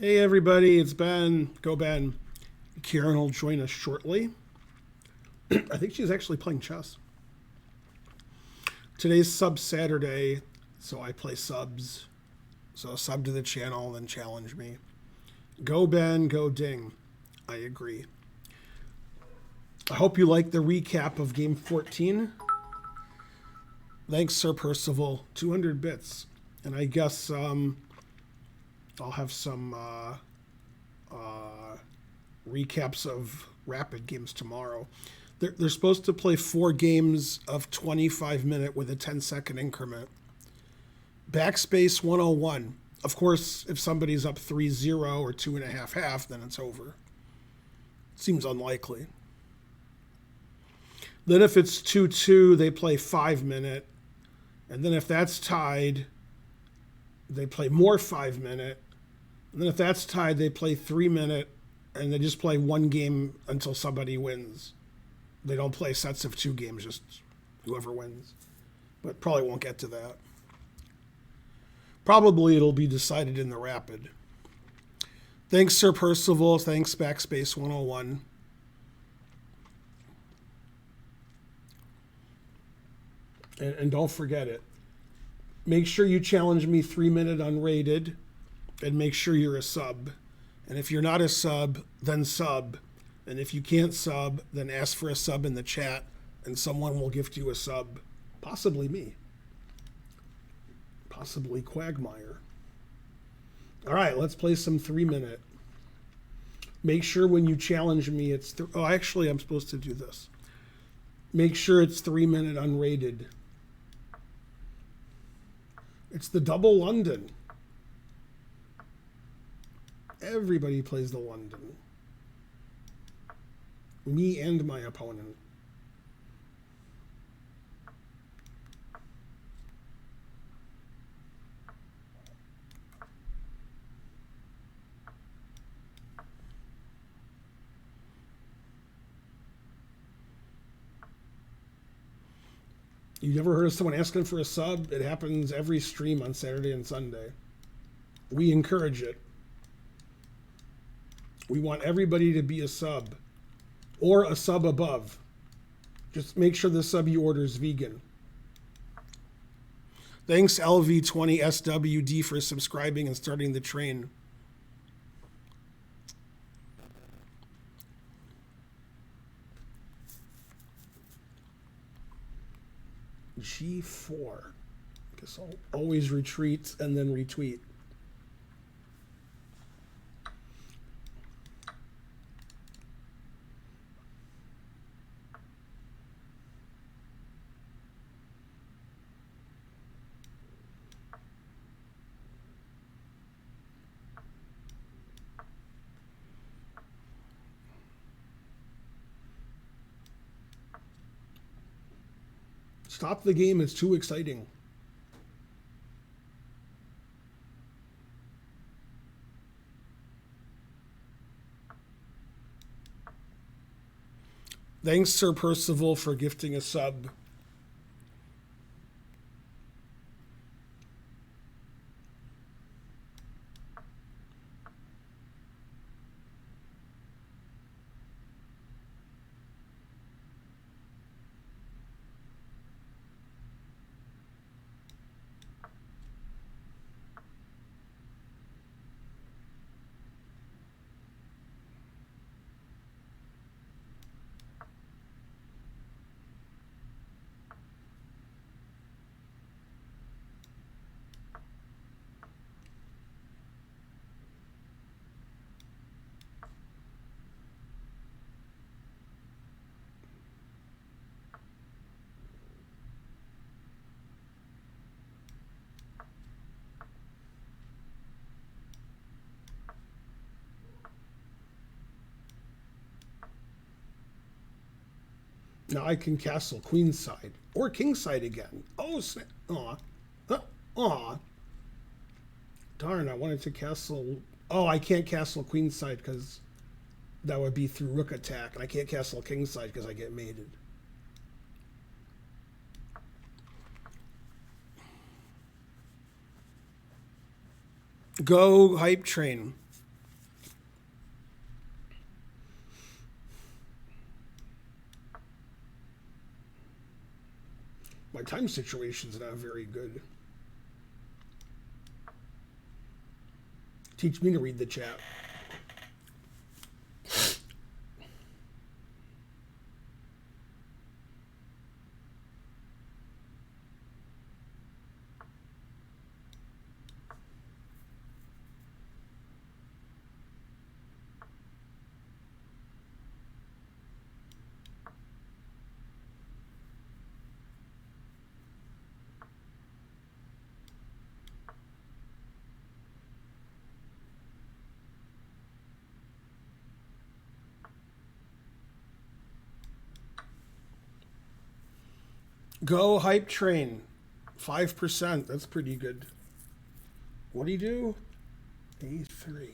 Hey everybody, it's Ben. Go Ben. Karen will join us shortly. I think she's actually playing chess. Today's sub Saturday, so I play subs. So sub to the channel, then challenge me. Go Ben, go Ding. I agree. I hope you like the recap of game 14. Thanks, Sir Percival. 200 bits. And I guess I'll have some recaps of rapid games tomorrow. They're supposed to play 4 games of 25-minute with a 10-second increment. Backspace 101. Of course, if somebody's up 3-0 or 2.5 half, then it's over. Seems unlikely. Then if it's 2-2, they play 5-minute. And then if that's tied, they play more 5-minute. And then if that's tied, they play 3-minute. And they just play 1 game until somebody wins. They don't play sets of 2 games, just whoever wins. But probably won't get to that. Probably it'll be decided in the rapid. Thanks, Sir Percival. Thanks, Backspace 101. And don't forget it. Make sure you challenge me 3-minute unrated. And make sure you're a sub. And if you're not a sub, then sub. And if you can't sub, then ask for a sub in the chat, and someone will gift you a sub. Possibly me. Possibly Quagmire. All right, let's play some 3-minute. Make sure when you challenge me, it's... oh, actually, I'm supposed to do this. Make sure it's 3-minute unrated. It's the double London. Everybody plays the London. Me and my opponent. You never heard of someone asking for a sub? It happens every stream on Saturday and Sunday. We encourage it. We want everybody to be a sub. Or a sub above. Just make sure the sub you order is vegan. Thanks LV20SWD for subscribing and starting the train. G4. Guess I'll always retreat and then retweet. Stop the game, it's too exciting. Thanks, Sir Percival, for gifting a sub. Now I can castle queenside or kingside again. Oh, snap. Aw. Aw. Darn, I wanted to castle... oh, I can't castle queenside because that would be through rook attack. And I can't castle kingside because I get mated. Go, hype train. time situation's not very good. Teach me to read the chat. Go hype train, 5%. That's pretty good. What do you do? A3.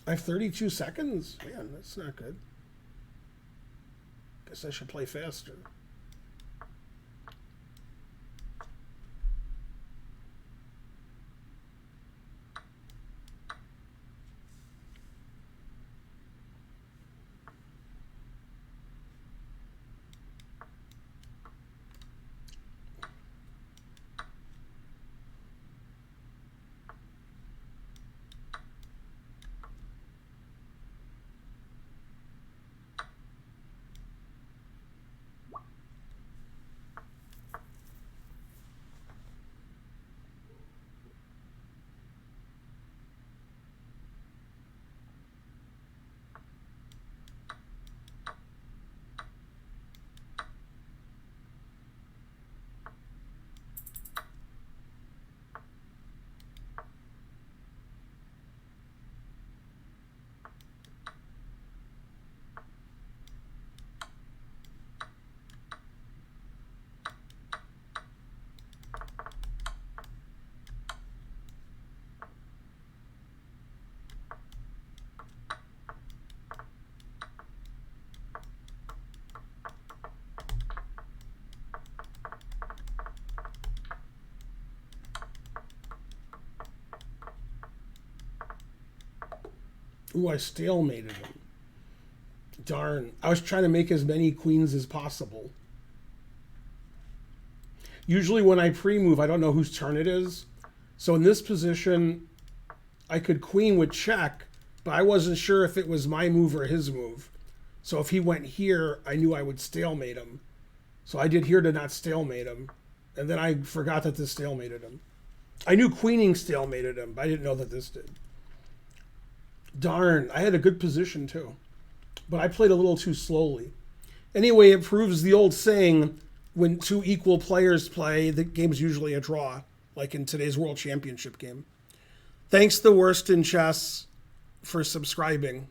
I have 32 seconds? Man, that's not good. Guess I should play faster. Ooh, I stalemated him. Darn. I was trying to make as many queens as possible. Usually when I pre-move, I don't know whose turn it is. So in this position, I could queen with check, but I wasn't sure if it was my move or his move. So if he went here, I knew I would stalemate him. So I did here to not stalemate him. And then I forgot that this stalemated him. I knew queening stalemated him, but I didn't know that this did. Darn, I had a good position too. But I played a little too slowly. Anyway, it proves the old saying, when two equal players play, the game's usually a draw, like in today's World Championship game. Thanks the worst in chess for subscribing.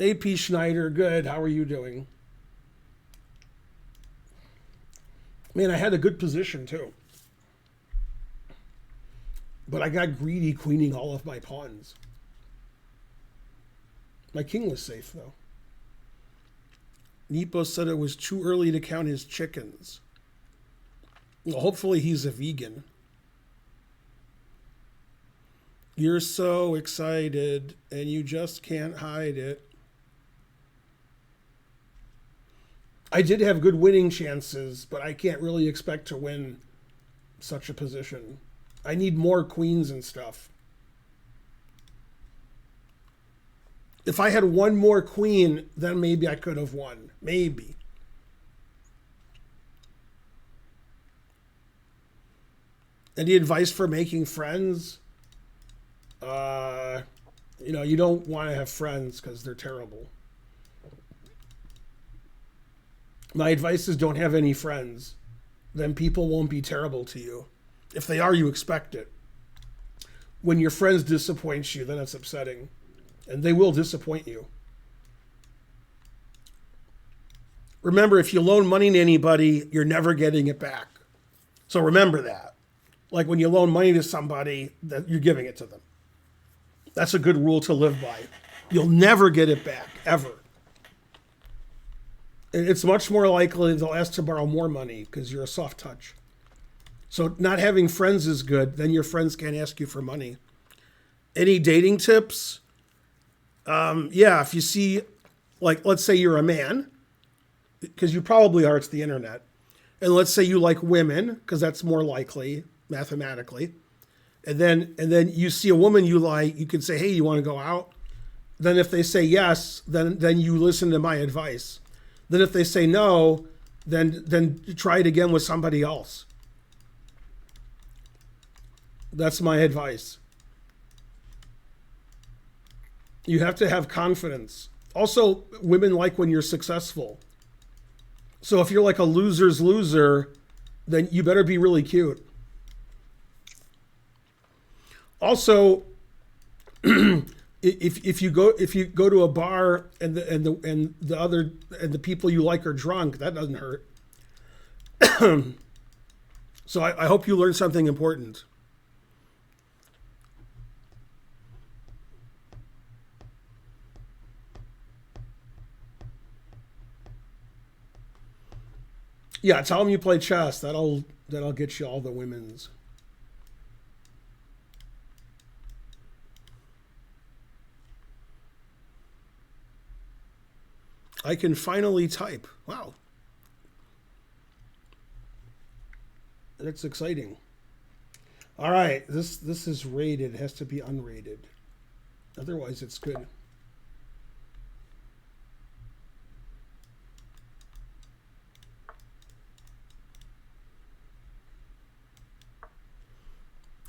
AP Schneider, good. How are you doing? Man, I had a good position too. But I got greedy queening all of my pawns. My king was safe, though. Nepo said it was too early to count his chickens. Well, hopefully he's a vegan. You're so excited, and you just can't hide it. I did have good winning chances, but I can't really expect to win such a position. I need more queens and stuff. If I had one more queen, then maybe I could have won. Maybe. Any advice for making friends? You know, you don't want to have friends because they're terrible. My advice is don't have any friends. Then people won't be terrible to you. If they are, you expect it. When your friends disappoint you, then it's upsetting. And they will disappoint you. Remember, if you loan money to anybody, you're never getting it back. So remember that. Like when you loan money to somebody, that you're giving it to them. That's a good rule to live by. You'll never get it back, ever. It's much more likely they'll ask to borrow more money because you're a soft touch. So not having friends is good. Then your friends can't ask you for money. Any dating tips? Yeah, if you see, like, let's say you're a man, because you probably are, it's the internet. And let's say you like women, because that's more likely mathematically. And then you see a woman you like, you can say, hey, you want to go out? Then if they say yes, then you listen to my advice. Then if they say no, then try it again with somebody else. That's my advice. You have to have confidence. Also, women like when you're successful. So if you're like a loser's loser, then you better be really cute. Also, if you go to a bar and the people you like are drunk, that doesn't hurt. So I hope you learned something important. Yeah, tell them you play chess. That'll get you all the women's. I can finally type. Wow, that's exciting. All right, this is rated. It has to be unrated. Otherwise, it's good.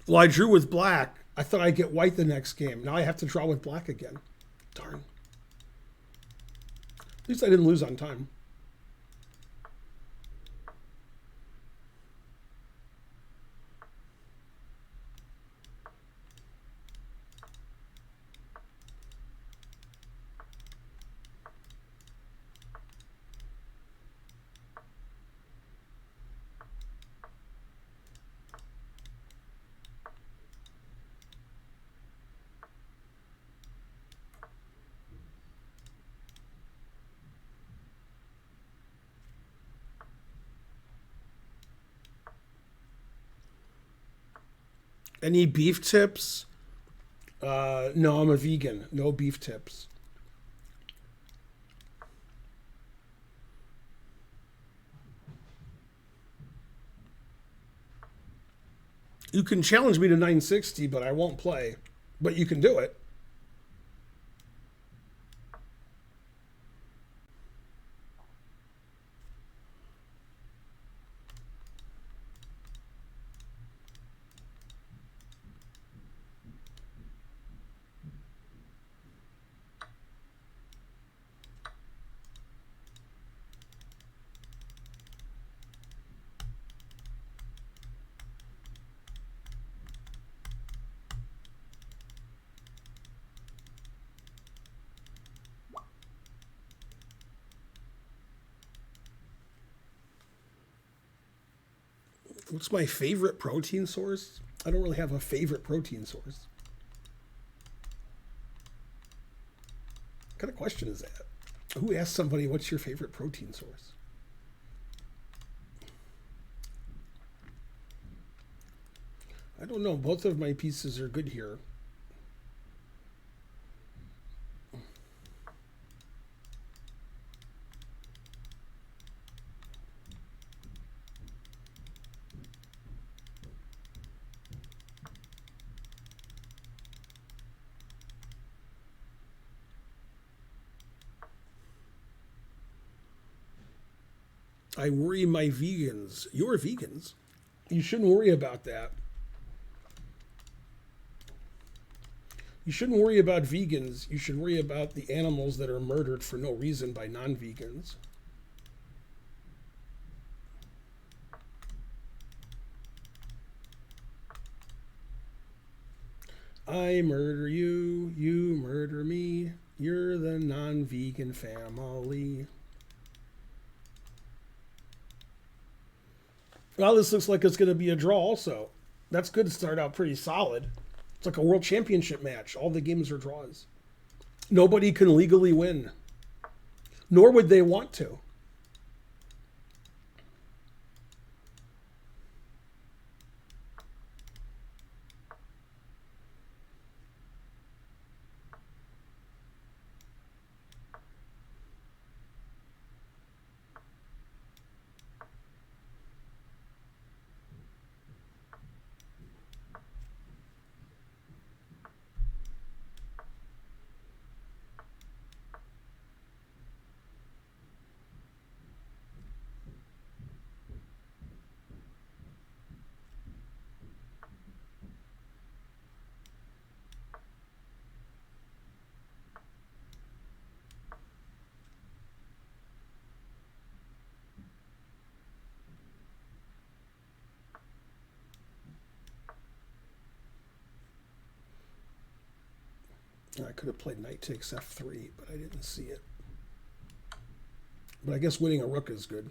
Well, I drew with black. I thought I'd get white the next game. Now I have to draw with black again. Darn. At least I didn't lose on time. Any beef tips? No, I'm a vegan. No beef tips. You can challenge me to 960, but I won't play. But you can do it. What's my favorite protein source? I don't really have a favorite protein source. What kind of question is that? Who asked somebody, what's your favorite protein source? I don't know. Both of my pieces are good here. I worry my vegans. You're vegans. You shouldn't worry about that. You shouldn't worry about vegans. You should worry about the animals that are murdered for no reason by non vegans. I murder you, you murder me. You're the non vegan family. Well, this looks like it's going to be a draw also. That's good to start out pretty solid. It's like a world championship match. All the games are draws. Nobody can legally win, nor would they want to. I could have played knight takes f3, but I didn't see it. But I guess winning a rook is good.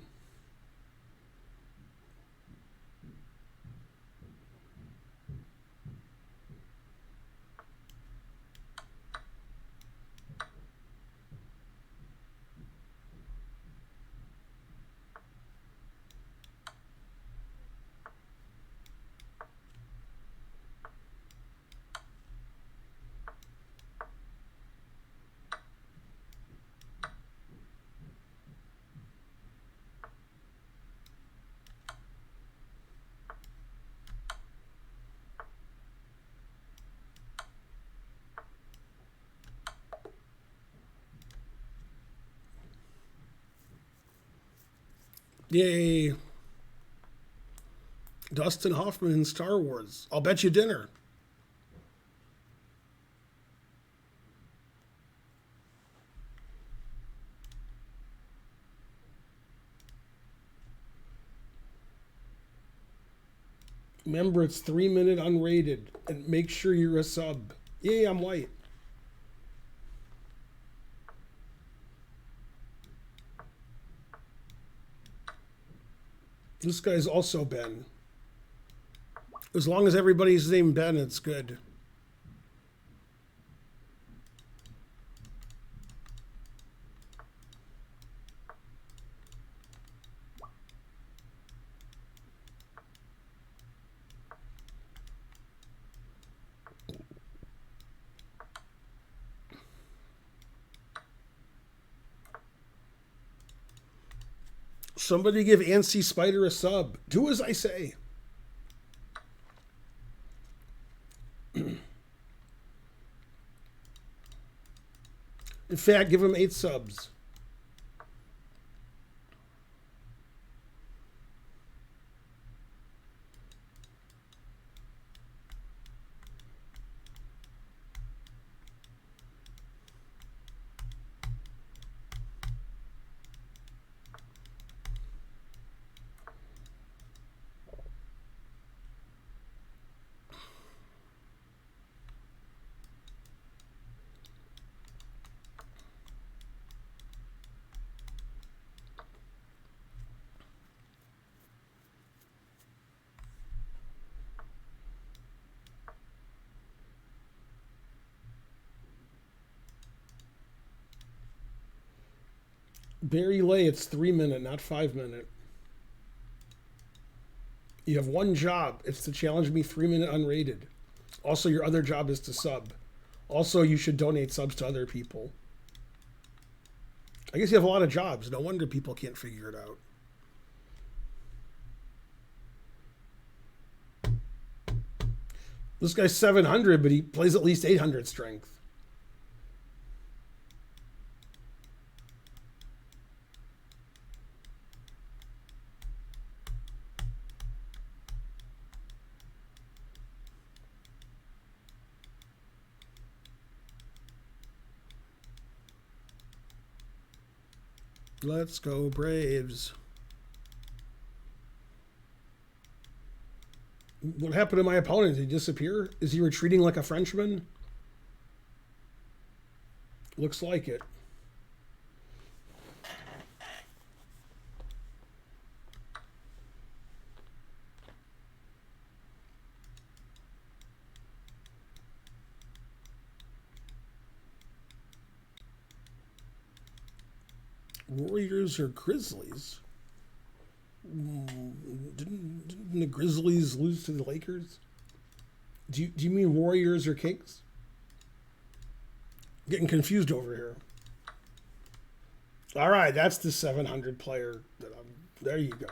Yay. Dustin Hoffman in Star Wars. I'll bet you dinner. Remember, it's 3-minute unrated. And make sure you're a sub. Yay, I'm white. This guy's also Ben. As long as everybody's named Ben, it's good. Somebody give Ansi Spider a sub. Do as I say. In fact, give him 8 subs. Barry Lay, it's 3-minute, not 5-minute. You have one job. It's to challenge me 3-minute unrated. Also, your other job is to sub. Also, you should donate subs to other people. I guess you have a lot of jobs. No wonder people can't figure it out. This guy's 700, but he plays at least 800 strength. Let's go Braves. What happened to my opponent? Did he disappear? Is he retreating like a Frenchman? Looks like it. Warriors or Grizzlies? Didn't the Grizzlies lose to the Lakers? Do you mean Warriors or Kings? Getting confused over here. All right, that's the 700 player. There you go.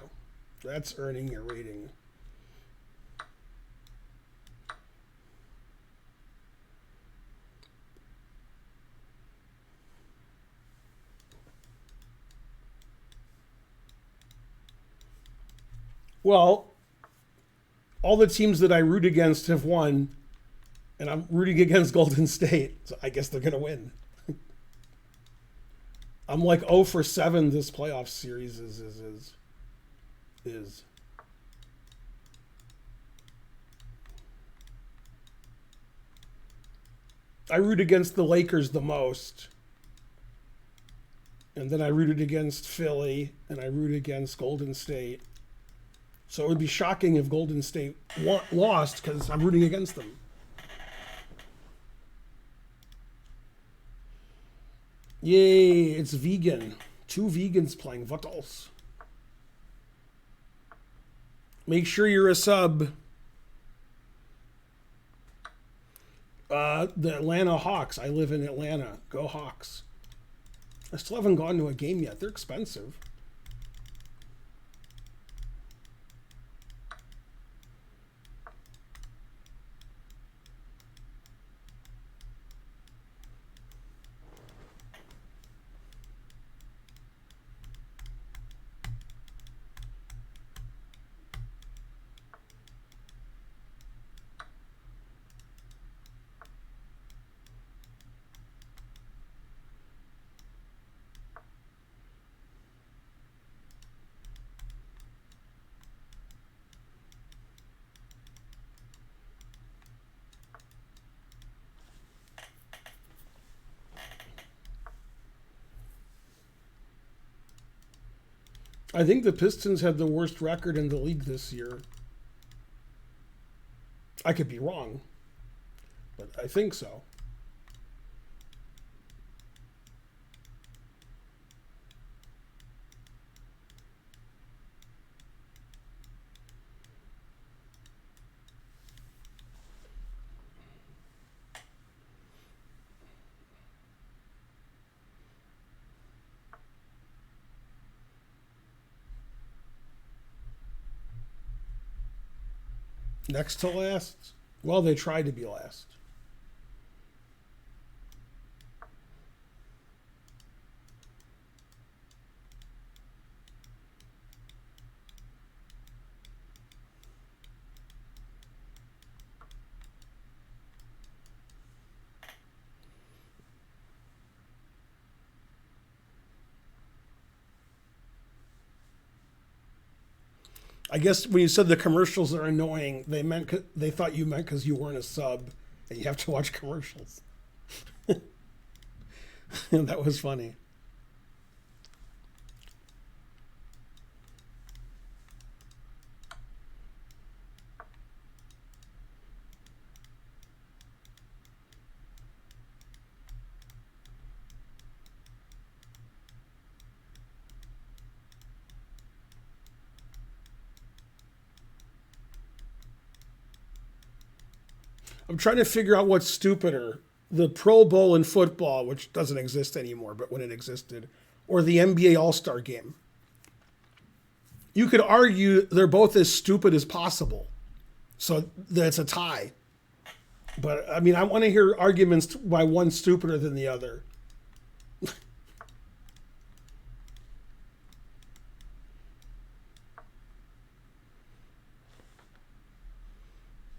That's earning your rating. Well, all the teams that I root against have won, and I'm rooting against Golden State, so I guess they're going to win. I'm like 0 for 7 this playoff series is. I root against the Lakers the most. And then I rooted against Philly, and I root against Golden State. So it would be shocking if Golden State lost because I'm rooting against them. Yay, it's vegan. 2 vegans playing. What else? Make sure you're a sub. The Atlanta Hawks. I live in Atlanta. Go Hawks. I still haven't gone to a game yet. They're expensive. I think the Pistons had the worst record in the league this year. I could be wrong, but I think so. Next to last? Well, they tried to be last. I guess when you said the commercials are annoying, they thought you meant because you weren't a sub and you have to watch commercials. That was funny. I'm trying to figure out what's stupider, the Pro Bowl in football, which doesn't exist anymore, but when it existed, or the NBA All-Star game. You could argue they're both as stupid as possible. So that's a tie. But I mean, I want to hear arguments why one's stupider than the other.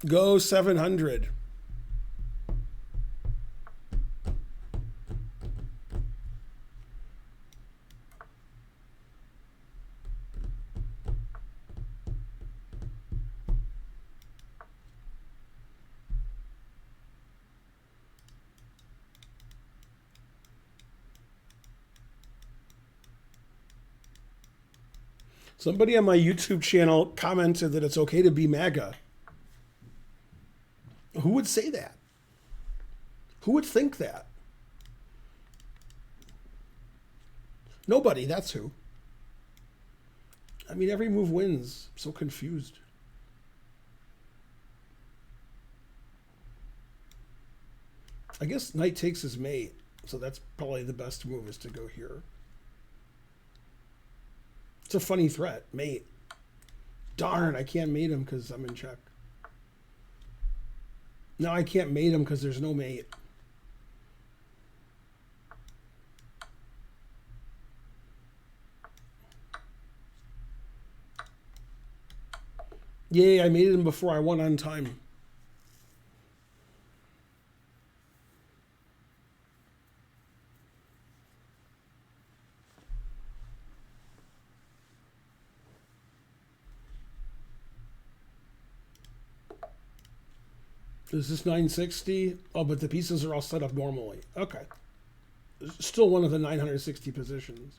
Go 700. Somebody on my YouTube channel commented that it's okay to be MAGA. Who would say that? Who would think that? Nobody, that's who. I mean, every move wins. I'm so confused. I guess knight takes his mate, so that's probably the best move is to go here. It's a funny threat, mate. Darn, I can't mate him because I'm in check. No, I can't mate him because there's no mate. Yay, I mated him before I won on time. Is this 960? Oh, but the pieces are all set up normally. Okay. Still one of the 960 positions.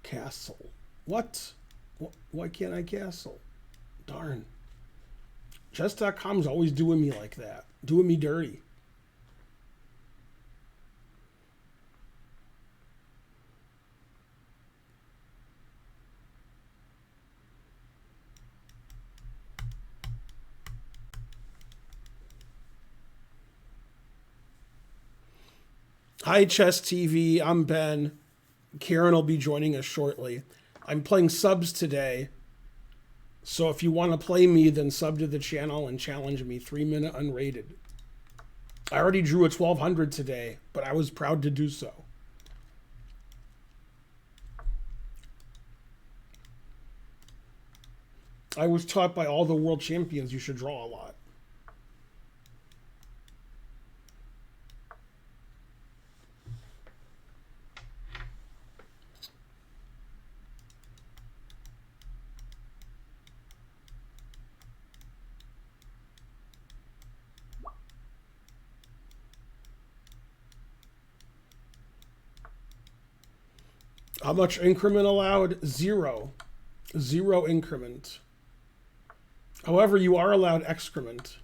Castle. What? Why can't I castle? Darn. Chess.com's always doing me like that. Doing me dirty. Hi, Chess TV. I'm Ben. Karen will be joining us shortly. I'm playing subs today. So if you want to play me, then sub to the channel and challenge me. 3-minute unrated. I already drew a 1200 today, but I was proud to do so. I was taught by all the world champions you should draw a lot. How much increment allowed? 0. 0 increment. However, you are allowed excrement.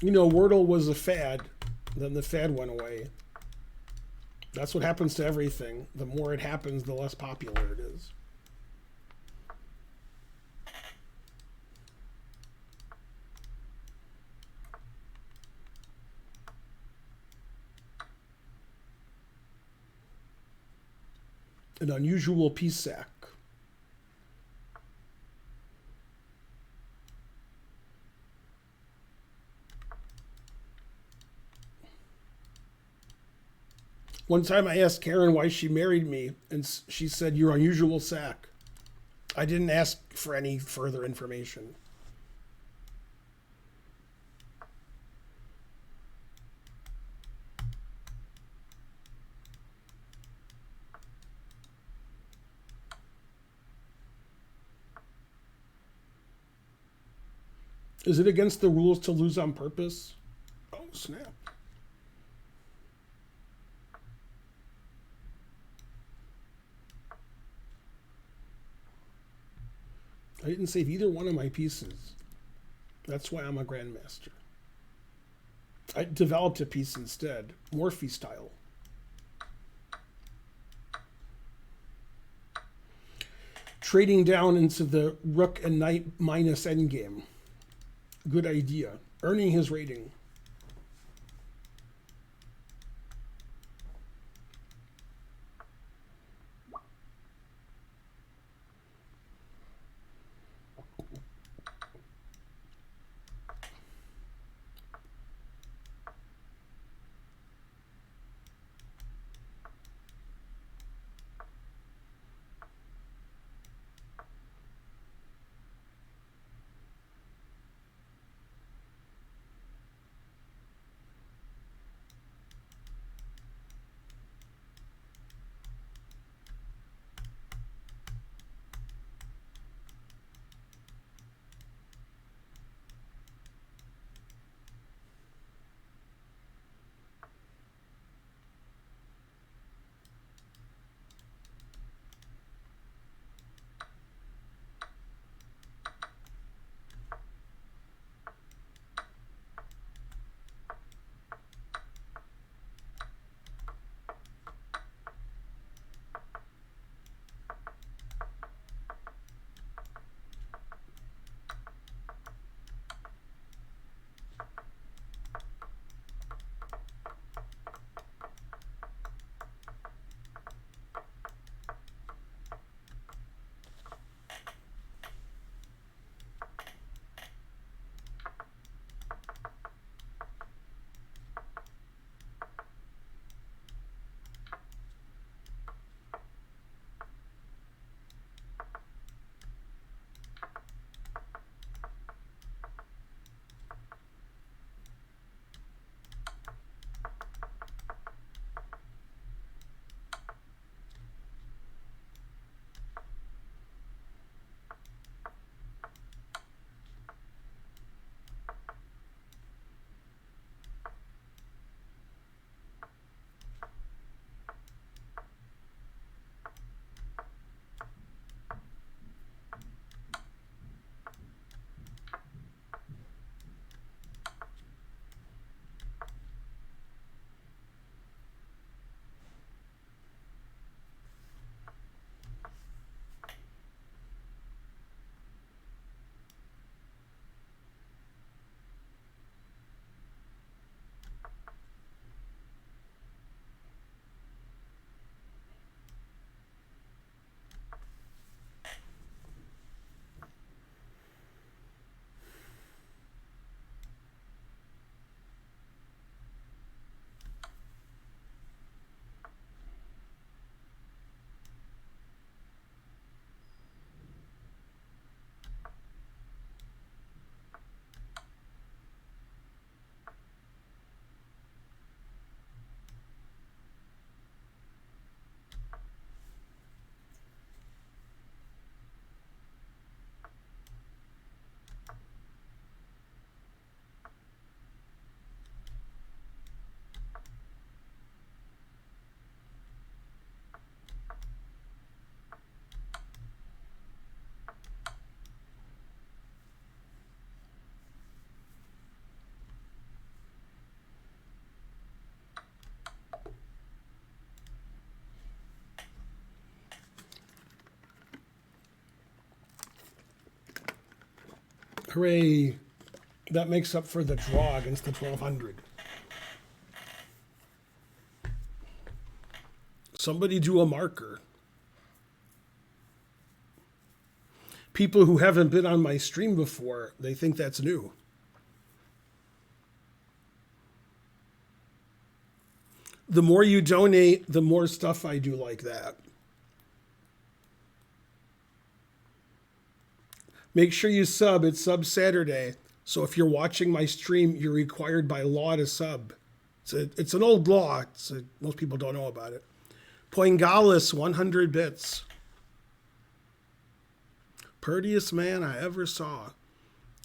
You know, Wordle was a fad. Then the fad went away. That's what happens to everything. The more it happens, the less popular it is. An unusual piece sack. One time I asked Karen why she married me, and she said, "Your unusual sack." I didn't ask for any further information. Is it against the rules to lose on purpose? Oh, snap. I didn't save either one of my pieces. That's why I'm a grandmaster. I developed a piece instead, Morphe style. Trading down into the rook and knight minus endgame. Good idea. Earning his rating. Hooray. That makes up for the draw against the 1200. Somebody do a marker. People who haven't been on my stream before, they think that's new. The more you donate, the more stuff I do like that. Make sure you sub. It's Sub Saturday. So if you're watching my stream, you're required by law to sub. It's an old law. Most people don't know about it. Poingalis, 100 bits. Purtiest man I ever saw.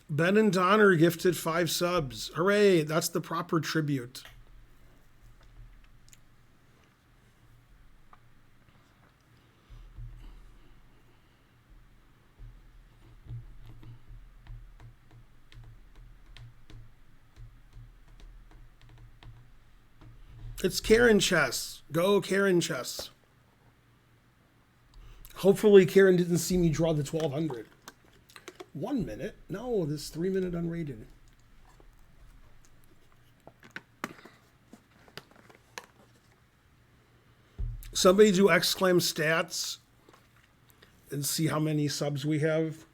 Ben and Donner gifted 5 subs. Hooray, that's the proper tribute. It's Karen Chess. Go Karen Chess. Hopefully Karen didn't see me draw the 1200. 1 minute? No, this 3-minute unrated. Somebody do exclaim stats and see how many subs we have.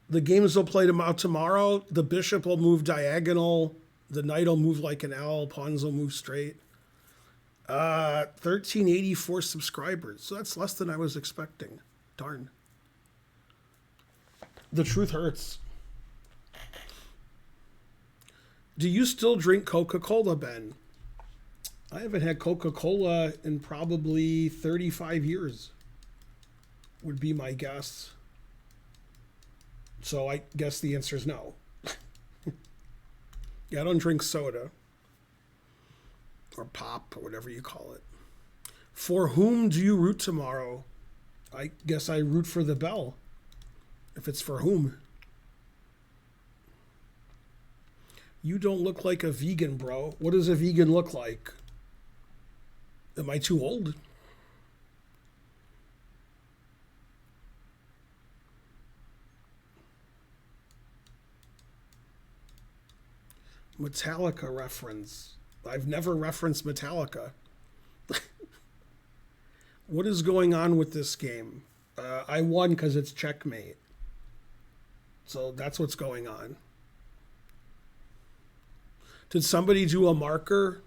The games will play tomorrow. The bishop will move diagonal. The knight will move like an L. Pawns will move straight. 1384 subscribers. So that's less than I was expecting. Darn. The truth hurts. Do you still drink Coca-Cola, Ben? I haven't had Coca-Cola in probably 35 years. Would be my guess. So I guess the answer is no. Yeah, I don't drink soda. Or pop, or whatever you call it. For whom do you root tomorrow? I guess I root for the bell. If it's for whom. You don't look like a vegan, bro. What does a vegan look like? Am I too old? Metallica reference. I've never referenced Metallica. What is going on with this game? I won because it's checkmate. So that's what's going on. Did somebody do a marker?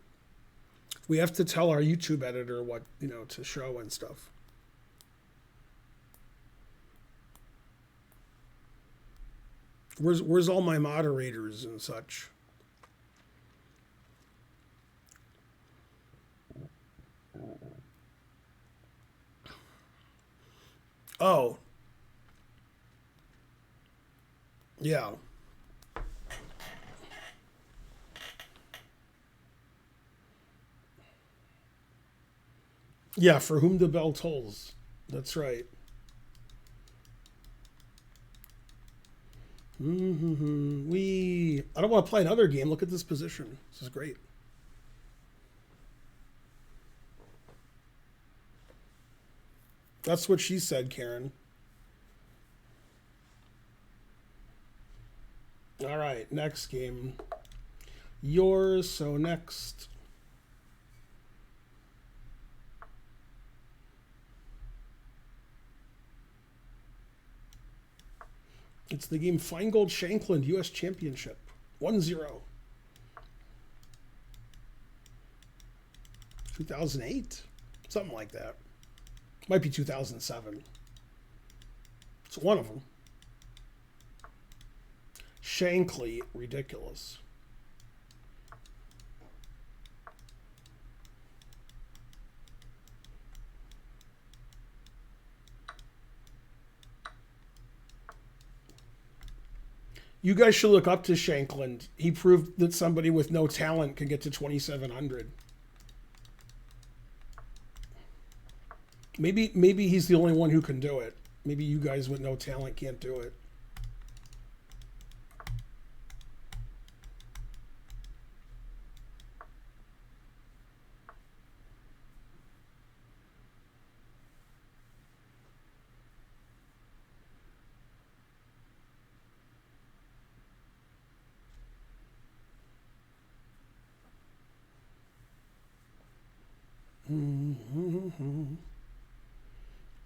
We have to tell our YouTube editor what, to show and stuff. Where's all my moderators and such? Oh. Yeah. Yeah, for whom the bell tolls. That's right. I don't want to play another game. Look at this position. This is great. That's what she said, Karen. All right, next game. Yours, so next. It's the game Feingold Shankland U.S. Championship. 1-0. 2008? Something like that. Might be 2007. It's one of them. Shankly, ridiculous. You guys should look up to Shankland. He proved that somebody with no talent can get to 2,700. Maybe he's the only one who can do it. Maybe you guys with no talent can't do it.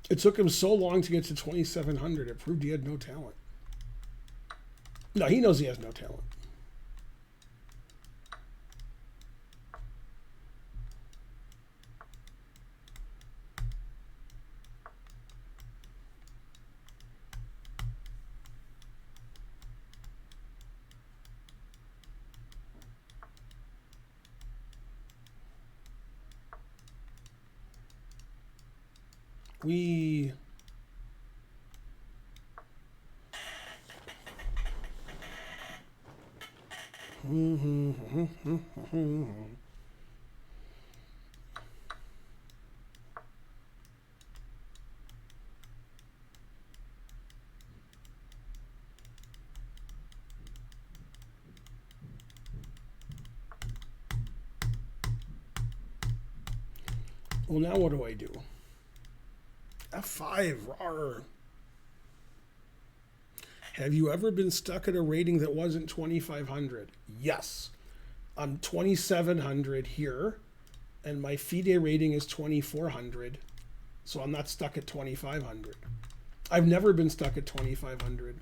It took him so long to get to 2,700. It proved he had no talent. No, he knows he has no talent. We well, now what do I do? F5, rawr. Have you ever been stuck at a rating that wasn't 2,500? Yes. I'm 2,700 here, and my FIDE rating is 2,400, so I'm not stuck at 2,500. I've never been stuck at 2,500.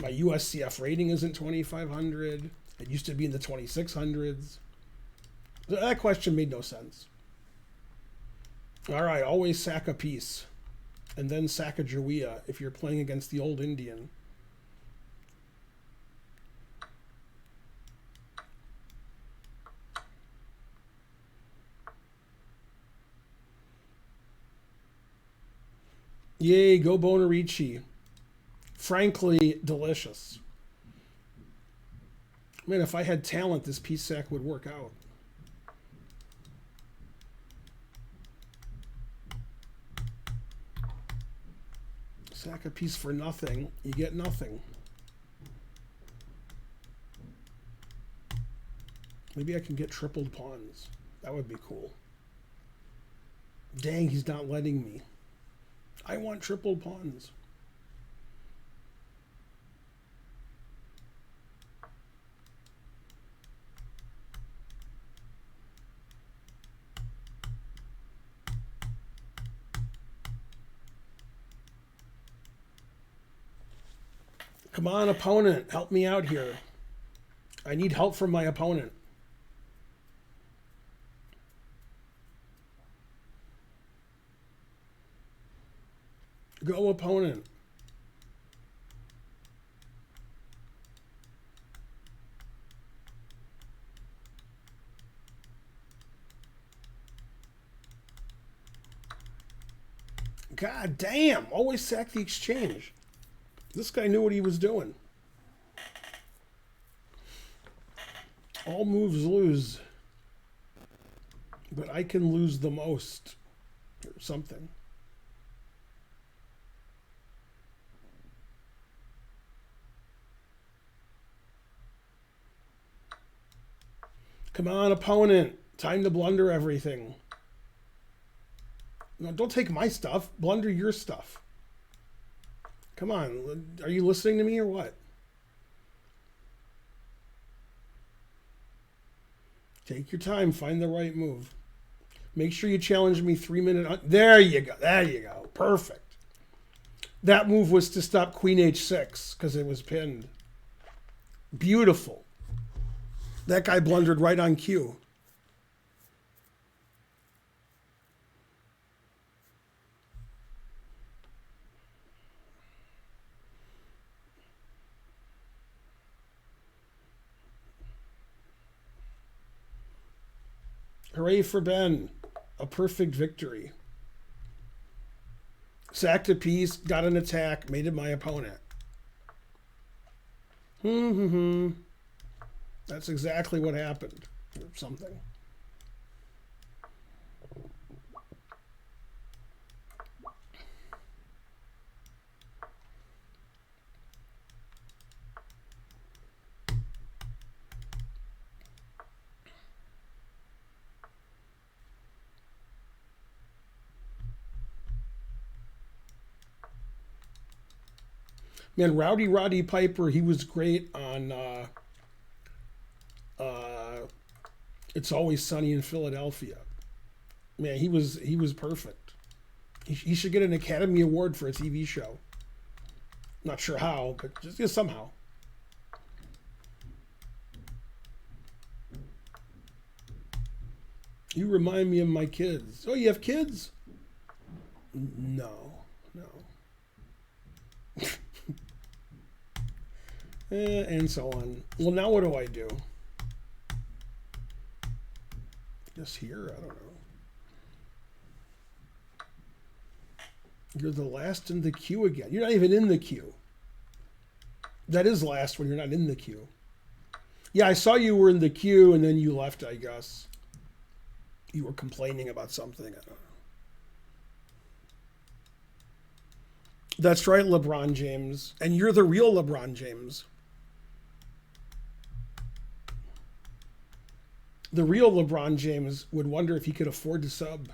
My USCF rating isn't 2,500. It used to be in the 2,600s. That question made no sense. All right, always sack a piece. And then Sacagawea if you're playing against the old Indian. Yay, go Bonarici. Frankly, delicious. Man, if I had talent, this piece sack would work out. Sack a piece for nothing, you get nothing. Maybe I can get tripled pawns. That would be cool. Dang, he's not letting me. I want tripled pawns. Come on, opponent, help me out here. I need help from my opponent. Go, opponent. God damn, always sack the exchange. This guy knew what he was doing. All moves lose. But I can lose the most. Or something. Come on, opponent. Time to blunder everything. No, don't take my stuff. Blunder your stuff. Come on. Are you listening to me or what? Take your time. Find the right move. Make sure you challenge me 3 minutes. There you go. There you go. Perfect. That move was to stop Queen H6 because it was pinned. Beautiful. That guy blundered right on cue. Hooray for Ben. A perfect victory. Sacked a piece, got an attack, made it my opponent. That's exactly what happened. Or something. Man, Rowdy Roddy Piper, he was great on It's Always Sunny in Philadelphia. Man, he was perfect. He should get an Academy Award for a TV show. Not sure how, but just somehow. You remind me of my kids. Oh, you have kids? No. And so on. Well, now what do I do? Just here? I don't know. You're the last in the queue again. You're not even in the queue. That is last when you're not in the queue. Yeah, I saw you were in the queue and then you left, I guess. You were complaining about something. I don't know. That's right, LeBron James. And you're the real LeBron James. The real LeBron James would wonder if he could afford to sub.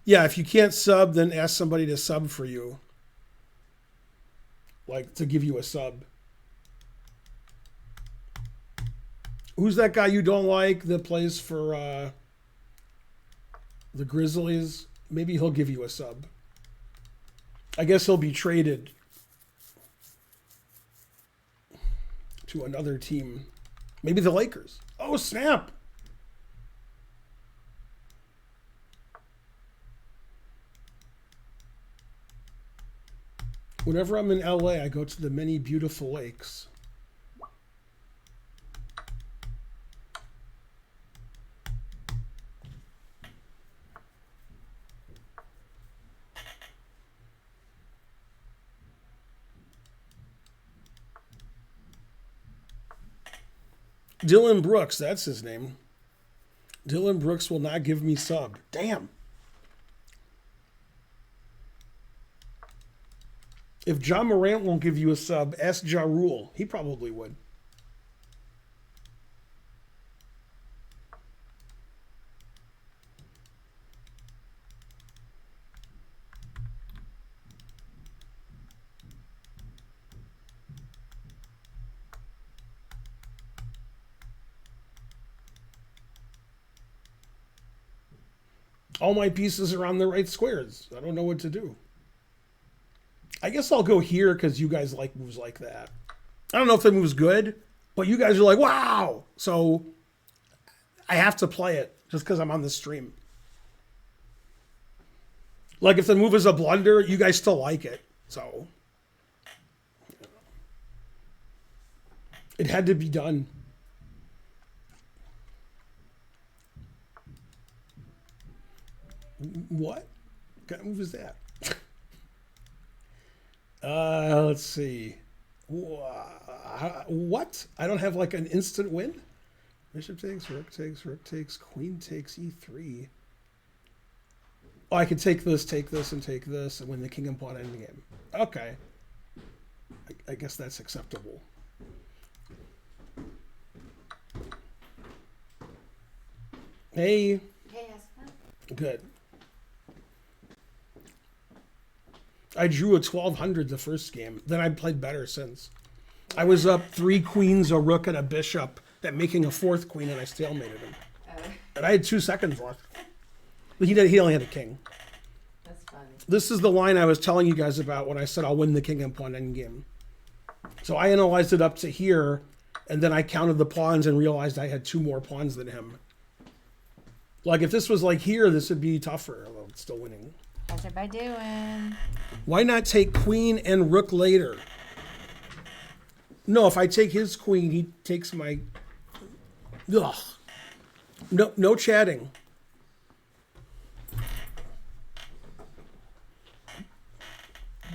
Yeah, if you can't sub, then ask somebody to sub for you. Like, to give you a sub. Who's that guy you don't like that plays for the Grizzlies? Maybe he'll give you a sub. I guess he'll be traded to another team. Maybe the Lakers. Oh, snap. Whenever I'm in LA, I go to the many beautiful lakes. Dylan Brooks, that's his name. Dylan Brooks will not give me sub. Damn. If John Morant won't give you a sub, ask Ja Rule. He probably would. All my pieces are on the right squares. I don't know what to do. I guess I'll go here because you guys like moves like that. I don't know if the move's good, but you guys are like, wow. So I have to play it just because I'm on the stream. Like if the move is a blunder, you guys still like it. So it had to be done. What? What kind of move is that? Let's see. What? I don't have like an instant win? Bishop takes, rook takes, queen takes, e3. Oh, I could take this, and take this, and win the king and pawn endgame. Okay. I guess that's acceptable. Hey. Hey, how's it going? Good. I drew a 1200 the first game. Then I played better since. I was up 3 queens, a rook, and a bishop, that making a 4th queen, and I stalemated him. And I had 2 seconds left. But he only had a king. That's funny. This is the line I was telling you guys about when I said I'll win the king and pawn endgame. So I analyzed it up to here, and then I counted the pawns and realized I had 2 more pawns than him. Like if this was like here, this would be tougher, although it's still winning. How's everybody doing? Why not take queen and rook later? No, if I take his queen, he takes my... Ugh. No chatting.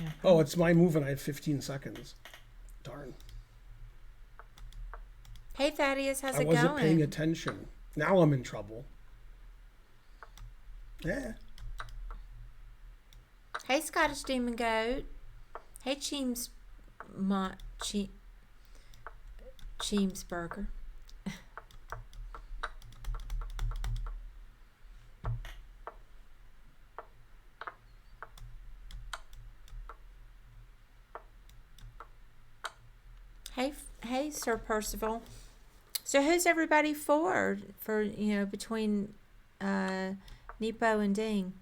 Yeah. Oh, it's my move and I have 15 seconds. Darn. Hey, Thaddeus, how's I it wasn't going? paying attention. Now I'm in trouble. Yeah. Hey, Scottish Demon Goat. Hey, Cheemsburger. Sir Percival. So who's everybody for between Nepo and Ding?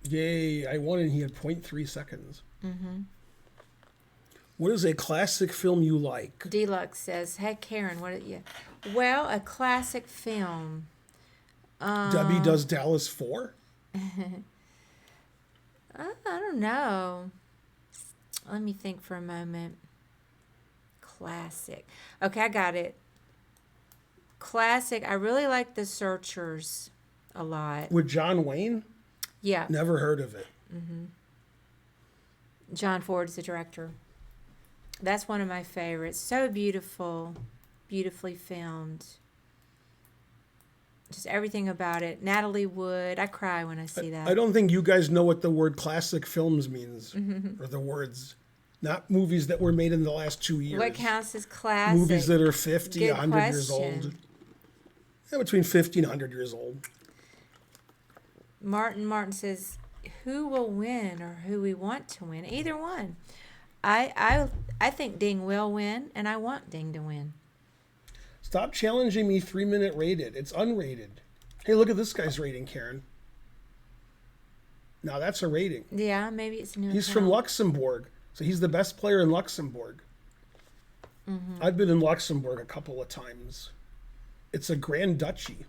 Yay, I won and he had 0.3 seconds. Mm-hmm. What is a classic film you like? Deluxe says, "Hey Karen, Well, a classic film. Debbie does Dallas 4? I don't know. Let me think for a moment. Classic. Okay, I got it. Classic. I really like The Searchers a lot. With John Wayne? Yeah. Never heard of it. Mm-hmm. John Ford's the director. That's one of my favorites. So beautiful. Beautifully filmed. Just everything about it. Natalie Wood. I cry when I see that. I don't think you guys know what the word classic films means. Or the words. Not movies that were made in the last 2 years. What counts as classic? Movies that are 50, Good 100 years question. old. Yeah, between 50 and 100 years old. Martin says, who will win or who we want to win? Either one. I think Ding will win, and I want Ding to win. Stop challenging me 3-minute rated. It's unrated. Hey, look at this guy's rating, Karen. Now that's a rating. Yeah, maybe it's a new He's account. from Luxembourg, so he's the best player in Luxembourg. Mm-hmm. I've been in Luxembourg a couple of times. It's a grand duchy,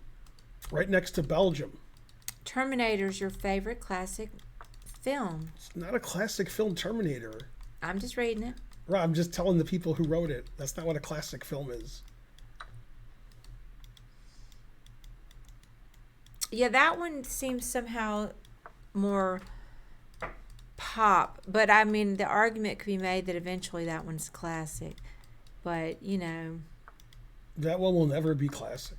right next to Belgium. Terminator's your favorite classic film. It's not a classic film, Terminator. I'm just reading it. Right, I'm just telling the people who wrote it. That's not what a classic film is. Yeah, that one seems somehow more pop. But, I mean, the argument could be made that eventually that one's classic. But, That one will never be classic.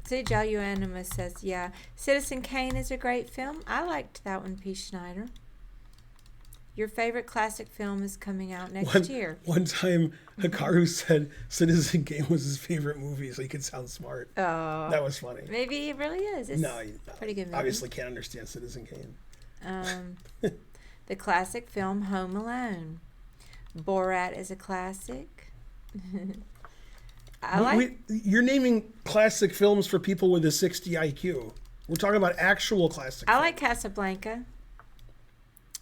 See, Joe Anima says, yeah. Citizen Kane is a great film. I liked that one, P. Schneider. Your favorite classic film is coming out next year. One time, Hikaru said Citizen Kane was his favorite movie, so he could sound smart. Oh. That was funny. Maybe it really is. It's No, pretty good movie. obviously can't understand Citizen Kane. The classic film Home Alone. Borat is a classic. You're naming classic films for people with a 60 IQ. We're talking about actual classic I films. like Casablanca.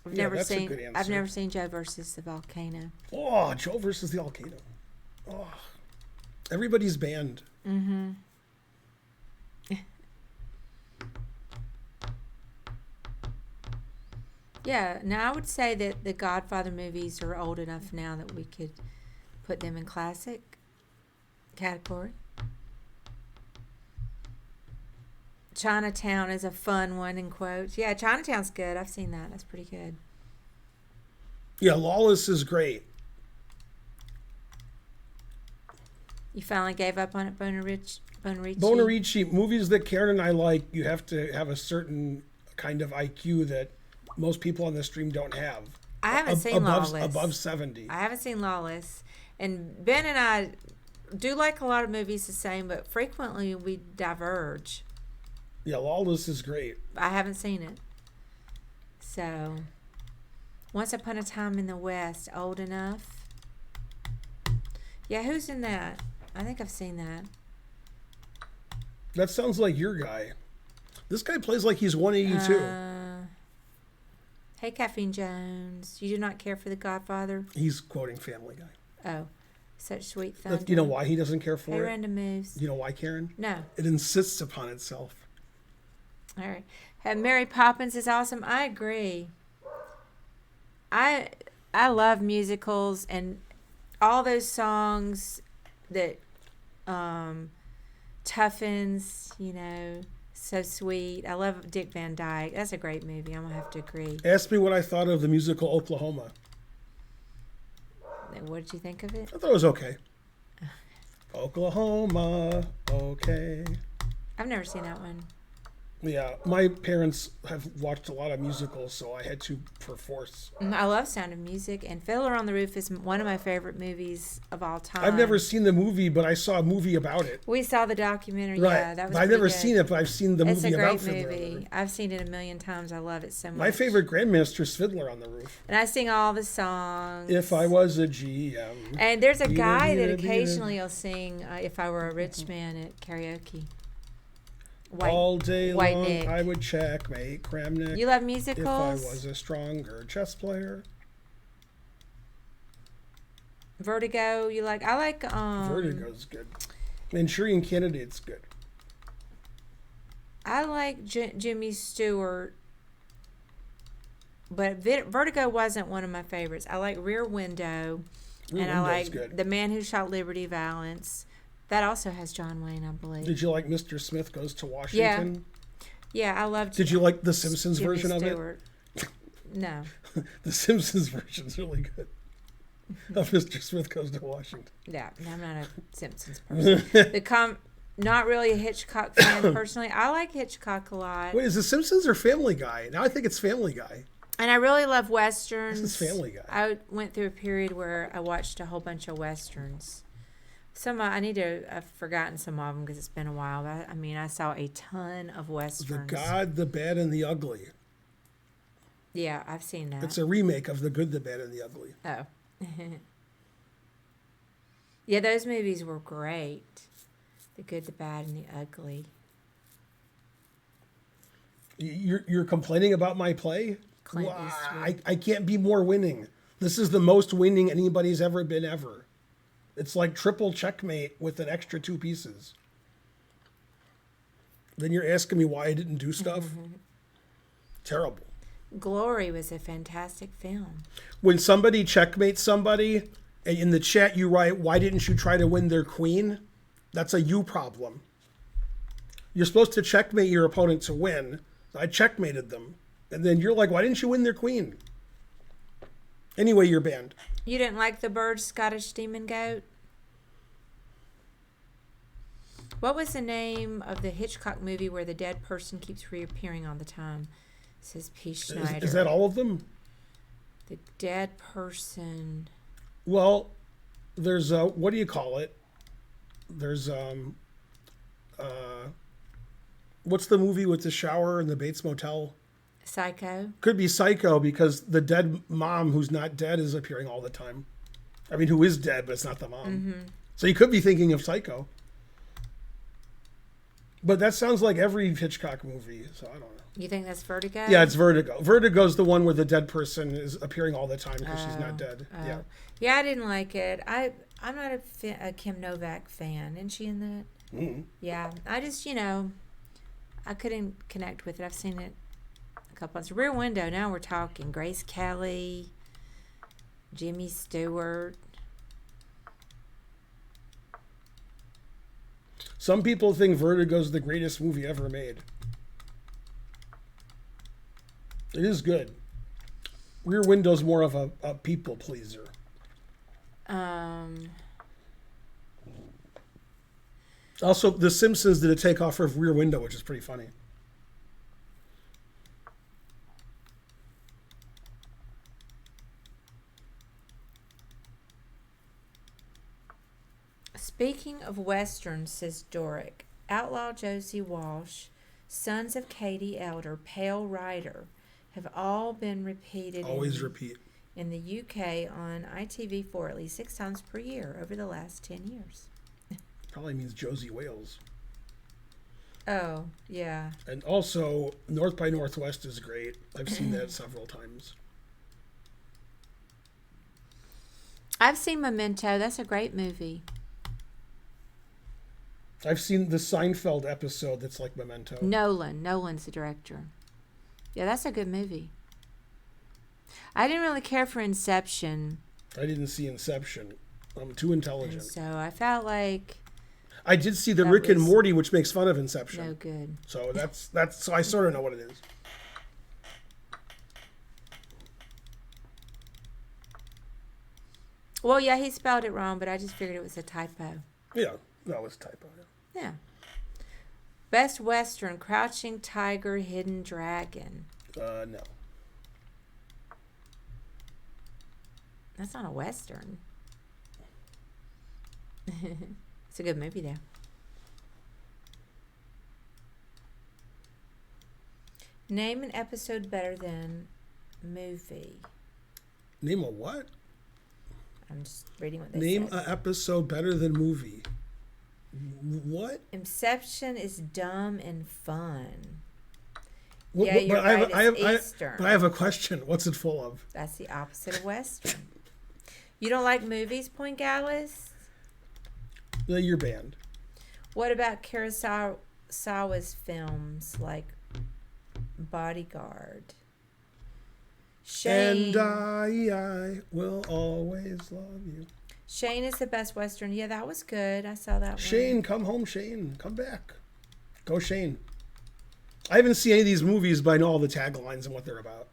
That's a good answer. I've never seen Joe versus the Volcano. Oh, Joe versus the Volcano. Oh, everybody's banned. Mm-hmm. Yeah, now I would say that the Godfather movies are old enough now that we could put them in classic category. Chinatown is a fun one in quotes. Yeah, Chinatown's good. I've seen that. That's pretty good. Yeah, Lawless is great. You finally gave up on it, Bonarici? Bonarici, movies that Karen and I like, you have to have a certain kind of IQ that most people on the stream don't have. I haven't seen Lawless. Above 70. I haven't seen Lawless. And Ben and I do like a lot of movies the same, but frequently we diverge. Yeah, Lawless is great. I haven't seen it. So, Once Upon a Time in the West, old enough. Yeah, who's in that? I think I've seen that. That sounds like your guy. This guy plays like he's 182. Hey, Caffeine Jones. You do not care for The Godfather? He's quoting Family Guy. Oh, such sweet thunder. You know why he doesn't care for Hey, it? Random Moves. You know why, Karen? No. It insists upon itself. All right. Mary Poppins is awesome. I agree. I love musicals and all those songs that Tuffins, so sweet. I love Dick Van Dyke. That's a great movie. I'm going to have to agree. Ask me what I thought of the musical Oklahoma. What did you think of it? I thought it was okay. Oklahoma, okay. I've never seen that one. Yeah, my parents have watched a lot of musicals, so I had to perforce. I love Sound of Music, and Fiddler on the Roof is one of my favorite movies of all time. I've never seen the movie, but I saw a movie about it. We saw the documentary. Right. Yeah, that was. I've never pretty good. seen it, but I've seen the It's a movie about great Fiddler on the movie. Roof. I've seen it a million times. I love it so much. My favorite Grandmaster's Fiddler on the Roof. And I sing all the songs. If I was a GM. And there's a Beat it, guy beat that it, beat it. occasionally will sing "If I Were a Rich Man" at karaoke. All day White long, Nick. I would checkmate Kramnik. You love If I musicals? was a stronger chess player. Vertigo. You like? I like. Vertigo's good. Manchurian Candidate's good. I like Jimmy Stewart, but Vertigo wasn't one of my favorites. I like Rear Window, Rear and I Window's like good. The Man Who Shot Liberty Valance. That also has John Wayne, I believe. Did you like Mr. Smith Goes to Washington? Yeah, I loved. Did you like the Simpsons Jimmy version Stewart. No. of it? The Simpsons version's really good. Of Mr. Smith Goes to Washington. Yeah, no, I'm not a Simpsons person. Not really a Hitchcock fan personally. I like Hitchcock a lot, Wait, is it Simpsons or Family Guy? Now I think it's Family Guy. and I really love westerns. This is Family Guy. I went through a period where I watched a whole bunch of westerns. I've forgotten some of them because it's been a while. But I saw a ton of The westerns. God, the Bad, and the Ugly. Yeah, I've seen that. It's a remake of The Good, the Bad, and the Ugly. Oh. Yeah, those movies were great. The Good, the Bad, and the Ugly. You're complaining about my play? Clint Wow, Eastwood. I can't be more winning. This is the most winning anybody's ever been ever. It's like triple checkmate with an extra 2 pieces. Then you're asking me why I didn't do stuff? Terrible. Glory was a fantastic film. When somebody checkmates somebody, and in the chat you write, why didn't you try to win their queen? That's a you problem. You're supposed to checkmate your opponent to win. I checkmated them. And then you're like, why didn't you win their queen? Anyway, you're banned. You didn't like The Bird, Scottish Demon Goat? What was the name of the Hitchcock movie where the dead person keeps reappearing all the time? Says P. Schneider. Is that all of them? The dead person. Well, there's what do you call it? There's what's the movie with the shower in the Bates Motel? Psycho. Could be Psycho because the dead mom who's not dead is appearing all the time. I mean, who is dead, but it's not the mom. So you could be thinking of Psycho. But that sounds like every Hitchcock movie, so I don't know. You think that's Vertigo? Yeah, it's Vertigo. Vertigo's the one where the dead person is appearing all the time because she's not dead. Yeah. Yeah, I didn't like it. I'm not a Kim Novak fan. Isn't she in that? Mm. Yeah. I just, I couldn't connect with it. I've seen it a couple months. Rear Window, now we're talking. Grace Kelly, Jimmy Stewart. Some people think Vertigo's the greatest movie ever made. It is good. Rear Window's more of a people pleaser. Also, The Simpsons did a takeoff of Rear Window, which is pretty funny. Speaking of westerns, says Doric, Outlaw Josie Walsh, Sons of Katie Elder, Pale Rider have all been repeated Always repeat. in the UK on ITV4 at least 6 times per year over the last 10 years. Probably means Josie Wales. Oh, yeah. And also, North by Northwest is great. I've seen that several times. I've seen Memento. That's a great movie. I've seen the Seinfeld episode that's like Memento. Nolan's the director. Yeah, that's a good movie. I didn't really care for Inception. I didn't see Inception. I'm too intelligent. And so I felt like I did see the That Rick and was Morty, which makes fun of Inception. no good. So that's so I sort of know what it is. Well, yeah, he spelled it wrong, but I just figured it was a typo. Yeah, that was typo. Yeah. Best Western, Crouching Tiger, Hidden Dragon. No. That's not a Western. It's a good movie, though. Name an episode better than movie. Name a what? I'm just reading what they Name said. an episode better than movie. What? Inception is dumb and fun. What- Yeah, what- you're but I have, right, I have, it's I, Eastern. but I have a question. What's it full of? That's the opposite of Western. You don't like movies, Point Gallus? You're banned. What about Kurosawa's films like Bodyguard? Shane. And I will always love you. Shane is the best Western. Yeah, that was good. I saw that one. Shane, come home, Shane. Come back. Go, Shane. I haven't seen any of these movies, but I know all the taglines and what they're about.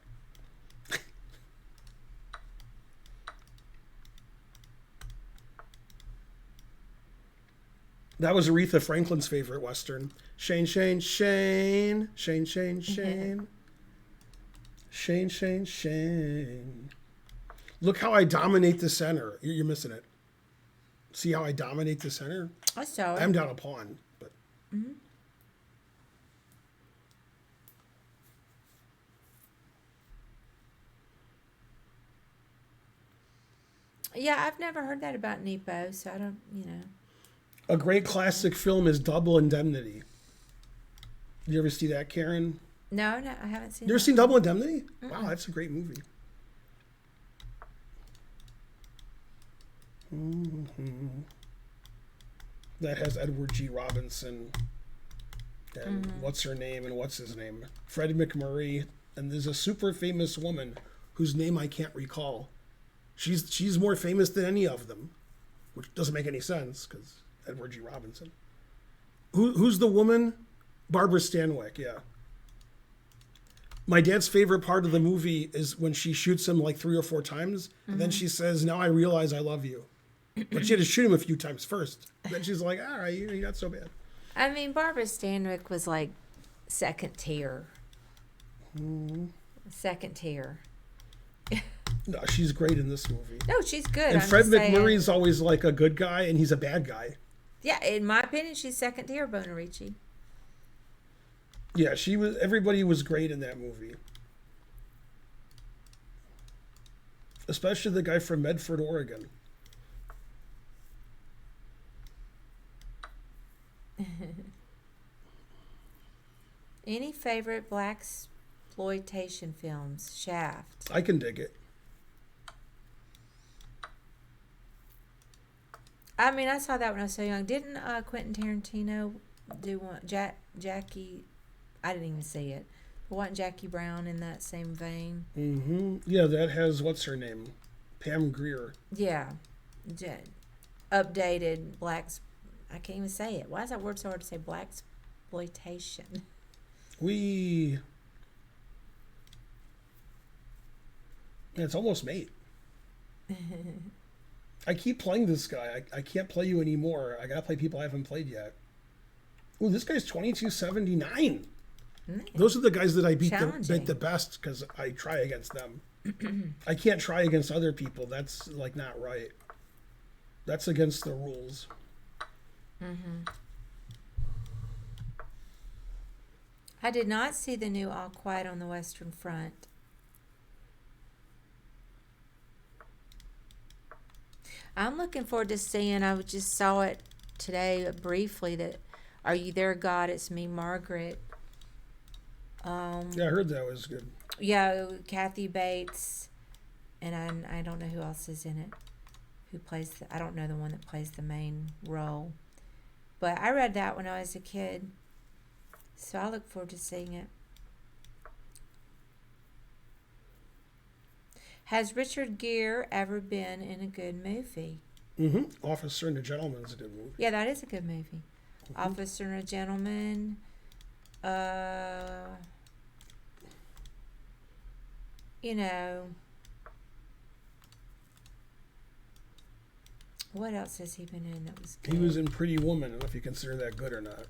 That was Aretha Franklin's favorite Western. Shane, Shane, Shane. Shane, Shane, Shane. Shane, Shane, Shane. Look how I dominate the center. You're missing it. See how I dominate the center? I saw it. I'm down a pawn, but Yeah, I've never heard that about Nepo, so I don't, a great classic film is Double Indemnity. You ever see that, Karen? No, I haven't seen You ever that. seen Double Indemnity? Wow, that's a great movie. That has Edward G. Robinson and what's her name and what's his name? Freddie McMurray. And there's a super famous woman whose name I can't recall. She's more famous than any of them, which doesn't make any sense because Edward G. Robinson. Who's the woman? Barbara Stanwyck, yeah. My dad's favorite part of the movie is when she shoots him like 3 or 4 times, and then she says, "Now I realize I love you." But she had to shoot him a few times first. Then she's like, "All right, you're not so bad." I mean, Barbara Stanwyck was like second tier. Second tier. No, she's great in this movie. No, she's good. And I'm Fred just saying- McMurray's always like a good guy, and he's a bad guy. Yeah, in my opinion, she's second tier, Bonarici. Yeah, she was. Everybody was great in that movie, especially the guy from Medford, Oregon. Any favorite blaxploitation films? Shaft. I can dig it. I mean, I saw that when I was so young. Didn't Quentin Tarantino do one? Jackie, I didn't even see it. But wasn't Jackie Brown in that same vein? Yeah, that has what's her name, Pam Grier. Yeah. Updated blacks. I can't even say it. Why is that word so hard to say? Blaxploitation. Yeah, it's almost mate. I keep playing this guy. I can't play you anymore. I gotta play people I haven't played yet. Ooh, this guy's 2279. Those are the guys that I beat Challenging. the best because I try against them. I can't try against other people. That's like not right. That's against the rules. I did not see the new All Quiet on the Western Front. I'm looking forward to seeing. I just saw it today briefly. That Are You There, God? It's Me, Margaret. Yeah, I heard that was good. Yeah, Kathy Bates, and I don't know who else is in it. Who plays? I don't know the one that plays the main role. But I read that when I was a kid, so I look forward to seeing it. Has Richard Gere ever been in a good movie? Officer and a Gentleman's a good movie. Yeah, that is a good movie. Officer and a Gentleman. You know, what else has he been in that was good? He was in Pretty Woman. I don't know if you consider that good or not.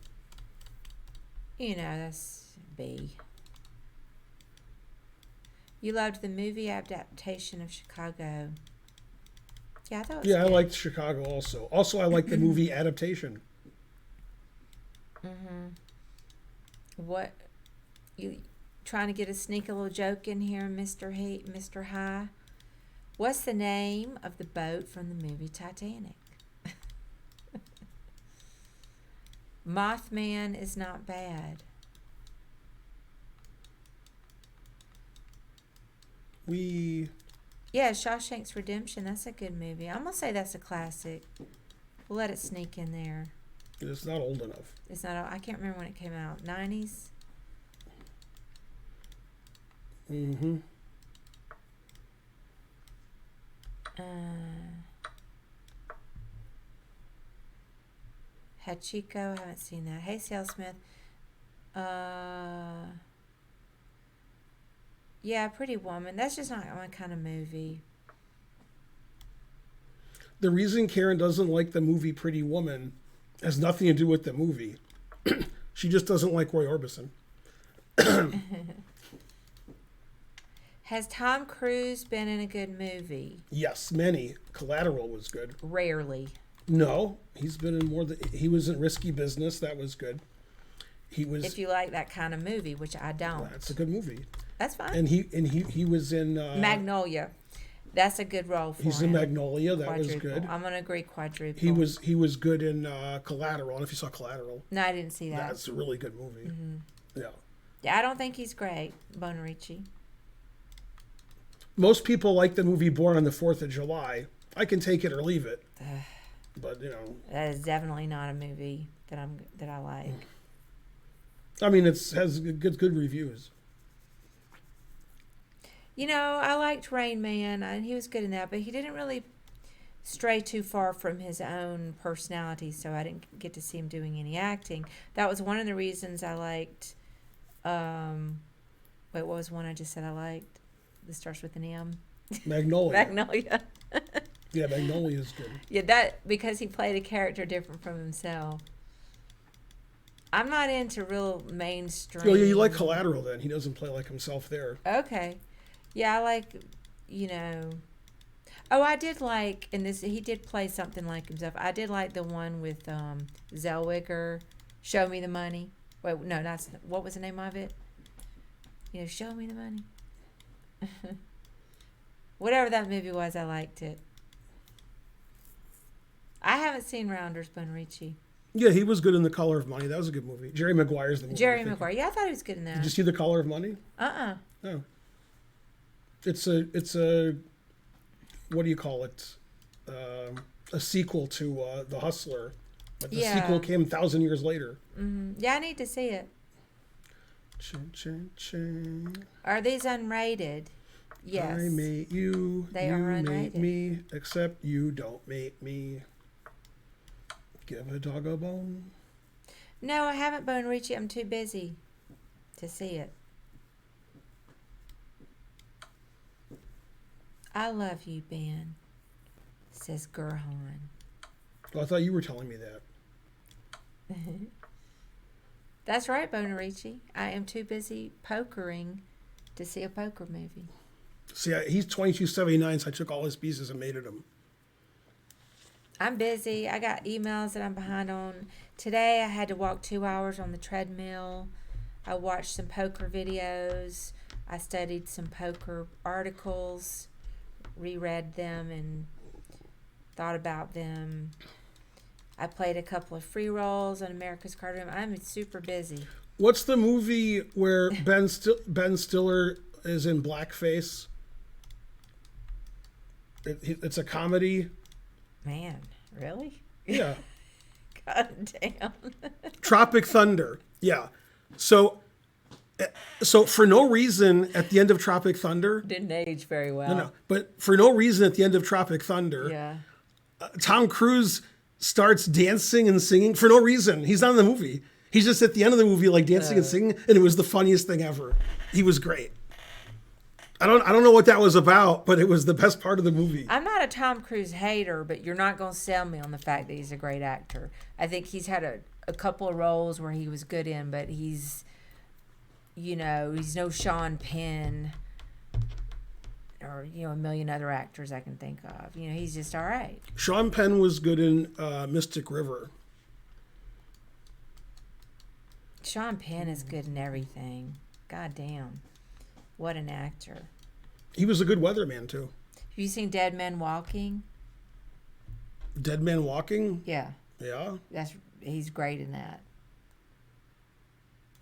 That's B. You loved the movie adaptation of Chicago. Yeah, I thought it was Yeah, I good. liked Chicago also. Also, I like the movie adaptation. What you trying to get a sneaky little joke in here, Mr. High? What's the name of the boat from the movie Titanic? Mothman is not bad. Yeah, Shawshank's Redemption. That's a good movie. I'm gonna say that's a classic. We'll let it sneak in there. It's not old enough. It's not. I can't remember when it came out. 90s. Mm-hmm. Hachiko. Haven't seen that. Hey, Sale Smith. Yeah, Pretty Woman. That's just not my kind of movie. The reason Karen doesn't like the movie Pretty Woman has nothing to do with the movie. She just doesn't like Roy Orbison. Has Tom Cruise been in a good movie? Yes, many. Collateral was good. Rarely. No, he's been in more than he was in Risky Business. That was good. He was. If you like that kind of movie, which I don't. That's a good movie. That's fine. And he was in Magnolia. That's a good role for him. He's in Magnolia. That was Quadruple. good. I'm gonna agree. Quadruple. He was good in Collateral. I don't know if you saw Collateral. No, I didn't see that. That's a really good movie. Yeah. Yeah, I don't think he's great, Bonarici. Most people like the movie Born on the 4th of July. I can take it or leave it. But That is definitely not a movie that I like. I mean, it has good reviews. I liked Rain Man, and he was good in that, but he didn't really stray too far from his own personality, so I didn't get to see him doing any acting. That was one of the reasons I liked. What was one I just said I liked? That starts with an M. Magnolia. Magnolia. Yeah, Magnolia is good. Yeah, that because he played a character different from himself. I'm not into real mainstream. Oh, yeah, you like Collateral then. He doesn't play like himself there. Okay. Yeah, I like, Oh, I did like, and this he did play something like himself. I did like the one with Zellweger, Show Me the Money. Wait, no, what was the name of it? Show Me the Money. Whatever that movie was, I liked it. I haven't seen Rounders, Bonarici. Yeah, he was good in The Color of Money. That was a good movie. Jerry Maguire's the movie. Jerry Maguire. Yeah, I thought he was good in that. Did you see The Color of Money? Uh-uh. No. It's a what do you call it? A sequel to The Hustler. But the sequel came 1,000 years later. Mm-hmm. Yeah, I need to see it. Cha-cha-cha. Are these unrated? Yes. I mate you. They you are mate unrated. me, except you don't mate me. Give a dog a bone. No, I haven't, Bonarici. I'm too busy to see it. I love you, Ben, says Gerhan. Oh, I thought you were telling me that. That's right, Bonarici. I am too busy pokering to see a poker movie. See, he's 2279, so I took all his pieces and mated them. I'm busy. I got emails that I'm behind on. Today I had to walk 2 hours on the treadmill. I watched some poker videos. I studied some poker articles, reread them, and thought about them. I played a couple of free rolls on America's Card Room. I'm super busy. What's the movie where Ben Stiller is in blackface? It's a comedy. Man, really? Yeah. God damn. Tropic Thunder. Yeah. So for no reason at the end of Tropic Thunder. Didn't age very well. No. But for no reason at the end of Tropic Thunder. Yeah. Tom Cruise starts dancing and singing for no reason. He's not in the movie. He's just at the end of the movie, like dancing and singing, and it was the funniest thing ever. He was great. I don't know what that was about, but it was the best part of the movie. I'm not a Tom Cruise hater, but you're not going to sell me on the fact that he's a great actor. I think he's had a couple of roles where he was good in, but he's no Sean Penn or a million other actors I can think of. He's just all right. Sean Penn was good in Mystic River. Sean Penn is good in everything. God damn. What an actor. He was a good weatherman, too. Have you seen Dead Men Walking? Dead Man Walking? Yeah. Yeah. He's great in that.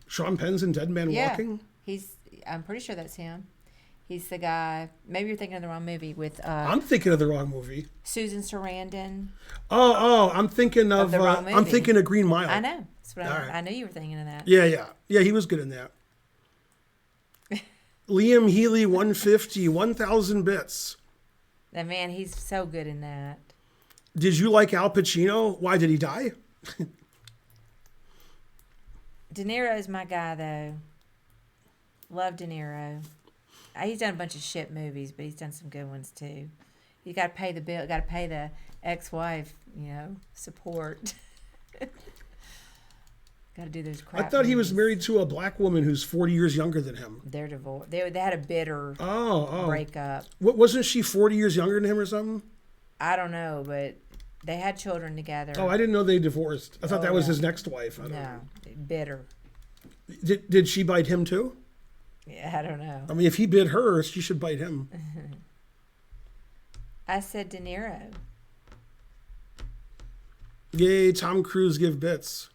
Sean Penn's in Dead Man Walking? I'm pretty sure that's him. He's the guy. Maybe you're thinking of the wrong movie with I'm thinking of the wrong movie. Susan Sarandon. Oh, I'm thinking of the wrong movie. I'm thinking of Green Mile. I know. That's what All right. I knew you were thinking of that. Yeah, he was good in that. Liam Healy 150, 1,000 bits. And man, he's so good in that. Did you like Al Pacino? Why did he die? De Niro's my guy though. Love De Niro. He's done a bunch of shit movies, but he's done some good ones too. You got to pay the bill. Got to pay the ex-wife, support. Got to do those crap. I thought he was movies. married to a black woman who's 40 years younger than him. They're divorced. They had a bitter Oh. breakup. What, wasn't she 40 years younger than him or something? I don't know, but they had children together. Oh, I didn't know they divorced. I thought that was yeah. his next wife. I don't know. No, bitter. Did she bite him too? Yeah, I don't know. I mean, if he bit her, she should bite him. I said De Niro. Yay, Tom Cruise give bits.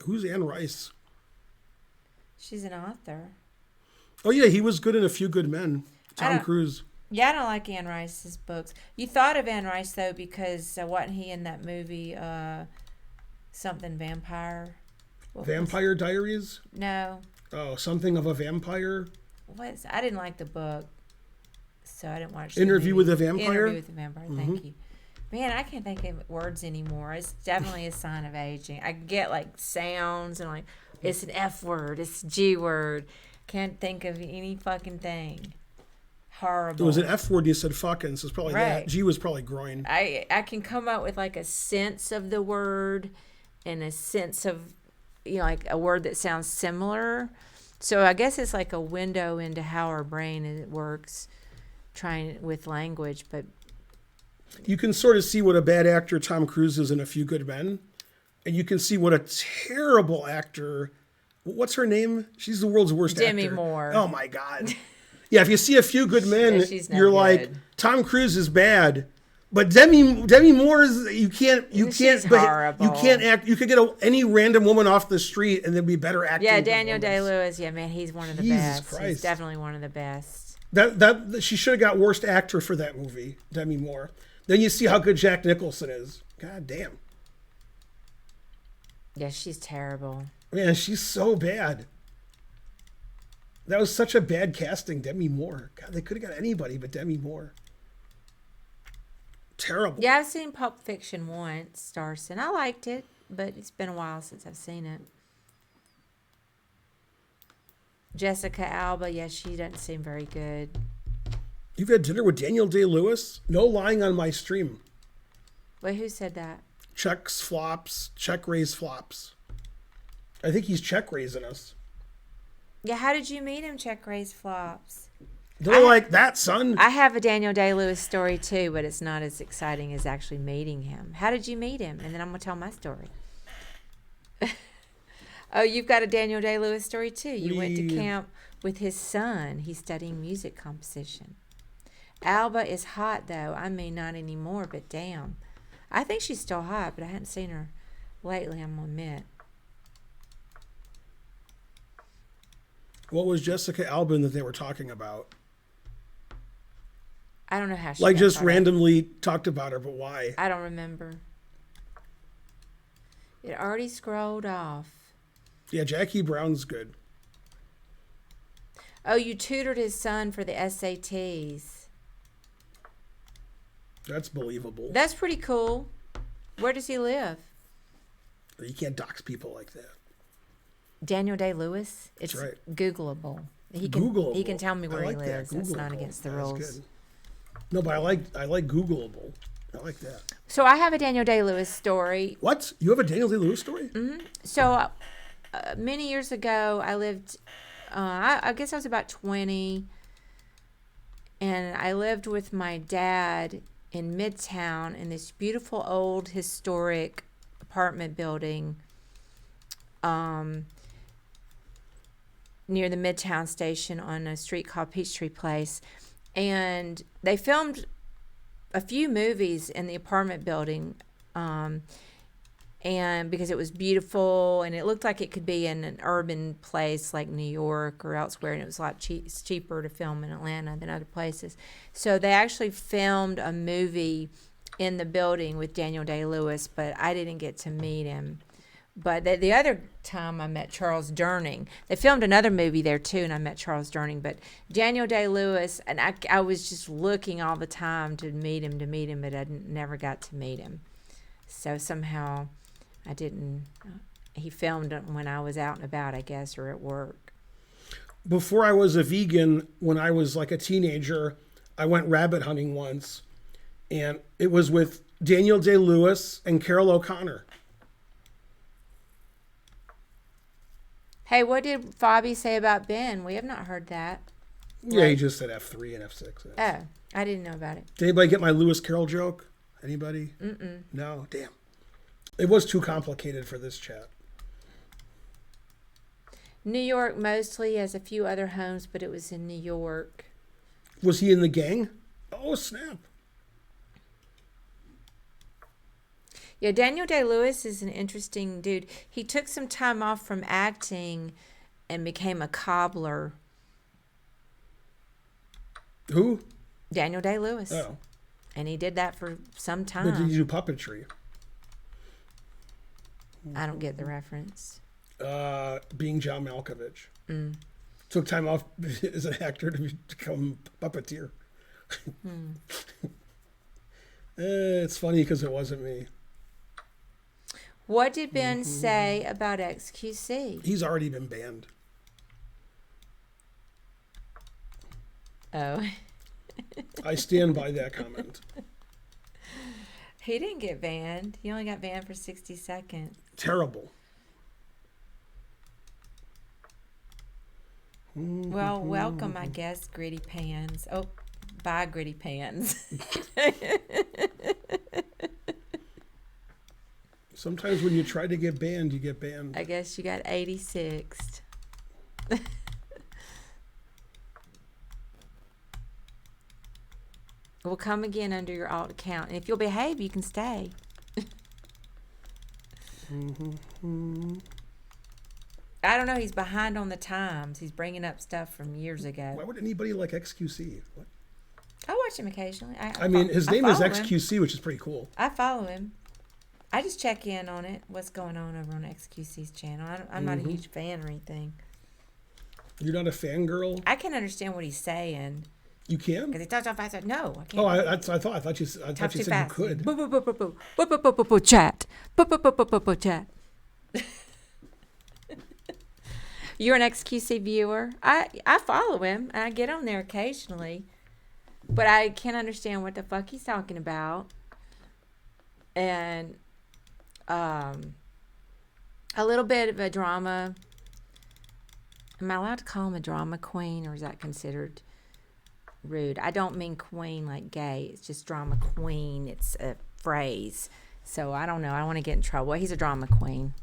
Who's Anne Rice? She's an author. Oh, yeah, he was good in A Few Good Men. I Tom don't- Cruise. Yeah, I don't like Anne Rice's books. You thought of Anne Rice though because wasn't he in that movie something vampire? What was- Vampire Diaries? No. Oh, something of a vampire? I didn't like the book, so I didn't watch the Interview movie. with a Vampire? Interview with a Vampire, thank you. Man, I can't think of words anymore. It's definitely a sign of aging. I get like sounds and like it's an F word, it's a G word. Can't think of any fucking thing. Horrible. It was an F word, you said fucking, so it's probably that. Right. G was probably groin. I can come up with like a sense of the word and a sense of like a word that sounds similar. So I guess it's like a window into how our brain works trying with language, but You can sort of see what a bad actor Tom Cruise is in A Few Good Men, and you can see what a terrible actor. What's her name? She's the world's worst Demi actor. Moore. Oh my God. Yeah, if you see A Few Good Men, Yeah, she's no you're like, good. Tom Cruise is bad, but Demi Moore is you can't She's but horrible. you can't act. You could get any random woman off the street and there'd be better acting. yeah, Daniel performance. Day-Lewis, yeah, man, he's one of the Jesus best. He's Christ. definitely one of the best. That she should have got worst actor for that movie, Demi Moore. Then you see how good Jack Nicholson is. God damn. Yeah, she's terrible. Man, she's so bad. That was such a bad casting, Demi Moore. God, they could have got anybody but Demi Moore. Terrible. Yeah, I've seen Pulp Fiction once, Starson. I liked it, but it's been a while since I've seen it. Jessica Alba, yeah, she doesn't seem very good. You've had dinner with Daniel Day-Lewis? No lying on my stream. Wait, who said that? Checks flops, check raise flops. I think he's check raising us. Yeah, how did you meet him, Check Raise Flops? They're like that, son. I have a Daniel Day-Lewis story too, but it's not as exciting as actually meeting him. How did you meet him? And then I'm going to tell my story. Oh, you've got a Daniel Day-Lewis story too. You went to camp with his son. He's studying music composition. Alba is hot though. I mean, not anymore, but damn. I think she's still hot, but I hadn't seen her lately, I'm going to admit. What was Jessica Alba that they were talking about? I don't know how she Like got just caught up. randomly talked about her, but why? I don't remember. It already scrolled off. Yeah, Jackie Brown's good. Oh, you tutored his son for the SATs. That's believable. That's pretty cool. Where does he live? You can't dox people like that. Daniel Day-Lewis. It's right. Googleable. He Googleable. can tell me where I like he that. lives. That's not Googleable. against the That's rules. good. No, but I like Googleable. I like that. So I have a Daniel Day-Lewis story. What? You have a Daniel Day-Lewis story? So many years ago, I lived, I guess I was about 20, and I lived with my dad in Midtown in this beautiful old historic apartment building near the Midtown station on a street called Peachtree Place. And they filmed a few movies in the apartment building, and because it was beautiful and it looked like it could be in an urban place like New York or elsewhere, and it was a lot cheaper to film in Atlanta than other places. So they actually filmed a movie in the building with Daniel Day-Lewis, but I didn't get to meet him. But the other time I met Charles Durning. They filmed another movie there too, and I met Charles Durning. But Daniel Day-Lewis, and I was just looking all the time to meet him, but I never got to meet him. So somehow I didn't. He filmed it when I was out and about, I guess, or at work. Before I was a vegan, when I was like a teenager, I went rabbit hunting once, and it was with Daniel Day-Lewis and Carol O'Connor. Hey, what did Fabi say about Ben? We have not heard that. Yeah, he just said F3 and F6. Oh, I didn't know about it. Did anybody get my Lewis Carroll joke? Anybody? Mm-mm. No? Damn. It was too complicated for this chat. New York mostly has a few other homes, but it was in New York. Was he in the gang? Oh, snap. Yeah, Daniel Day-Lewis is an interesting dude. He took some time off from acting and became a cobbler. Who? Daniel Day-Lewis. Oh. And he did that for some But did time. he do puppetry? I don't get the reference. Being John Malkovich. Took time off as an actor to become puppeteer. It's funny because it wasn't me. What did Ben say about XQC? He's already been banned. Oh. I stand by that comment. He didn't get banned. He only got banned for 60 seconds. Terrible. Well, welcome, I guess, Gritty Pans. Oh, bye, Gritty Pans. Sometimes when you try to get banned, you get banned. I guess you got 86'd. We'll come again under your alt account. And if you'll behave, you can stay. I don't know. He's behind on the times. He's bringing up stuff from years ago. Why would anybody like XQC? What? I watch him occasionally. I mean, his name is follow him. XQC, which is pretty cool. I follow him. I just check in on it. What's going on over on XQC's channel? I'm not a huge fan or anything. You're not a fangirl? I can understand what he's saying. You can? Because he talks so fast. No, I can't. Oh, I thought you Talk said too you fast. could. Chat. Chat. You're an XQC viewer. I follow him and I get on there occasionally, but I can't understand what the fuck he's talking about. And a little bit of a drama. Am I allowed to call him a drama queen, or is that considered rude? I don't mean queen like gay. It's just drama queen. It's a phrase. So I don't know. I don't want to get in trouble. He's a drama queen.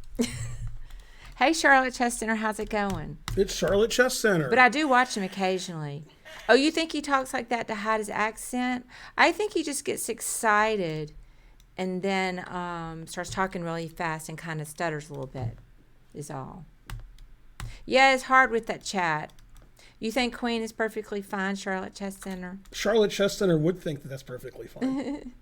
Hey, Charlotte Chess Center, how's it going? It's Charlotte Chess Center. But I do watch him occasionally. Oh, you think he talks like that to hide his accent? I think he just gets excited and then starts talking really fast and kind of stutters a little bit, is all. Yeah, it's hard with that chat. You think Queen is perfectly fine, Charlotte Chess Center? Charlotte Chess Center would think that that's perfectly fine.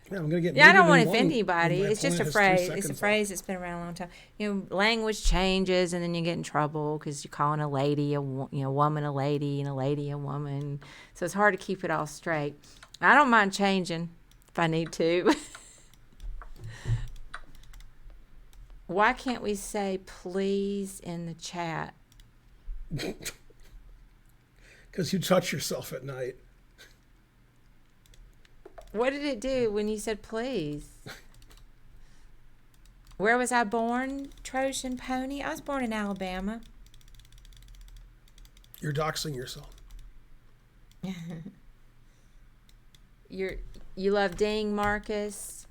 Yeah, I'm gonna get. Yeah, I don't want to muted in offend one anybody. when my It's just a opponent has 3 phrase. It's a seconds phrase that's been around a long time. You know, language changes, and then you get in trouble because you're calling a lady woman a lady and a lady a woman. So it's hard to keep it all straight. I don't mind changing if I need to. Why can't we say please in the chat? Because you touch yourself at night. What did it do when you said please? Where was I born, Trojan Pony? I was born in Alabama. You're doxing yourself. You love Ding, Marcus.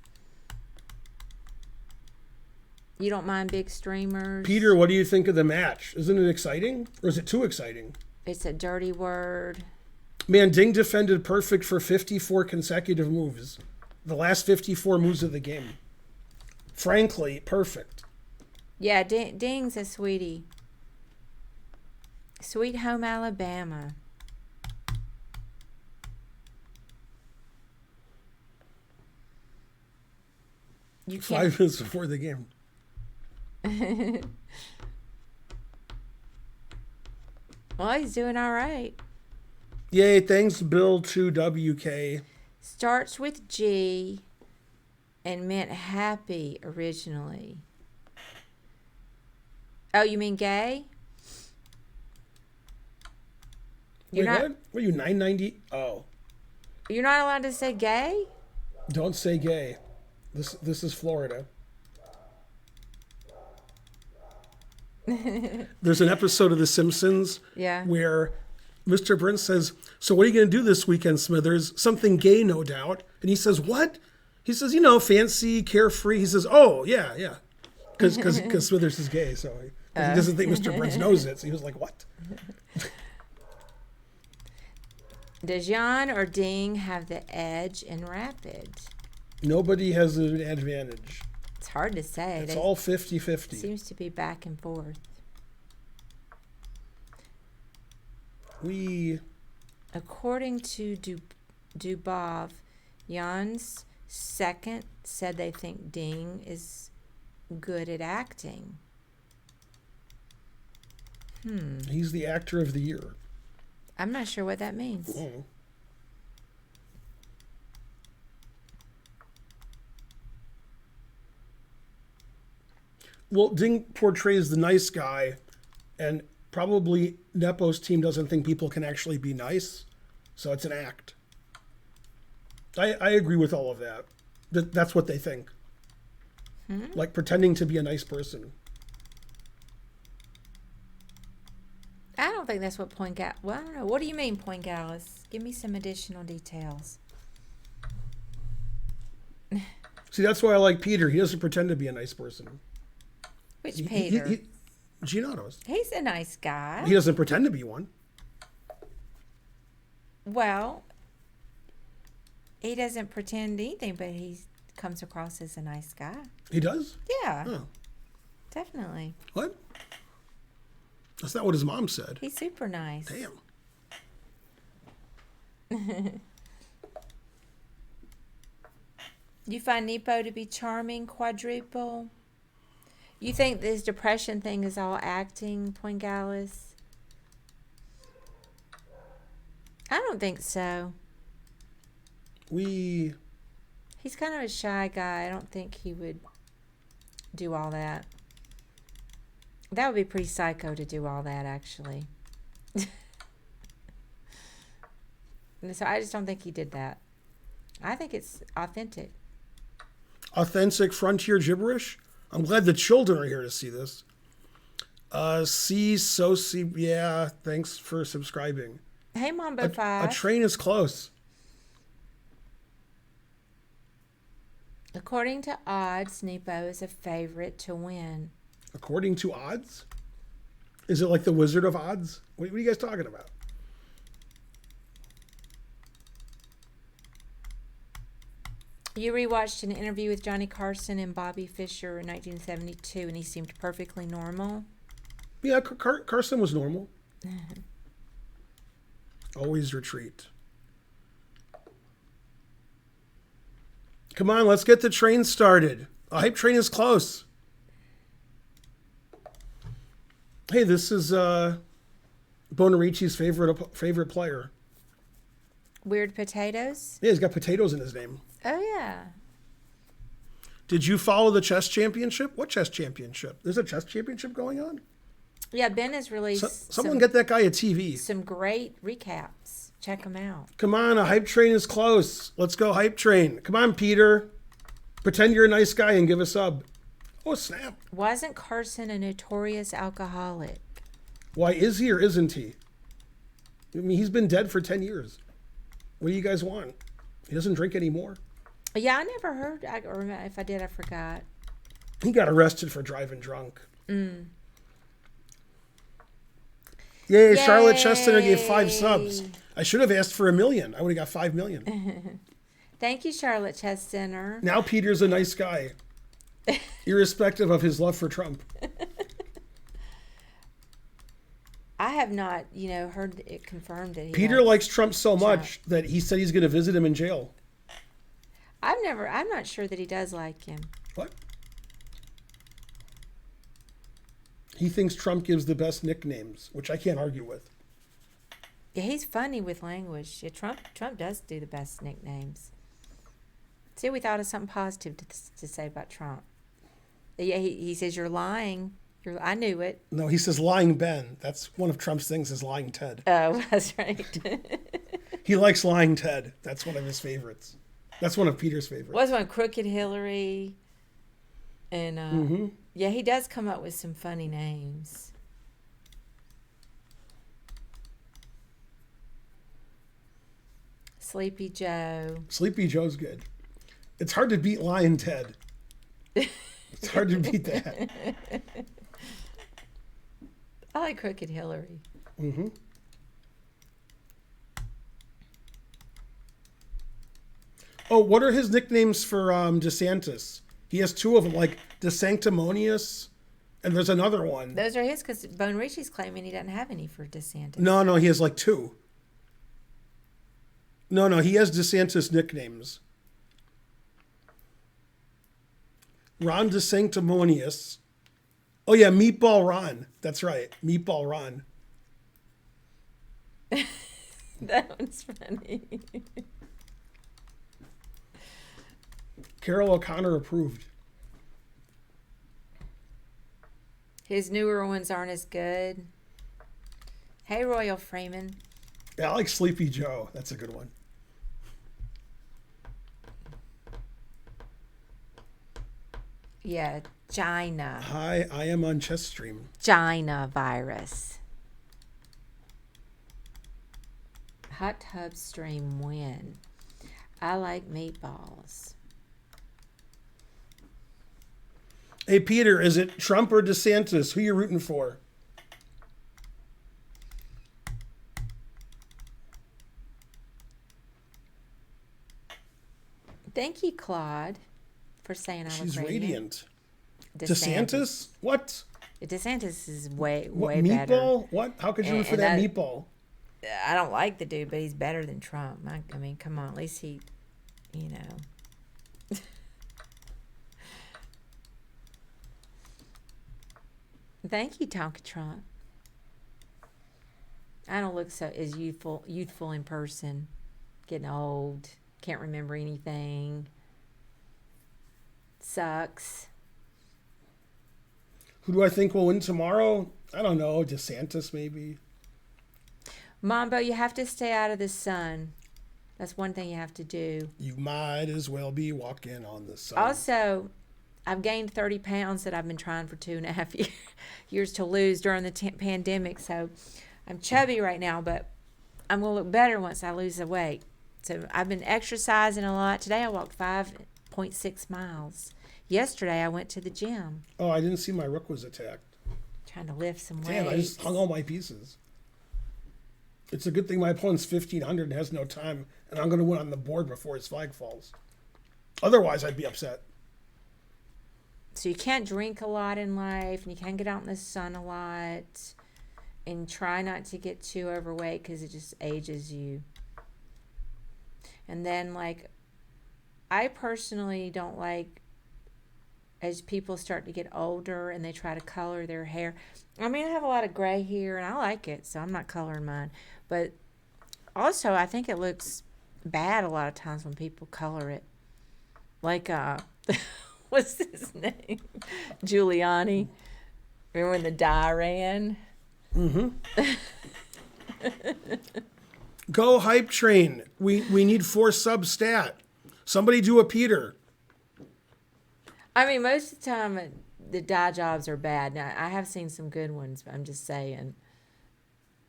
You don't mind big streamers. Peter, what do you think of the match? Isn't it exciting? Or is it too exciting? It's a dirty word. Man, Ding defended perfect for 54 consecutive moves. The last 54 moves of the game. Frankly, perfect. Yeah, Ding's a sweetie. Sweet home Alabama. You can't. 5 minutes before the game. Well, he's doing all right. Yay, thanks Bill to WK. Starts with G and meant happy originally. Oh, you mean gay? Wait, what? What are you, 990? Oh. You're not allowed to say gay? Don't say gay. This is Florida. There's an episode of The Simpsons where Mr. Burns says, so what are you going to do this weekend, Smithers? Something gay, no doubt. And he says, what? He says, fancy, carefree. He says, oh, yeah. Because Smithers is gay, so he doesn't think Mr. Burns knows it. So he was like, what? Does Jan or Ding have the edge in Rapid? Nobody has an advantage. It's hard to say. It's all 50-50. Seems to be back and forth. According to Dubov, Jan's second said they think Ding is good at acting. He's the actor of the year. I'm not sure what that means. Oh. Well, Ding portrays the nice guy, and probably Nepo's team doesn't think people can actually be nice, so it's an act. I agree with all of that. That's what they think. Like pretending to be a nice person. I don't think that's what well, I don't know. What do you mean, Poingallis? Give me some additional details. See, that's why I like Peter. He doesn't pretend to be a nice person. Which Peter? Gianotto's. He's a nice guy. He doesn't pretend to be one. Well, he doesn't pretend anything, but he comes across as a nice guy. He does? Yeah. Oh. Definitely. What? That's not what his mom said. He's super nice. Damn. You find Nepo to be charming, Quadruple? You think this depression thing is all acting, Poingallis? I don't think so. He's kind of a shy guy. I don't think he would do all that. That would be pretty psycho to do all that, actually. So I just don't think he did that. I think it's authentic. Authentic frontier gibberish? I'm glad the children are here to see this. Yeah, thanks for subscribing. Hey, Mambo 5. A train is close. According to odds, Nepo is a favorite to win. According to odds? Is it like the Wizard of Odds? What are you guys talking about? You rewatched an interview with Johnny Carson and Bobby Fischer in 1972, and he seemed perfectly normal. Yeah, Carson was normal. Always retreat. Come on, let's get the train started. A hype train is close. Hey, this is Bonarici's favorite player. Weird Potatoes? Yeah, he's got potatoes in his name. Oh, yeah. Did you follow the chess championship? What chess championship? There's a chess championship going on? Yeah, Ben has released Someone get that guy a TV. some great recaps. Check them out. Come on, a hype train is close. Let's go hype train. Come on, Peter. Pretend you're a nice guy and give a sub. Oh, snap. Wasn't Carson a notorious alcoholic? Why is he or isn't he? I mean, he's been dead for 10 years. What do you guys want? He doesn't drink anymore. Yeah, I never heard. Or if I did, I forgot. He got arrested for driving drunk. Yay, Charlotte Chestnut gave 5 subs. I should have asked for 1 million. I would have got 5 million. Thank you, Charlotte Chestnut. Now Peter's a nice guy, irrespective of his love for Trump. I have not, heard it confirmed that he Peter likes Trump so much that he said he's going to visit him in jail. I'm not sure that he does like him. What? He thinks Trump gives the best nicknames, which I can't argue with. Yeah, he's funny with language. Yeah, Trump does do the best nicknames. See, we thought of something positive to say about Trump. Yeah, he says you're lying. I knew it. No, he says lying Ben. That's one of Trump's things is lying Ted. Oh, that's right. He likes lying Ted. That's one of his favorites. That's one of Peter's favorites. Was one Crooked Hillary. And yeah, he does come up with some funny names. Sleepy Joe. Sleepy Joe's good. It's hard to beat Lion Ted. It's hard to beat that. I like Crooked Hillary. Mm-hmm. Oh, what are his nicknames for DeSantis? He has 2 of them, like DeSanctimonious, and there's another one. Those are his because Bone Richie's claiming he doesn't have any for DeSantis. No, he has like 2. No, he has DeSantis nicknames. Ron DeSanctimonious. Oh, yeah, Meatball Ron. That's right, Meatball Ron. That one's funny. Carol O'Connor approved. His newer ones aren't as good. Hey, Royal Freeman. Yeah, I like Sleepy Joe. That's a good one. Yeah, China. Hi, I am on Chess Stream. China virus. Hot tub stream win. I like meatballs. Hey, Peter, is it Trump or DeSantis? Who you rooting for? Thank you, Claude, for saying I was She's radiant. radiant. DeSantis? What? DeSantis is way What, better. meatball? What? How could you root for And that I- meatball? I don't like the dude, but he's better than Trump. I mean, come on. At least he, Thank you, Tonka Trump. I don't look so as youthful in person. Getting old. Can't remember anything. Sucks. Who do I think will win tomorrow? I don't know. DeSantis, maybe. Mambo, you have to stay out of the sun. That's one thing you have to do. You might as well be walking on the sun. Also, I've gained 30 pounds that I've been trying for 2.5 years to lose during the pandemic. So I'm chubby right now, but I'm going to look better once I lose the weight. So I've been exercising a lot. Today I walked 5.6 miles. Yesterday I went to the gym. Oh, I didn't see my rook was attacked. Trying to lift some weights. Damn, I just hung all my pieces. It's a good thing my opponent's 1,500 and has no time, and I'm going to win on the board before his flag falls. Otherwise, I'd be upset. So you can't drink a lot in life, and you can't get out in the sun a lot, and try not to get too overweight because it just ages you. And then, like, I personally don't like as people start to get older and they try to color their hair. I mean, I have a lot of gray hair, and I like it, so I'm not coloring mine. But also, I think it looks bad a lot of times when people color it. Like, what's his name? Giuliani. Remember when the dye ran? Go hype train. We need 4 sub stat. Somebody do a Peter. I mean, most of the time, the dye jobs are bad. Now, I have seen some good ones, but I'm just saying.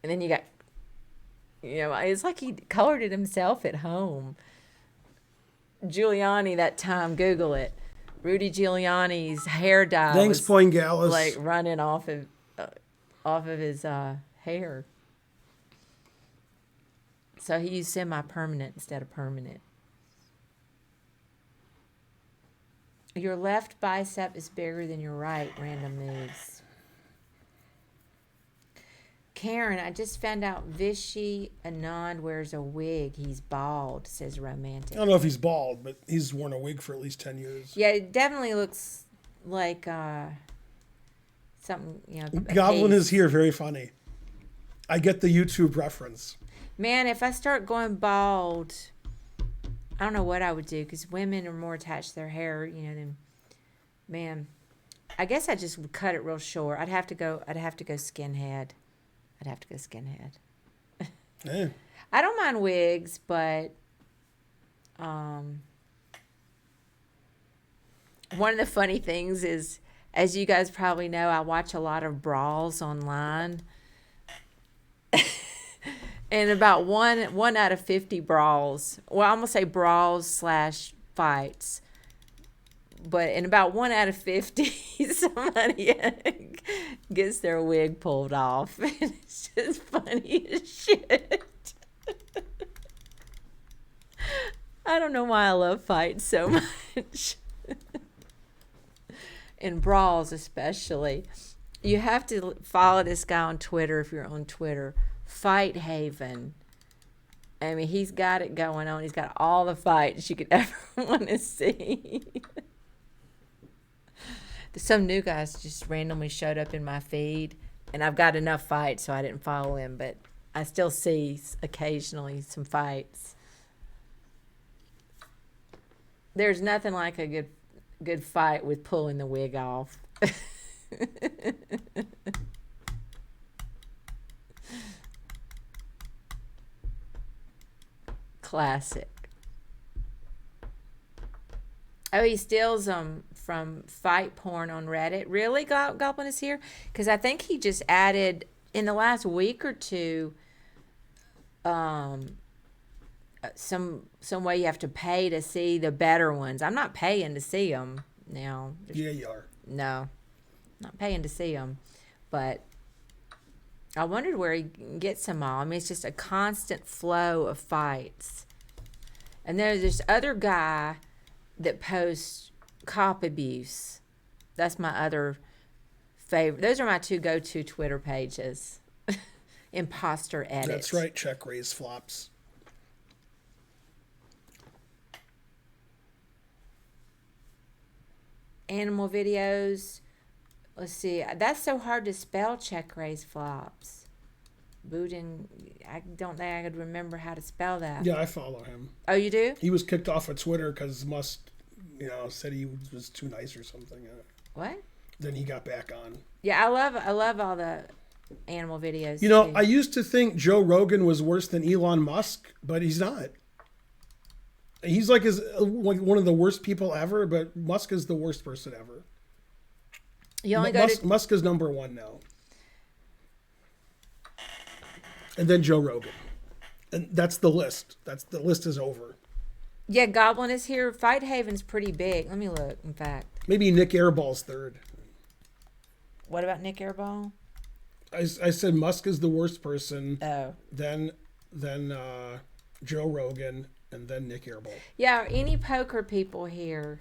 And then you got, it's like he colored it himself at home. Giuliani, that time, Google it. Rudy Giuliani's hair dye Thanks, was Poingallis. like running off of his hair. So he used semi-permanent instead of permanent. Your left bicep is bigger than your right. Random moves. Karen, I just found out Vishy Anand wears a wig. He's bald, says Romantic. I don't know if he's bald, but he's worn a wig for at least 10 years. Yeah, it definitely looks like something, a Goblin piece. is here. Very funny. I get the YouTube reference. Man, if I start going bald, I don't know what I would do because women are more attached to their hair, than man. I guess I just would cut it real short. I'd have to go skinhead. Hey. I don't mind wigs, but one of the funny things is, as you guys probably know, I watch a lot of brawls online. And about one out of 50 brawls, well, I'm going to say brawls / fights, but in about 1 out of 50, somebody gets their wig pulled off. And it's just funny as shit. I don't know why I love fights so much. And brawls especially. You have to follow this guy on Twitter if you're on Twitter. Fight Haven. I mean, he's got it going on. He's got all the fights you could ever want to see. Some new guys just randomly showed up in my feed, and I've got enough fights, so I didn't follow him, but I still see occasionally some fights. There's nothing like a good fight with pulling the wig off. Classic. Oh, he steals them from fight porn on Reddit. Really, Goblin is here? Because I think he just added, in the last week or two, some way you have to pay to see the better ones. I'm not paying to see them now. Yeah, you are. No, not paying to see them. But I wondered where he gets them all. I mean, it's just a constant flow of fights. And there's this other guy that posts cop abuse. That's my other favorite. Those are my 2 go-to Twitter pages. Imposter edit. That's right. Check raise flops. Animal videos. Let's see. That's so hard to spell. Check raise flops. Boudin. I don't think I could remember how to spell that. Yeah, I follow him. Oh, you do? He was kicked off of Twitter because Musk, said he was too nice or something. What? Then he got back on. Yeah, I love all the animal videos. Too. I used to think Joe Rogan was worse than Elon Musk, but he's not. He's like one of the worst people ever, but Musk is the worst person ever. You only Musk is number 1 now. And then Joe Rogan. And that's the list. The list is over. Yeah, Goblin is here. Fight Haven's pretty big. Let me look, in fact. Maybe Nick Airball's 3rd. What about Nick Airball? I said Musk is the worst person. Oh. Then Joe Rogan, and then Nick Airball. Yeah, any poker people here?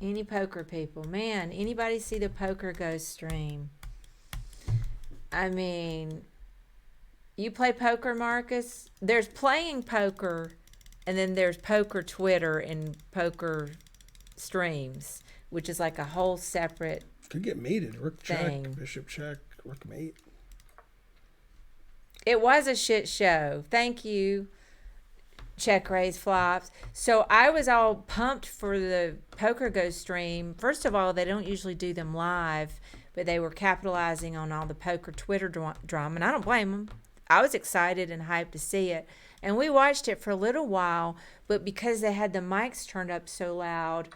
Any poker people? Man, anybody see the Poker Ghost stream? I mean, you play poker, Marcus? There's playing poker, and then there's poker Twitter and poker streams, which is like a whole separate Could get mated. Rook thing. check, bishop check, rook mate. It was a shit show. Thank you, check raise flops. So I was all pumped for the Poker Go stream. First of all, they don't usually do them live, but they were capitalizing on all the poker Twitter drama, and I don't blame them. I was excited and hyped to see it. And we watched it for a little while, but because they had the mics turned up so loud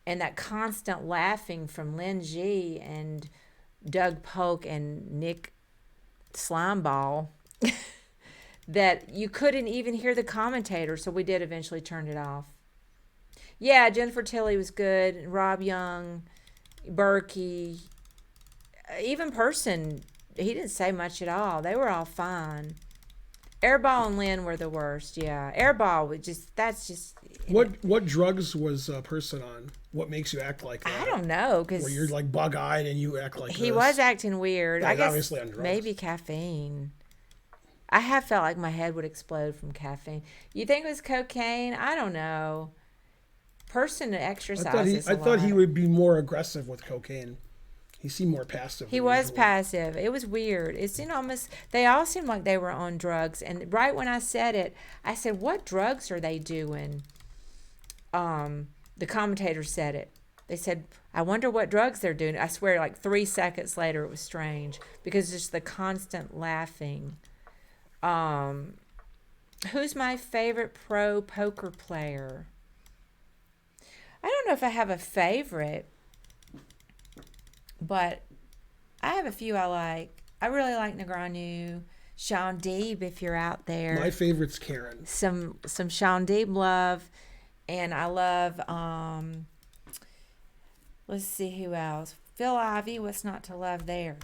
and that constant laughing from Lynn G and Doug Polk and Nick Slimeball, that you couldn't even hear the commentator, so we did eventually turn it off. Yeah, Jennifer Tilly was good. Rob Young, Berkey, even Person, he didn't say much at all. They were all fine. Airball and Lynn were the worst. Yeah, Airball was that's just. What drugs was a Person on? What makes you act like that? I don't know, because where you're like bug eyed and you act like he this. was acting weird. Yeah, I guess obviously on drugs. maybe caffeine. I have felt like my head would explode from caffeine. You think it was cocaine? I don't know. Person exercises. I thought he would be more aggressive with cocaine. He seemed more passive. He was passive. It was weird. It seemed almost, they all seemed like they were on drugs. And right when I said it, I said, what drugs are they doing? The commentator said it. They said, I wonder what drugs they're doing. I swear, like 3 seconds later, it was strange because just the constant laughing. Who's my favorite pro poker player? I don't know if I have a favorite, but I have a few I like. I really like Negreanu, Sean Deeb, if you're out there. My favorite's Karen. Some Sean Deeb love, and I love let's see who else. Phil Ivey, what's not to love there?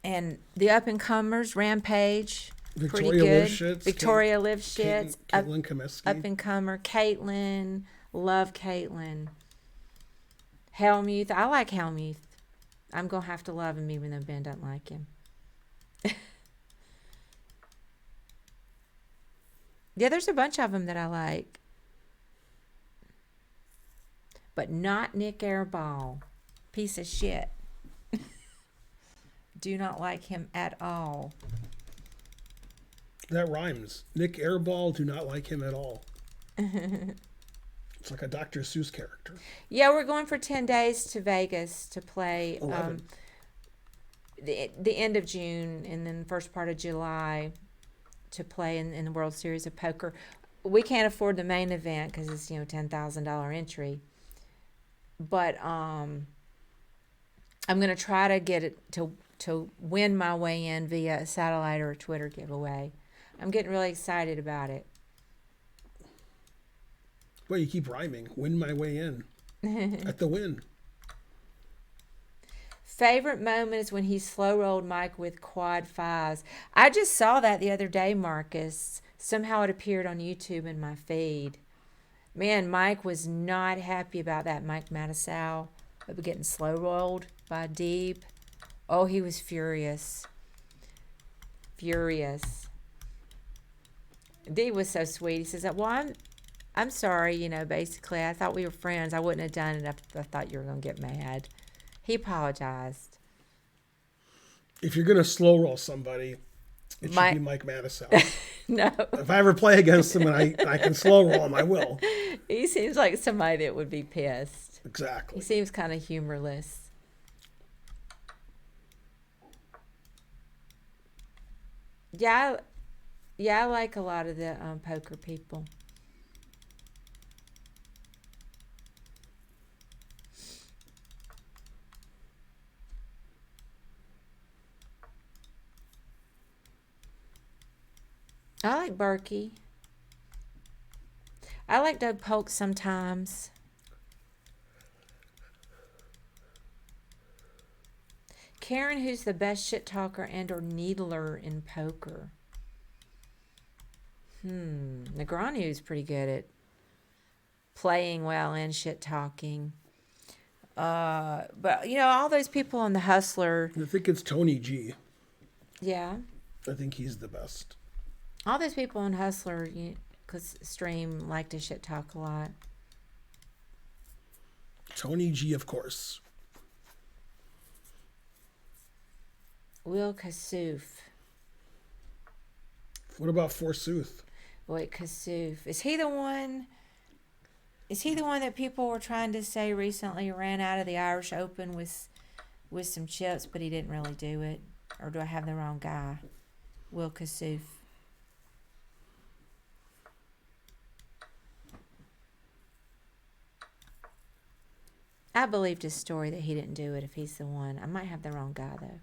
And the up and comers, Rampage, Victoria pretty good. Lifshitz, Victoria Lifshitz, Caitlin Comiskey. up and comer, Caitlin, love Caitlin. Helmuth, I like Helmuth. I'm gonna have to love him even though Ben doesn't like him. Yeah, there's a bunch of them that I like. But not Nick Airball. Piece of shit. Do not like him at all. That rhymes. Nick Airball, do not like him at all. It's like a Dr. Seuss character. Yeah, we're going for 10 days to Vegas to play the end of June and then the first part of July to play in the World Series of Poker. We can't afford the main event because it's, $10,000 entry. But I'm going to try to get it to win my way in via a satellite or a Twitter giveaway. I'm getting really excited about it. Well, you keep rhyming. Win my way in. At the win. Favorite moment is when he slow rolled Mike with quad fives. I just saw that the other day, Marcus. Somehow it appeared on YouTube in my feed. Man, Mike was not happy about that. Mike Matusow of getting slow rolled by Deeb. Oh, he was furious. Furious. Deeb was so sweet. He says, well, I'm sorry, basically. I thought we were friends. I wouldn't have done it if I thought you were going to get mad. He apologized. If you're going to slow roll somebody, it should be Mike Matusow. No. If I ever play against him and I can slow roll him, I will. He seems like somebody that would be pissed. Exactly. He seems kind of humorless. Yeah, I like a lot of the poker people. I like Berkey. I like Doug Polk sometimes. Karen, who's the best shit talker and or needler in poker? Negreanu's pretty good at playing well and shit talking. But all those people on the Hustler. I think it's Tony G. Yeah. I think he's the best. All those people on Hustler, because stream like to shit talk a lot. Tony G, of course. Will Kassouf. What about Forsooth? Boy, Kasuf. Is he the one? Is he the one that people were trying to say recently ran out of the Irish Open with some chips, but he didn't really do it? Or do I have the wrong guy? Will Kasuf. I believed his story that he didn't do it if he's the one. I might have the wrong guy, though.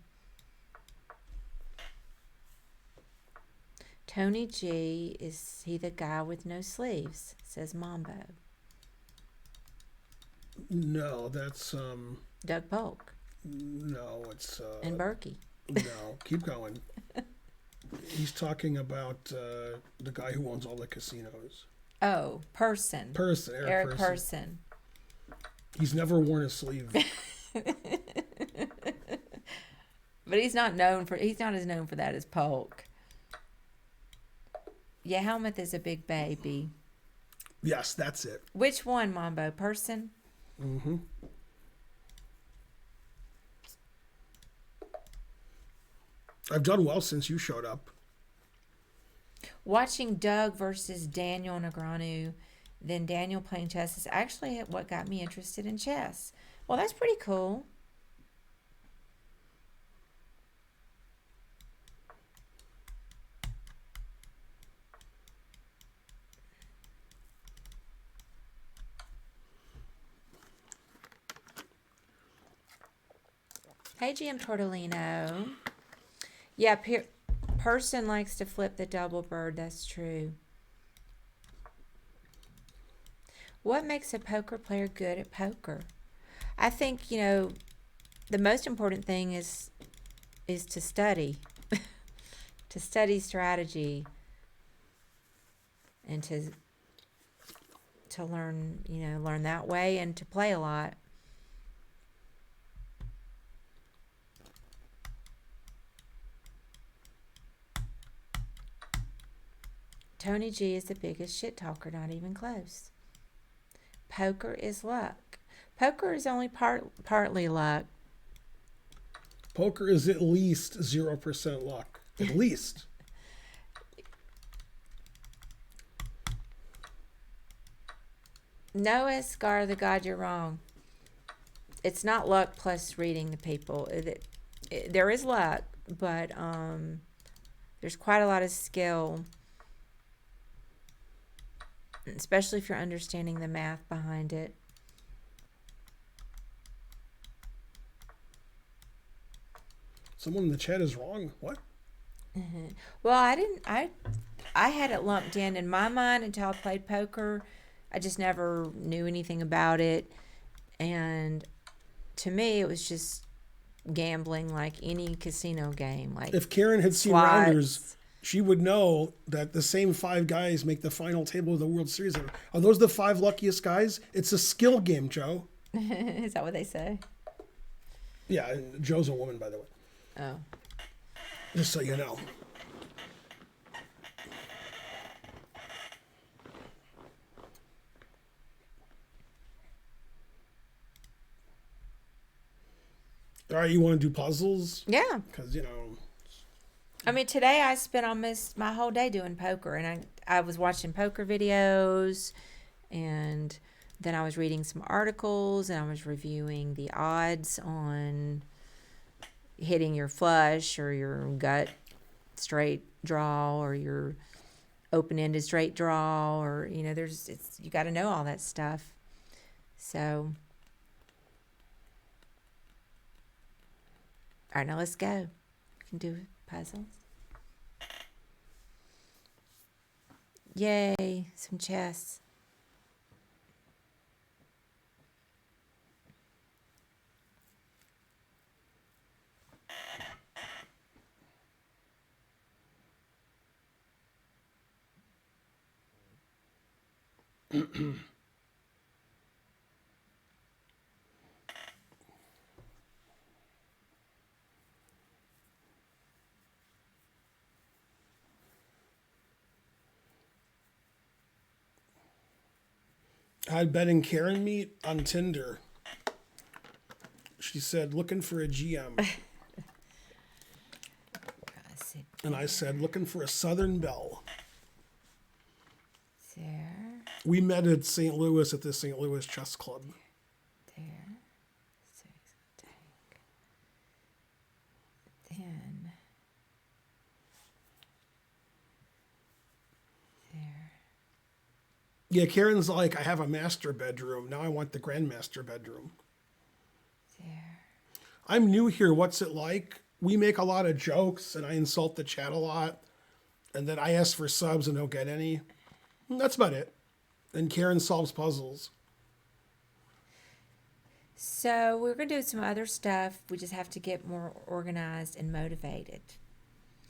Tony G, is he the guy with no sleeves? Says Mambo. No, that's Doug Polk no, it's and Berkey. no. Keep going. He's talking about the guy who owns all the casinos. Oh, Person. Eric Person. He's never worn a sleeve. But he's not as known for that as Polk. Yeah, Helmuth is a big baby. Yes, that's it. Which one, Mambo? Person? Mm-hmm. I've done well since you showed up. Watching Doug versus Daniel Negreanu, then Daniel playing chess is actually what got me interested in chess. Well, that's pretty cool. Hey, GM Tortolino. Yeah, Person likes to flip the double bird. That's true. What makes a poker player good at poker? I think, the most important thing is to study. To study strategy and to learn that way and to play a lot. Tony G is the biggest shit talker, not even close. Poker is luck. Poker is only partly luck. Poker is at least 0% luck. At least. No, Escar the God, you're wrong. It's not luck plus reading the people. There is luck, but there's quite a lot of skill, especially if you're understanding the math behind it. Someone in the chat is wrong. What? Mm-hmm. Well, I had it lumped in my mind until I played poker. I just never knew anything about it. And to me, it was just gambling like any casino game. Like if Karen had seen slots. Rounders, she would know that the same 5 guys make the final table of the World Series. Are those the 5 luckiest guys? It's a skill game, Joe. Is that what they say? Yeah, Joe's a woman, by the way. Oh. Just so you know. All right, you want to do puzzles? Yeah. Because, I mean, today I spent almost my whole day doing poker, and I was watching poker videos, and then I was reading some articles, and I was reviewing the odds on hitting your flush or your gut straight draw or your open-ended straight draw, or you got to know all that stuff. So, all right, now let's go. We can do puzzles. Yay, some chess. I had Ben and Karen meet on Tinder. She said, looking for a GM. And I said, looking for a Southern Belle. We met at St. Louis at the St. Louis Chess Club. There. 6, take. Then. There. Yeah, Karen's like, I have a master bedroom. Now I want the grandmaster bedroom. There. I'm new here. What's it like? We make a lot of jokes and I insult the chat a lot. And then I ask for subs and don't get any. And that's about it. And Karen solves puzzles. So we're going to do some other stuff. We just have to get more organized and motivated.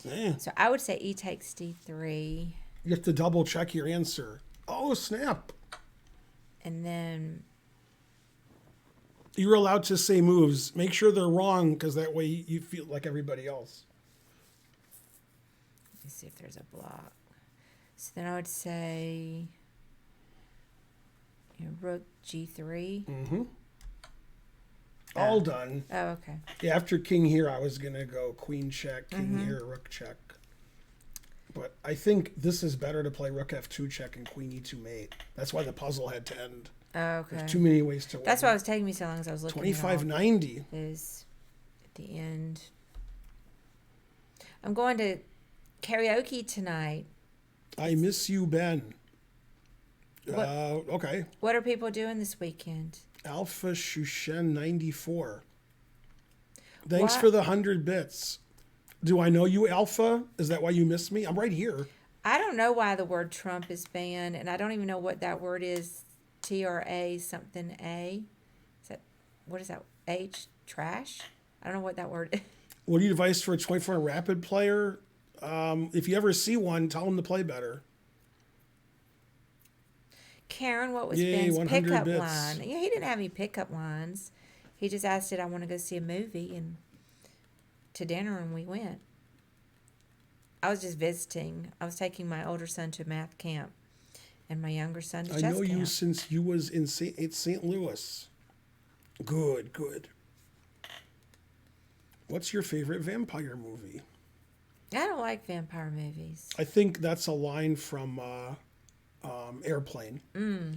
Eh, So I would say E takes D3. you have to double check your answer. Oh, snap. And then, You're allowed to say moves. Make sure they're wrong because that way you feel like everybody else. let me see if there's a block. So then I would say, rook G3. Mm-hmm. All done. Oh, okay. Yeah, after king here, I was going to go queen check, king here, rook check. But I think this is better to play rook f2 check and queen e2 mate. That's why the puzzle had to end. Okay. There's too many ways to win. That's why it was taking me so long as I was looking at all 2590. is at the end. I'm going to karaoke tonight. I miss you, Ben. What- Okay. What are people doing this weekend? Alpha Shushen 94. Thanks What? for the 100 bits. Do I know you, Alpha? Is that why you miss me? I'm right here. I don't know why the word Trump is banned, and I don't even know what that word is. TRA something A. Is that, what is that? H? Trash? I don't know what that word is. What do you advise for a 24 rapid player? If you ever see one, tell them to play better. Karen, what was Yay, Ben's 100 pickup bits. line? Yeah, he didn't have any pickup lines. He just asked, did I want to go see a movie and to dinner, and we went. I was just visiting. I was taking my older son to math camp and my younger son to I chess know you camp. since you was in St. Louis. Good, good. What's your favorite vampire movie? I don't like vampire movies. I think that's a line from Airplane.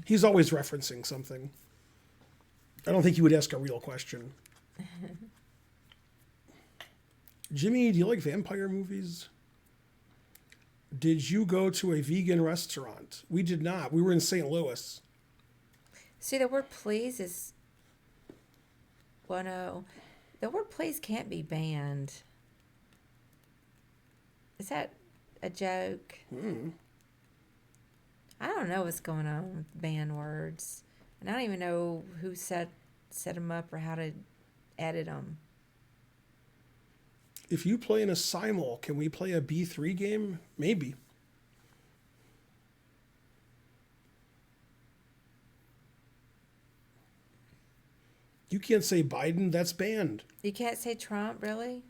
He's always referencing something. I don't think he would ask a real question. Jimmy, do you like vampire movies? Did you go to a vegan restaurant? We did not. We were in St. Louis. See, the word please is... Well, no. The word please can't be banned. Is that a joke? I don't know what's going on with banned words. And I don't even know who set them up or how to edit them. If you play in a simul, can we play a B3 game? Maybe. You can't say Biden, that's banned. You can't say Trump, really?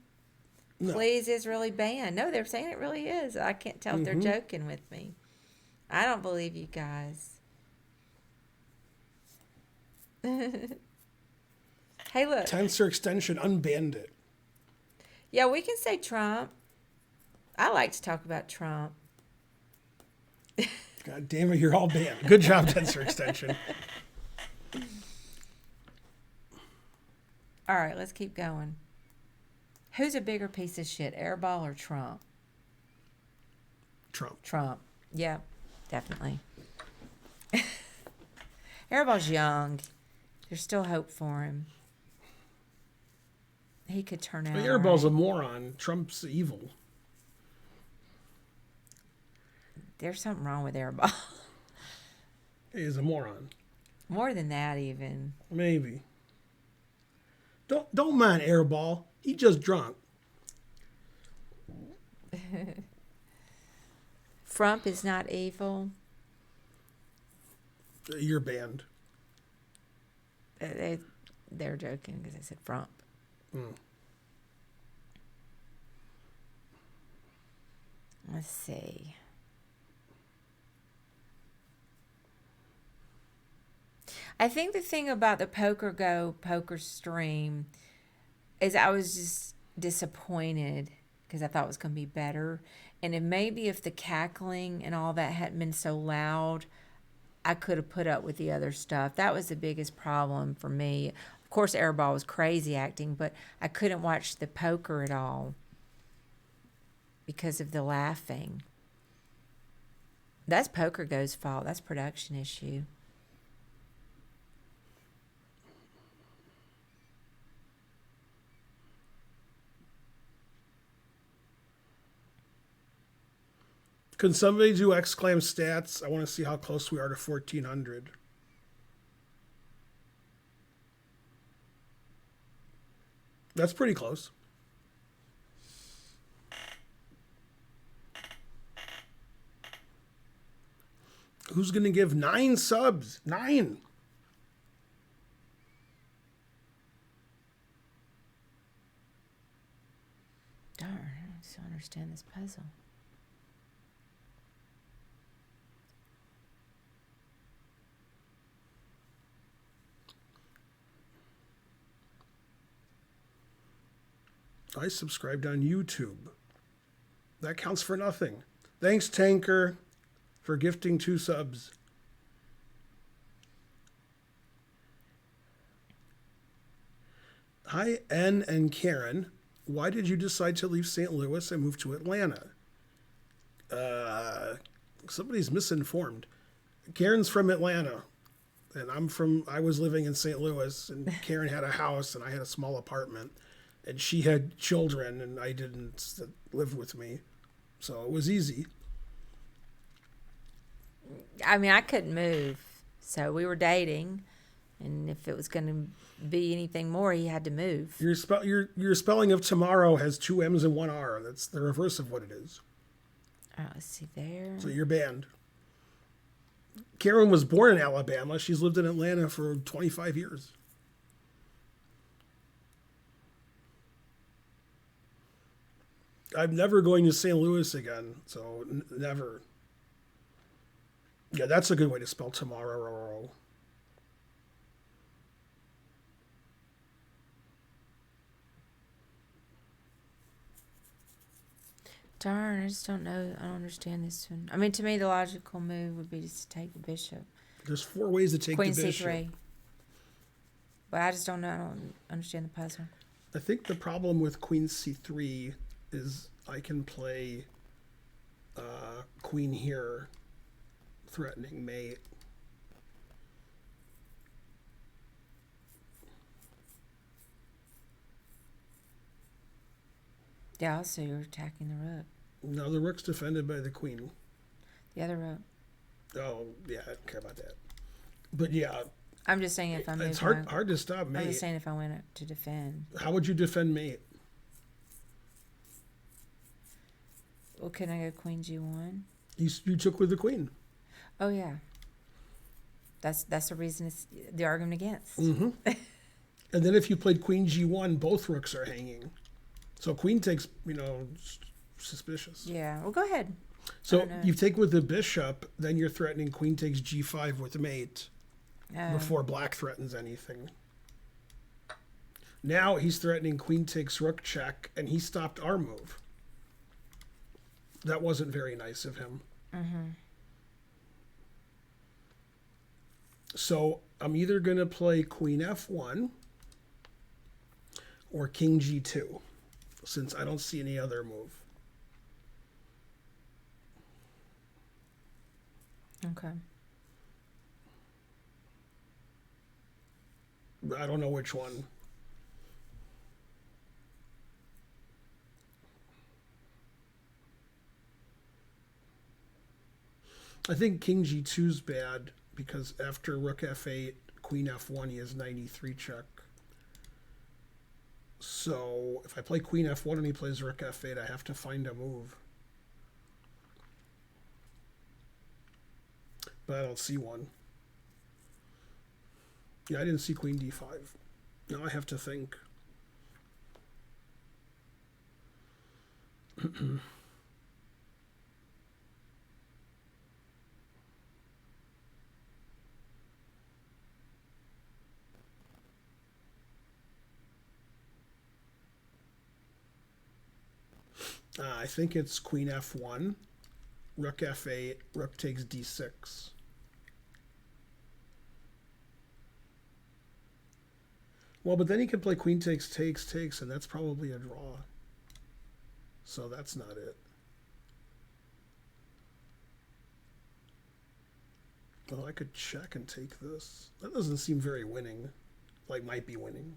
No. Please is really banned. No, they're saying it really is. I can't tell if they're joking with me. I don't believe you guys. Hey, look. Tensor extension, unbanned it. Yeah, we can say Trump. I like to talk about Trump. God damn it, you're all banned. Good job, tensor extension. All right, let's keep going. Who's a bigger piece of shit, Airball or Trump? Trump. Trump. Yeah, definitely. Airball's young. There's still hope for him. He could turn out. Airball's all a right. moron. Trump's evil. There's something wrong with Airball. He's a moron. More than that, even. Maybe. Don't mind Airball. He just drunk. Frump is not evil. You're banned. They're joking because I said Frump. Let's see. I think the thing about the Poker Go poker stream is I was just disappointed because I thought it was going to be better. And if the cackling and all that hadn't been so loud, I could have put up with the other stuff. That was the biggest problem for me. Of course, Airball was crazy acting, but I couldn't watch the poker at all because of the laughing. That's Poker Go's fault. That's production issue. Can somebody do exclam stats? I want to see how close we are to 1400. That's pretty close. Who's going to give 9 subs? 9. Darn, I just don't understand this puzzle. I subscribed on YouTube. That counts for nothing. Thanks, Tanker, for gifting 2 subs. Hi, N and Karen. Why did you decide to leave St. Louis and move to Atlanta? Somebody's misinformed. Karen's from Atlanta, and I was living in St. Louis, and Karen had a house, and I had a small apartment, and she had children, and I didn't live with me. So it was easy. I mean, I couldn't move, so we were dating, and if it was going to be anything more, he had to move. Your spelling of tomorrow has 2 M's and 1 R. That's the reverse of what it is. Let's see there. So you're banned. Karen was born in Alabama. She's lived in Atlanta for 25 years. I'm never going to St. Louis again, so never. Yeah, that's a good way to spell tomorrow. Darn, I just don't know. I don't understand this one. I mean, to me, the logical move would be just to take the bishop. There's 4 ways to take Queen the bishop. C3. But I just don't know. I don't understand the puzzle. I think the problem with Queen C3 is I can play Queen here, threatening mate. Yeah, also you're attacking the rook. No, the rook's defended by the queen. The other rook. Oh, yeah, I don't care about that. But yeah, I'm just saying if I move. it's hard to stop I'm mate. just saying if I went to defend. How would you defend mate? Well, can I go Queen G1? You took with the queen. Oh yeah. That's the reason it's the argument against. Mm-hmm. And then if you played Queen G1, both rooks are hanging. So queen takes, suspicious. Yeah. Well, go ahead. So you take with the bishop, then you're threatening queen takes G5 with mate before black threatens anything. Now he's threatening queen takes rook check, and he stopped our move. That wasn't very nice of him. Mm-hmm. So I'm either going to play queen F1 or king G2, since I don't see any other move. Okay. I don't know which one. I think king G2's bad because after rook F8, queen F1, he has 93 check. So if I play queen F1 and he plays rook F8, I have to find a move. But I don't see one. Yeah, I didn't see queen D5. Now I have to think. I think it's queen F1, rook F8, rook takes D6. Well, but then he can play queen takes, takes, takes, and that's probably a draw. So that's not it. Well, I could check and take this. That doesn't seem very winning. Like, might be winning.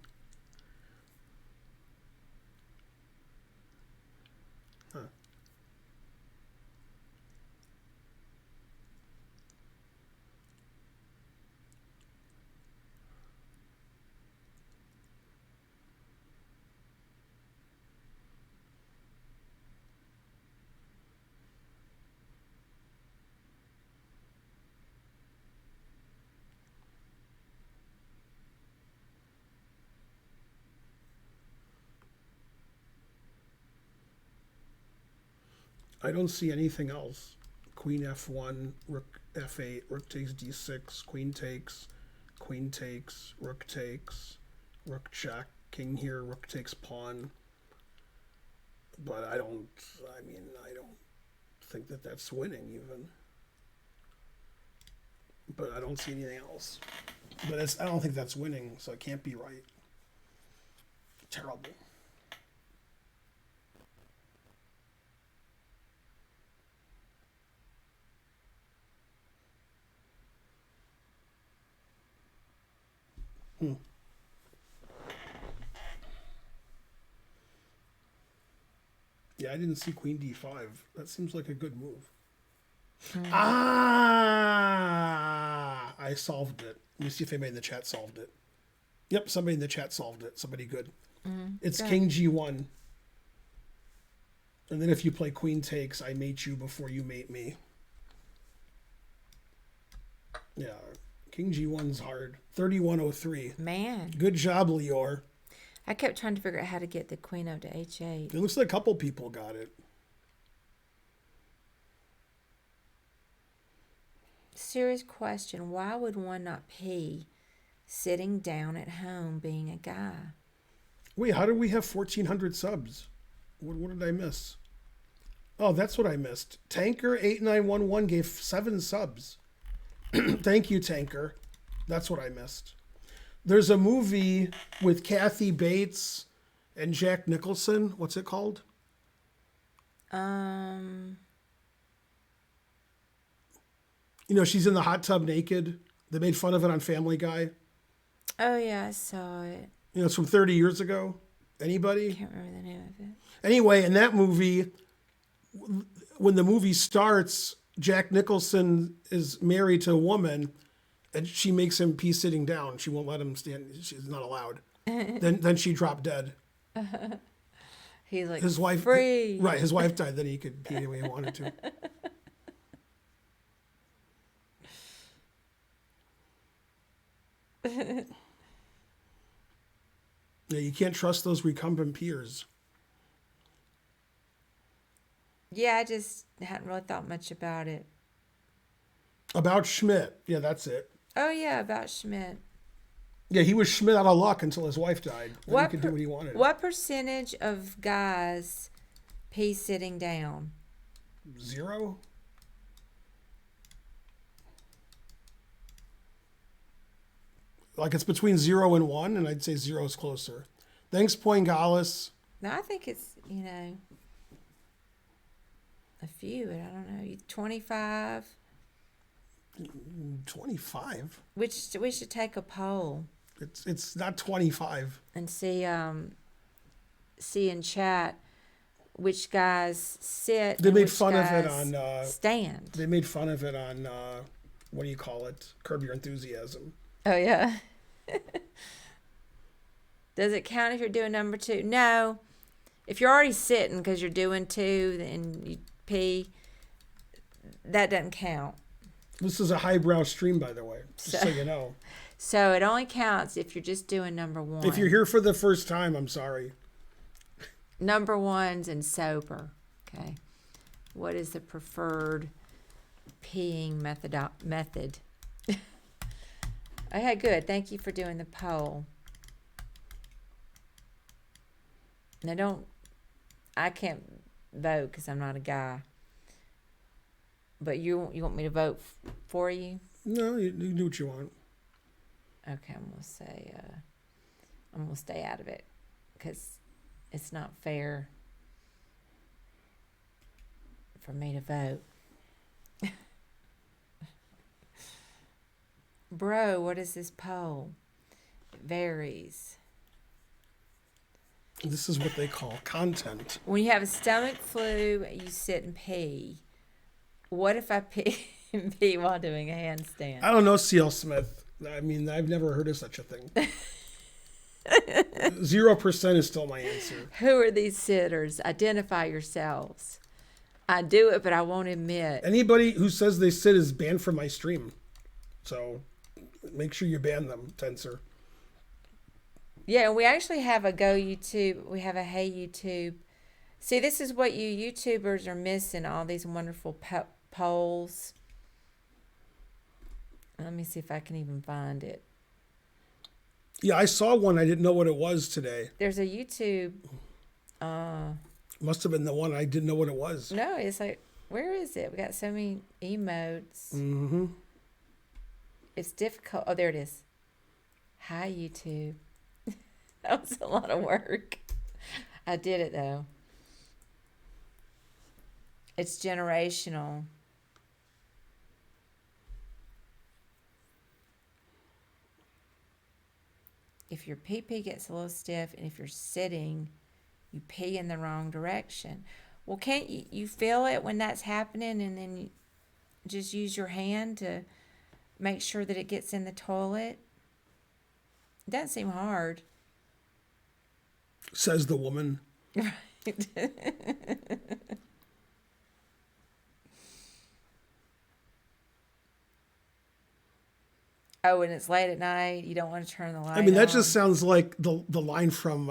Huh. I don't see anything else. Queen f1, rook f8, rook takes d6, queen takes, rook takes, rook check, king here, rook takes pawn. But I don't think that that's winning even. But I don't see anything else. But I don't think that's winning, so it can't be right. Terrible. Yeah, I didn't see queen d5. That seems like a good move. Ah, I solved it. Let me see if anybody in the chat solved it. Yep, somebody in the chat solved it. Somebody good. It's good. king g1. And then if you play queen takes, I mate you before you mate me. Yeah, king g1's hard. 3103. Man, Good job, Lior. I kept trying to figure out how to get the queen up to h8. It looks like a couple people got it. Serious question. Why would one not pee sitting down at home being a guy? Wait, how did we have 1,400 subs? What did I miss? Oh, that's what I missed. Tanker8911 gave 7 subs. Thank you, Tanker. That's what I missed. There's a movie with Kathy Bates and Jack Nicholson. What's it called? You know, she's in the hot tub naked. They made fun of it on Family Guy. Oh yeah, I saw it. You know, it's from 30 years ago. Anybody? Can't remember the name of it. Anyway, in that movie, when the movie starts, Jack Nicholson is married to a woman, and she makes him pee sitting down. She won't let him stand. She's not allowed. Then she dropped dead. He's like His wife, free. right? His wife died. Then he could pee any way he wanted to. Yeah, you can't trust those recumbent peers. Yeah, I just hadn't really thought much about it. About Schmidt. Yeah, that's it. Oh yeah, about Schmidt. Yeah, he was Schmidt out of luck until his wife died. Then he could do what he wanted. What percentage of guys pee sitting down? 0? Like it's between 0 and 1, and I'd say 0 is closer. Thanks, Poingalis. No, I think it's, a few, but I don't know. 25? 25? We should take a poll It's not 25. and see in chat which guys sit. They and made which fun of it guys on stand. They made fun of it on what do you call it? Curb Your Enthusiasm. Oh yeah. Does it count if you're doing number 2? No. If you're already sitting because you're doing 2 and you pee, that doesn't count. This is a highbrow stream, by the way, just so you know. So it only counts if you're just doing number 1. If you're here for the first time, I'm sorry. Number 1's and sober. Okay. What is the preferred peeing method? Okay, good. Thank you for doing the poll. Now I can't vote because I'm not a guy. But you want me to vote for you? No, you do what you want. Okay, I'm going to say, I'm going to stay out of it because it's not fair for me to vote. Bro, what is this poll? It varies. This is what they call content. When you have a stomach flu, you sit and pee. What if I pee and pee while doing a handstand? I don't know, C.L. Smith. I mean, I've never heard of such a thing. 0% is still my answer. Who are these sitters? Identify yourselves. I do it, but I won't admit. Anybody who says they sit is banned from my stream. So make sure you ban them, Tensor. Yeah, we actually have a Go YouTube. We have a Hey YouTube. See, this is what you YouTubers are missing, all these wonderful polls. Let me see if I can even find it. Yeah, I saw one. I didn't know what it was today. There's a YouTube. Must have been the one I didn't know what it was. No, it's like, where is it? We got so many emotes. Mm-hmm. It's difficult. Oh, there it is. Hi, YouTube. That was a lot of work. I did it, though. It's generational. If your pee-pee gets a little stiff and if you're sitting, you pee in the wrong direction. Well, can't you feel it when that's happening, and then you just use your hand to make sure that it gets in the toilet? It doesn't seem hard. Says the woman. Right. Oh, and it's late at night. You don't want to turn the light on. I mean, that just sounds like the line from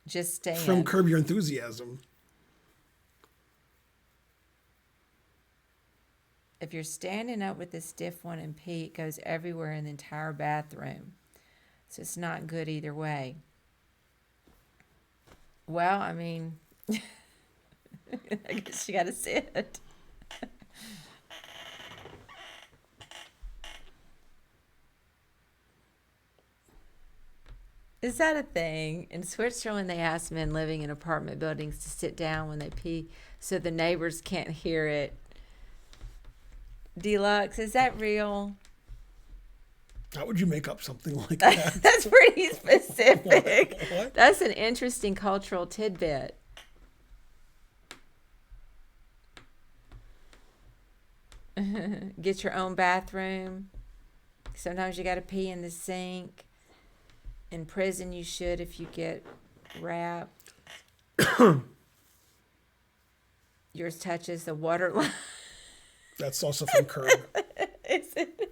Just stand. from Curb Your Enthusiasm. If you're standing up with a stiff one and pee, it goes everywhere in the entire bathroom. So it's not good either way. Well, I mean, I guess you got to sit. Is that a thing? In Switzerland, they ask men living in apartment buildings to sit down when they pee so the neighbors can't hear it. Deluxe, is that real? How would you make up something like that? That's pretty specific. What? That's an interesting cultural tidbit. Get your own bathroom. Sometimes you got to pee in the sink. In prison, you should if you get wrapped. Yours touches the water line. That's also from Curb. Is it?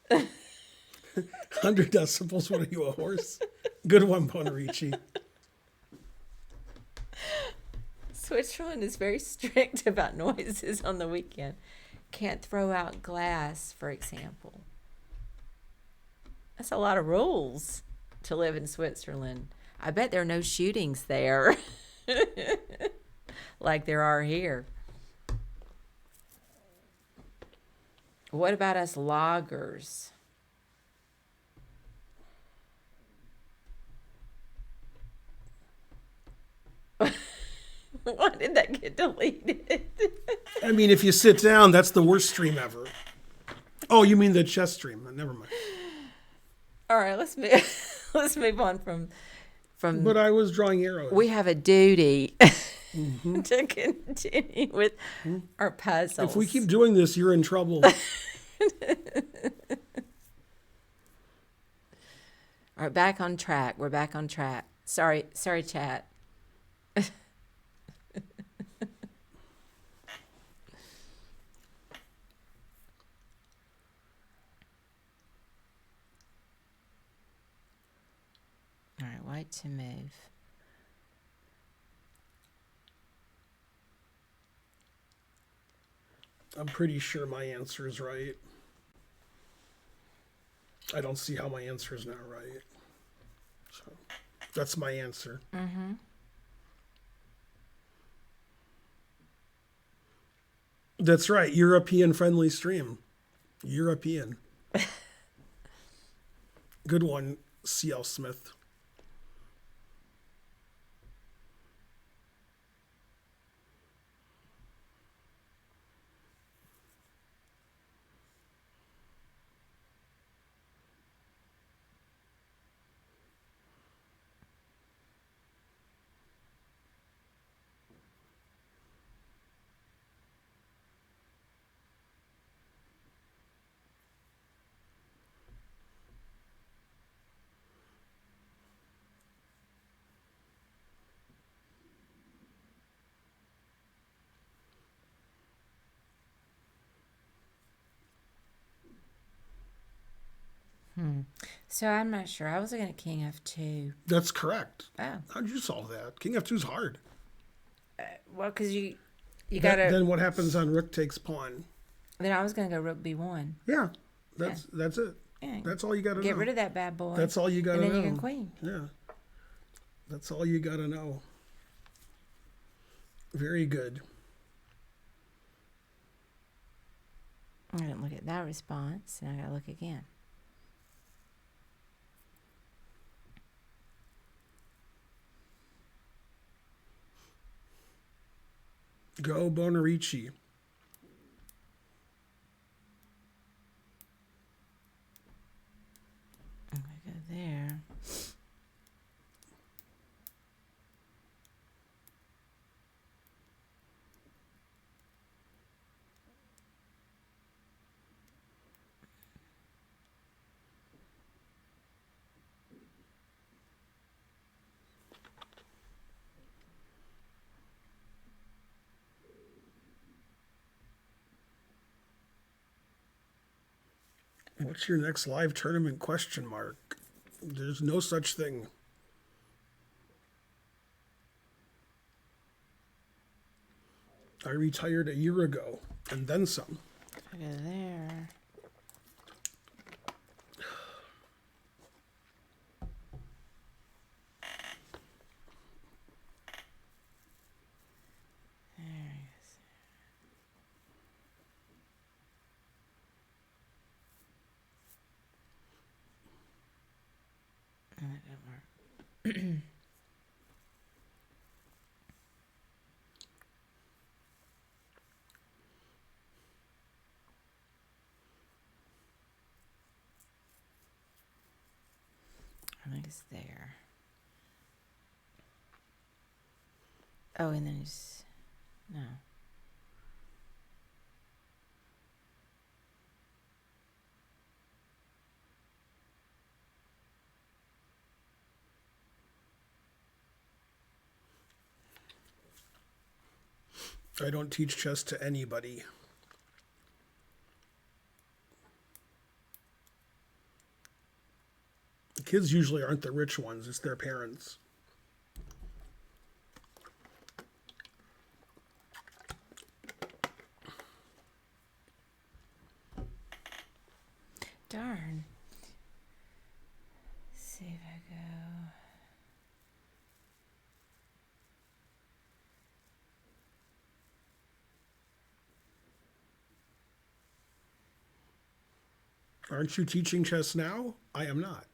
100 decibels. What are you, a horse? Good one, Bonarici. Switzerland is very strict about noises on the weekend. Can't throw out glass, for example. That's a lot of rules to live in Switzerland. I bet there are no shootings there like there are here. What about us loggers? Why did that get deleted? I mean, if you sit down, that's the worst stream ever. Oh, you mean the chess stream? Never mind. All right, let's move on from. But I was drawing arrows. We have a duty to continue with our puzzles. If we keep doing this, you're in trouble. All right, back on track. We're back on track. Sorry, chat. All right, wait to move. I'm pretty sure my answer is right. I don't see how my answer is not right. So that's my answer. Mm-hmm. That's right. European friendly stream. European. Good one, C.L. Smith. So I'm not sure. I was looking at King F2. That's correct. Oh, How'd you solve that? King F2 is hard. well, because you Then, gotta. then what happens on rook takes pawn? Then I was gonna go Rook B1. Yeah, that's it. Yeah, That's all you got to know. get rid of that bad boy. That's all you got to know. And then you can queen. Yeah. That's all you got to know. Very good. I didn't look at that response, and I gotta look again. Go Bonarici. I'm gonna go there. What's your next live tournament question mark? There's no such thing. I retired a year ago and then some. I go there. There he is. Oh, that didn't work. I think it's there. Oh, and then it's no. I don't teach chess to anybody. The kids usually aren't the rich ones, it's their parents. Darn. Let's see if I go. Aren't you teaching chess now? I am not.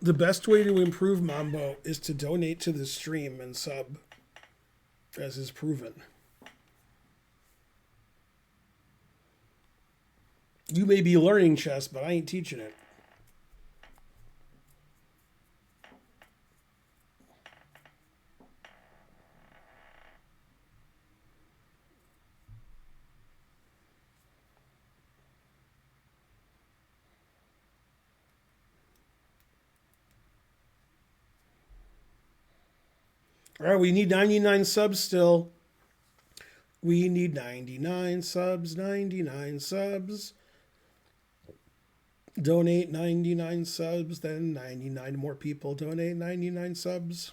The best way to improve Mambo is to donate to the stream and sub, as is proven. You may be learning chess, but I ain't teaching it. All right, we need 99 subs still. We need 99 subs, 99 subs. Donate 99 subs, then 99 more people donate 99 subs.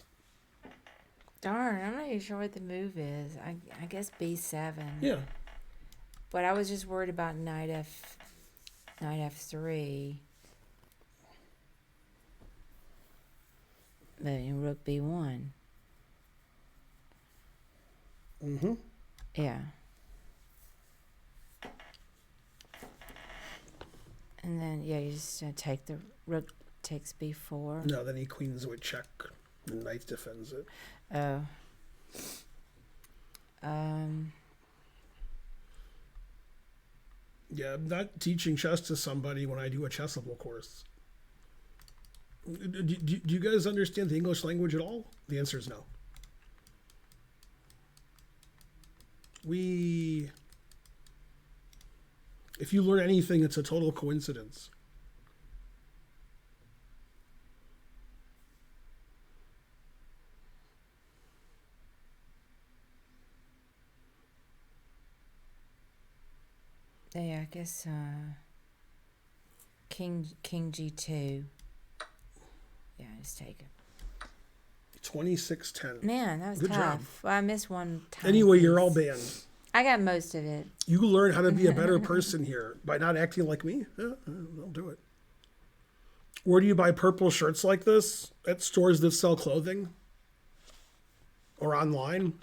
Darn, I'm not even sure what the move is. I guess B7. Yeah. But I was just worried about knight F3. moving rook b1. Mm-hmm. Yeah. And then, yeah, you're just going to take the rook takes b4. No, then he queens with check. The knight defends it. Oh. Yeah, I'm not teaching chess to somebody when I do a chessable course. Do you guys understand the English language at all? The answer is no. If you learn anything, it's a total coincidence. Yeah, I guess king g2. Yeah, just take it. 26-10. Man, that was Good tough. job. Well, I missed one time. Anyway, you're all banned. I got most of it. You learn how to be a better person here by not acting like me. Yeah, I'll do it. Where do you buy purple shirts like this? At stores that sell clothing? Or online?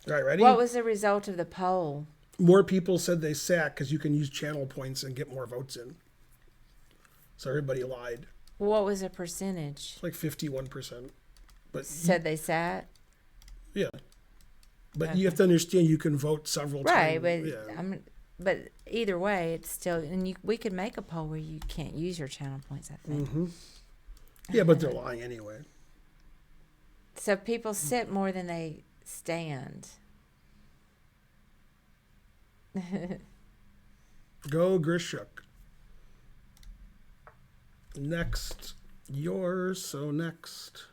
All right, ready? What was the result of the poll? More people said they sat because you can use channel points and get more votes in. So everybody lied. What was the percentage? It's like 51%. But Said they sat? yeah. But Okay. you have to understand you can vote several Right, times. but Yeah. but either way, it's still, and we could make a poll where you can't use your channel points, I think. Mm-hmm. Yeah, but they're lying anyway. So people sit more than they stand. Go Grishuk. Next. Yours, so next.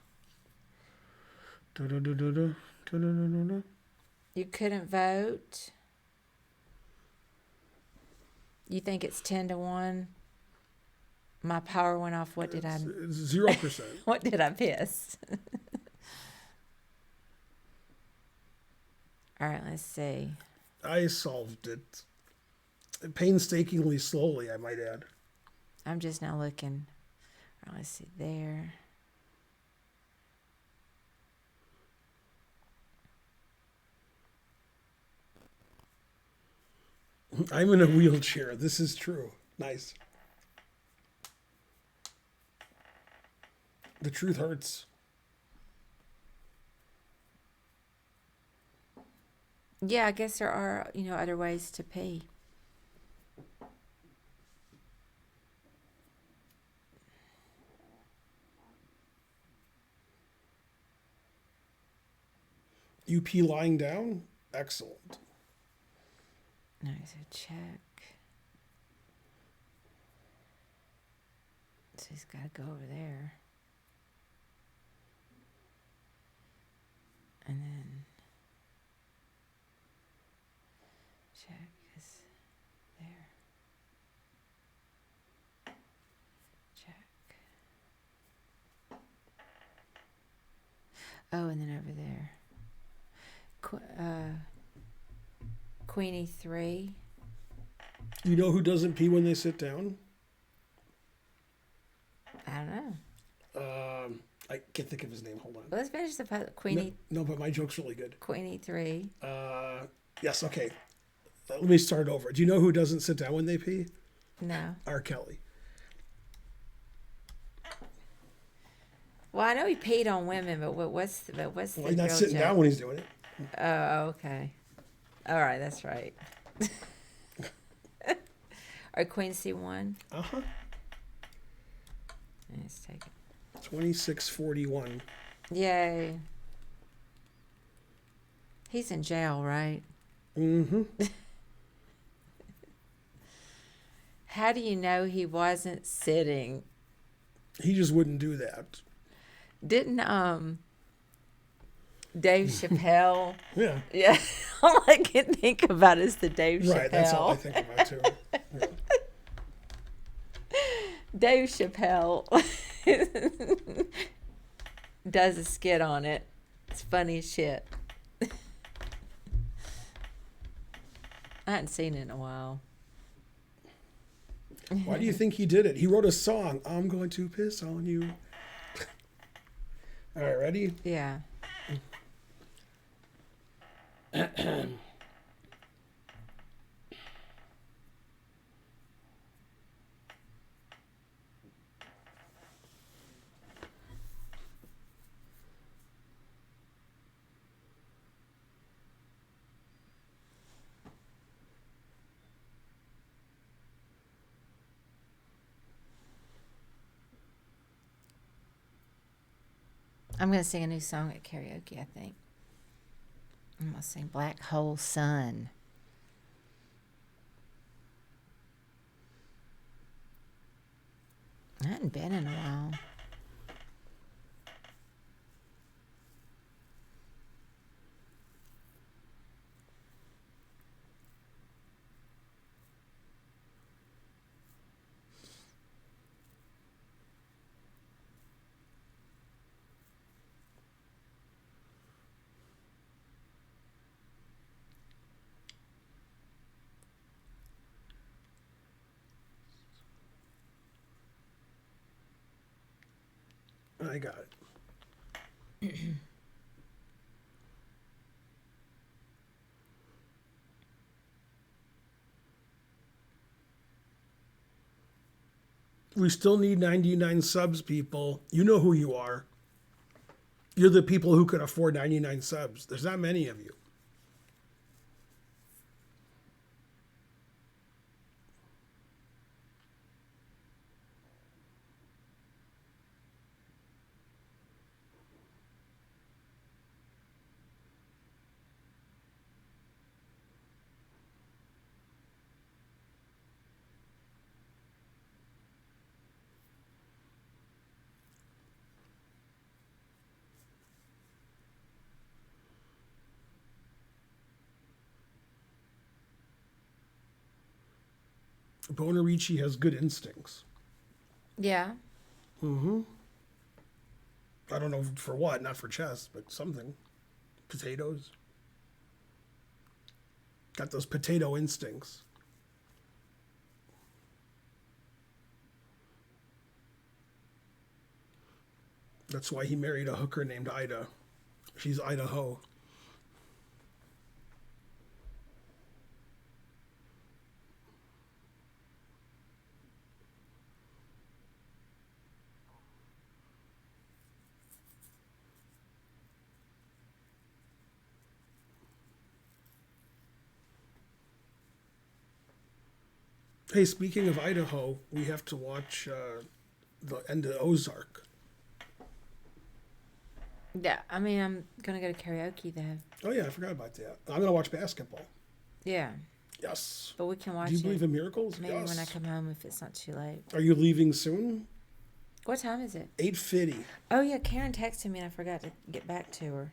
Da-da-da-da-da. Da-da-da-da-da. You couldn't vote. You think it's 10-1? My power went off. What did I? It's 0%. What did I piss? All right, let's see. I solved it. Painstakingly slowly, I might add. I'm just now looking. All right, let's see there. I'm in a wheelchair. This is true. Nice. The truth hurts. Yeah, I guess there are, other ways to pee. You pee lying down? Excellent. No, so check. So he's got to go over there. And then check is there. Check. Oh, and then over there. Queen e3. You know who doesn't pee when they sit down? I don't know. I can't think of his name. Hold on. Let's finish the queen. No, but my joke's really good. Queen e3. Yes, okay. Let me start over. Do you know who doesn't sit down when they pee? No. R. Kelly. Well, I know he peed on women, but what's the Well, he's not real sitting joke? down when he's doing it. Oh, okay. All right, that's right. Or queen c1. Uh-huh. Let's take it. 2641. Yay. He's in jail, right? Mm-hmm. How do you know he wasn't sitting? He just wouldn't do that. Didn't Dave Chappelle? Yeah. Yeah, all I can think about is the Dave Chappelle. Right, that's all I think about too. Yeah. Dave Chappelle does a skit on it. It's funny as shit. I hadn't seen it in a while. Why do you think he did it? He wrote a song, I'm going to piss on you. All right, ready? Yeah. I'm going to sing a new song at karaoke, I think. I'm going to sing Black Hole Sun. I hadn't been in a while. I got it. We still need 99 subs, people. You know who you are. You're the people who can afford 99 subs. There's not many of you. Bonarici has good instincts. Yeah. I don't know for what, not for chess, but something. Potatoes. Got those potato instincts. That's why he married a hooker named Ida. She's Idaho. Hey, speaking of Idaho, we have to watch the end of Ozark. Yeah. I mean, I'm going to go to karaoke, though. Oh, yeah, I forgot about that. I'm going to watch basketball. Yeah. Yes. But we can watch Do you it believe in miracles? maybe Yes. when I come home if it's not too late. Are you leaving soon? What time is it? 8:50. Oh, yeah. Karen texted me and I forgot to get back to her.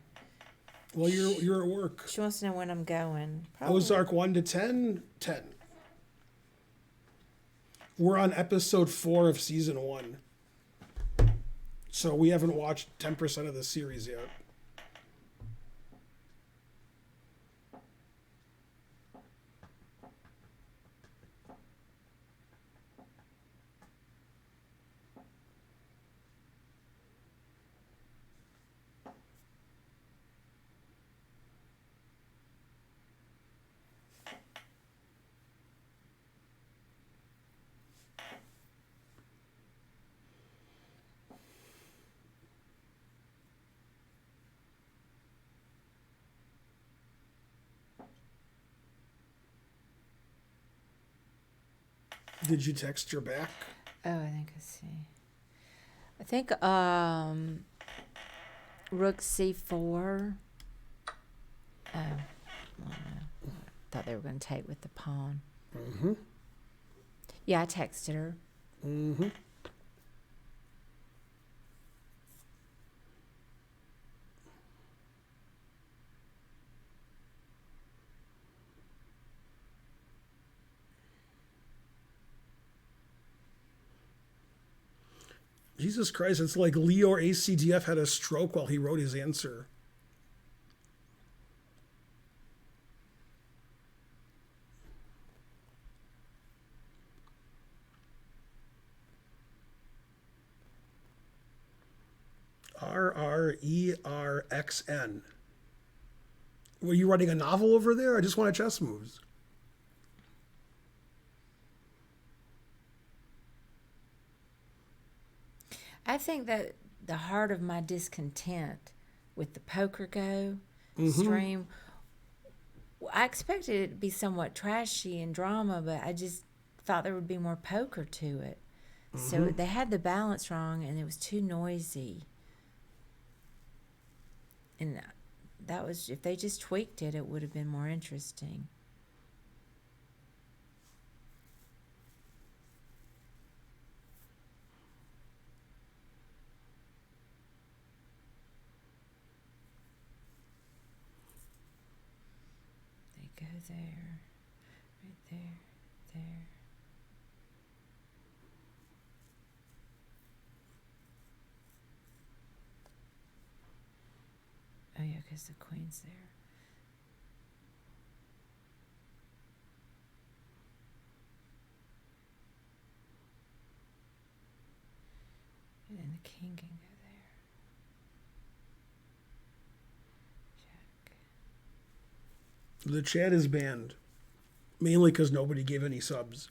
Well, you're at work. She wants to know when I'm going. Probably. Ozark 1 to 10? 10. We're on episode 4 of season 1. So we haven't watched 10% of the series yet. Did you text her back? Oh, I think I see. I think Rook C4. Oh, well, no. Thought they were going to take with the pawn. Mm-hmm. Yeah, I texted her. Mm-hmm. Jesus Christ, it's like Leo or ACDF had a stroke while he wrote his answer. RRERXN. Were you writing a novel over there? I just wanted chess moves. I think that the heart of my discontent with the Poker Go Mm-hmm. stream, I expected it to be somewhat trashy and drama, but I just thought there would be more poker to it. So Mm-hmm. they had the balance wrong, and it was too noisy. And that was, if they just tweaked it, it would have been more interesting. They go there, right there, there. Oh yeah, because the queen's there. And then the king can go there. Check. The chat is banned, mainly because nobody gave any subs.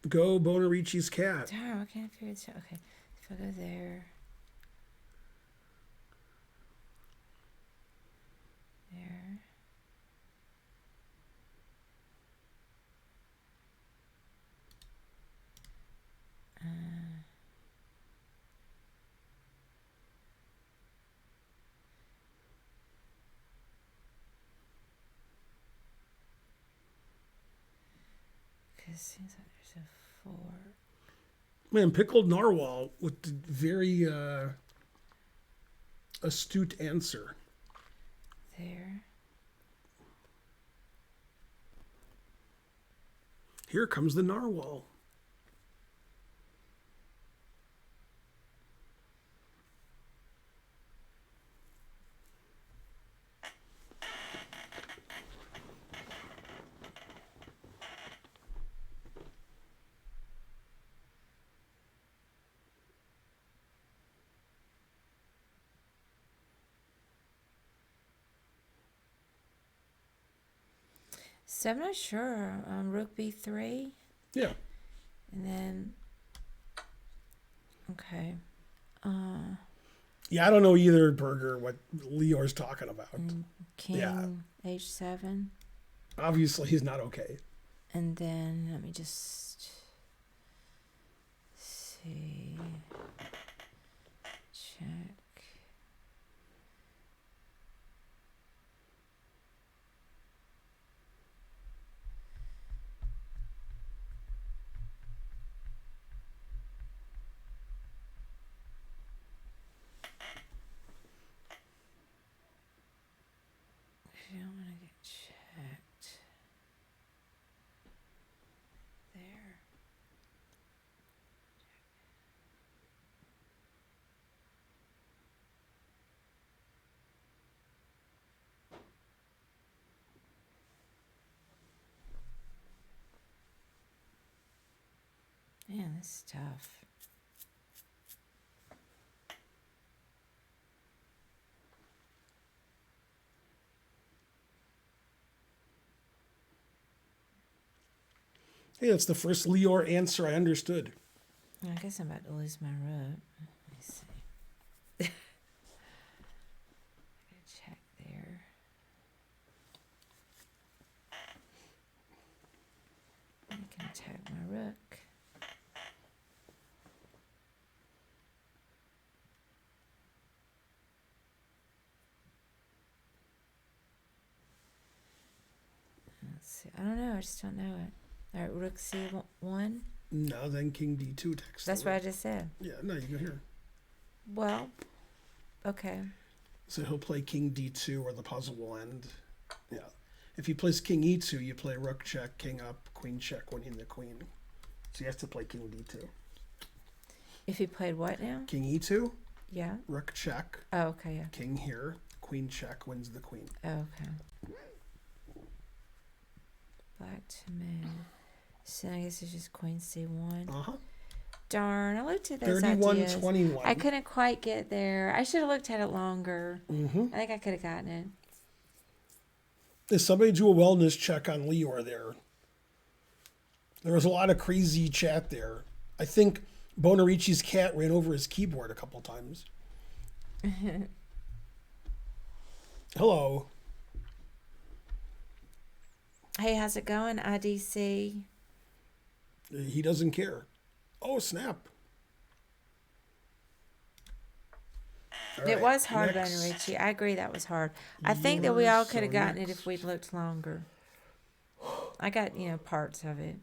Go Bonarici's cat. Darn, I can't figure this out. Okay, if I go there, there. Because it seems like there's a 4. Man, Pickled Narwhal with the very astute answer. There. Here comes the narwhal. So I'm not sure. Rook B3. Yeah. And then. Okay. Yeah, I don't know either, Burger, what Leor's talking about. King Yeah. H7. Obviously, he's not okay. And then let me just see. Check. I don't want to get checked. There. Man, this is tough. Hey, that's the first Leor answer I understood. I guess I'm about to lose my rook. Let me see. I gotta check there. I can attack my rook. Let's see. I don't know. I just don't know it. All right, rook C1. No, then King D2 text. That's what I just said. Yeah, no, you go here. Well, okay. So he'll play king d2 or the puzzle will end. Yeah. If he plays king e2, you play rook check, king up, queen check, winning the queen. So you have to play king d2. If he played what now? King e2, Yeah. rook check, Oh, okay, yeah. king here, queen check, wins the queen. Oh, okay. Black to move. So I guess it's just queen c1. Uh-huh. Darn, I looked at those 31, ideas. 21. I couldn't quite get there. I should have looked at it longer. Mm-hmm. I think I could have gotten it. Did somebody do a wellness check on Lior there? There was a lot of crazy chat there. I think Bonarici's cat ran over his keyboard a couple times. Hello. Hey, how's it going, IDC? He doesn't care. Oh, snap. All It right, was hard, next. Bonarici. I agree that was hard. I think that we all could have So gotten it next. if we'd looked longer. I got, parts of it.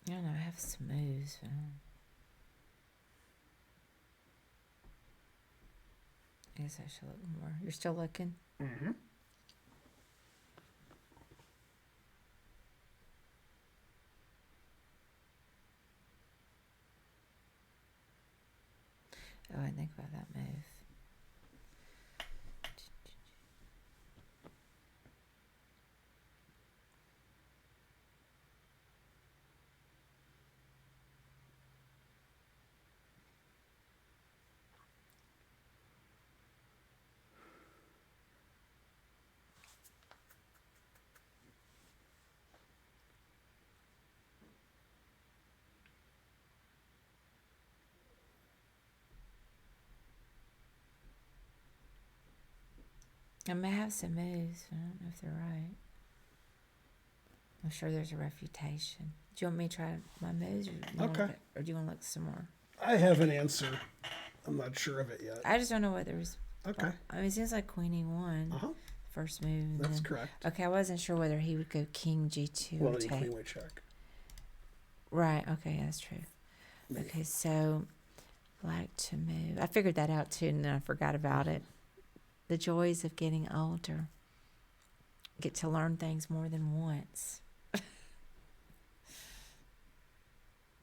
I don't know, I have smooth. I guess I should look more. You're still looking? Mm-hmm. Oh, I think about that move. I may have some moves. I don't know if they're right. I'm sure there's a refutation. Do you want me to try my moves, Okay. Or do you want to look some more? I have an answer. I'm not sure of it yet. I just don't know what there was. Okay. I mean, it seems like Queen E1, Uh-huh. first move. And That's then, correct. okay, I wasn't sure whether he would go King G2 Well, or then take. queen would check. Right. Okay, that's true. Maybe. Okay, so black to move. I figured that out too, and then I forgot about it. The joys of getting older. Get to learn things more than once.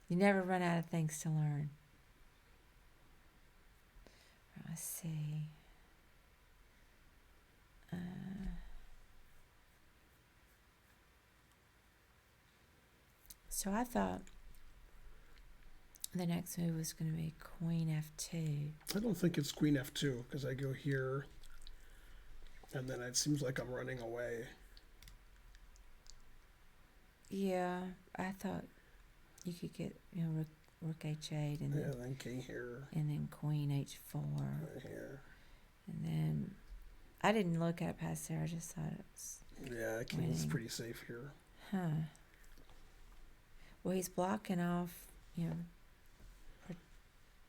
You never run out of things to learn. Let's see. So I thought the next move was going to be Queen F2. I don't think it's queen f2 because I go here, and then it seems like I'm running away. Yeah, I thought you could get rook H8 and Yeah, then king here, then Queen H4, right here. and then I didn't look at it past there. I just thought it was Yeah, king's winning. pretty safe here. Huh. Well, he's blocking off,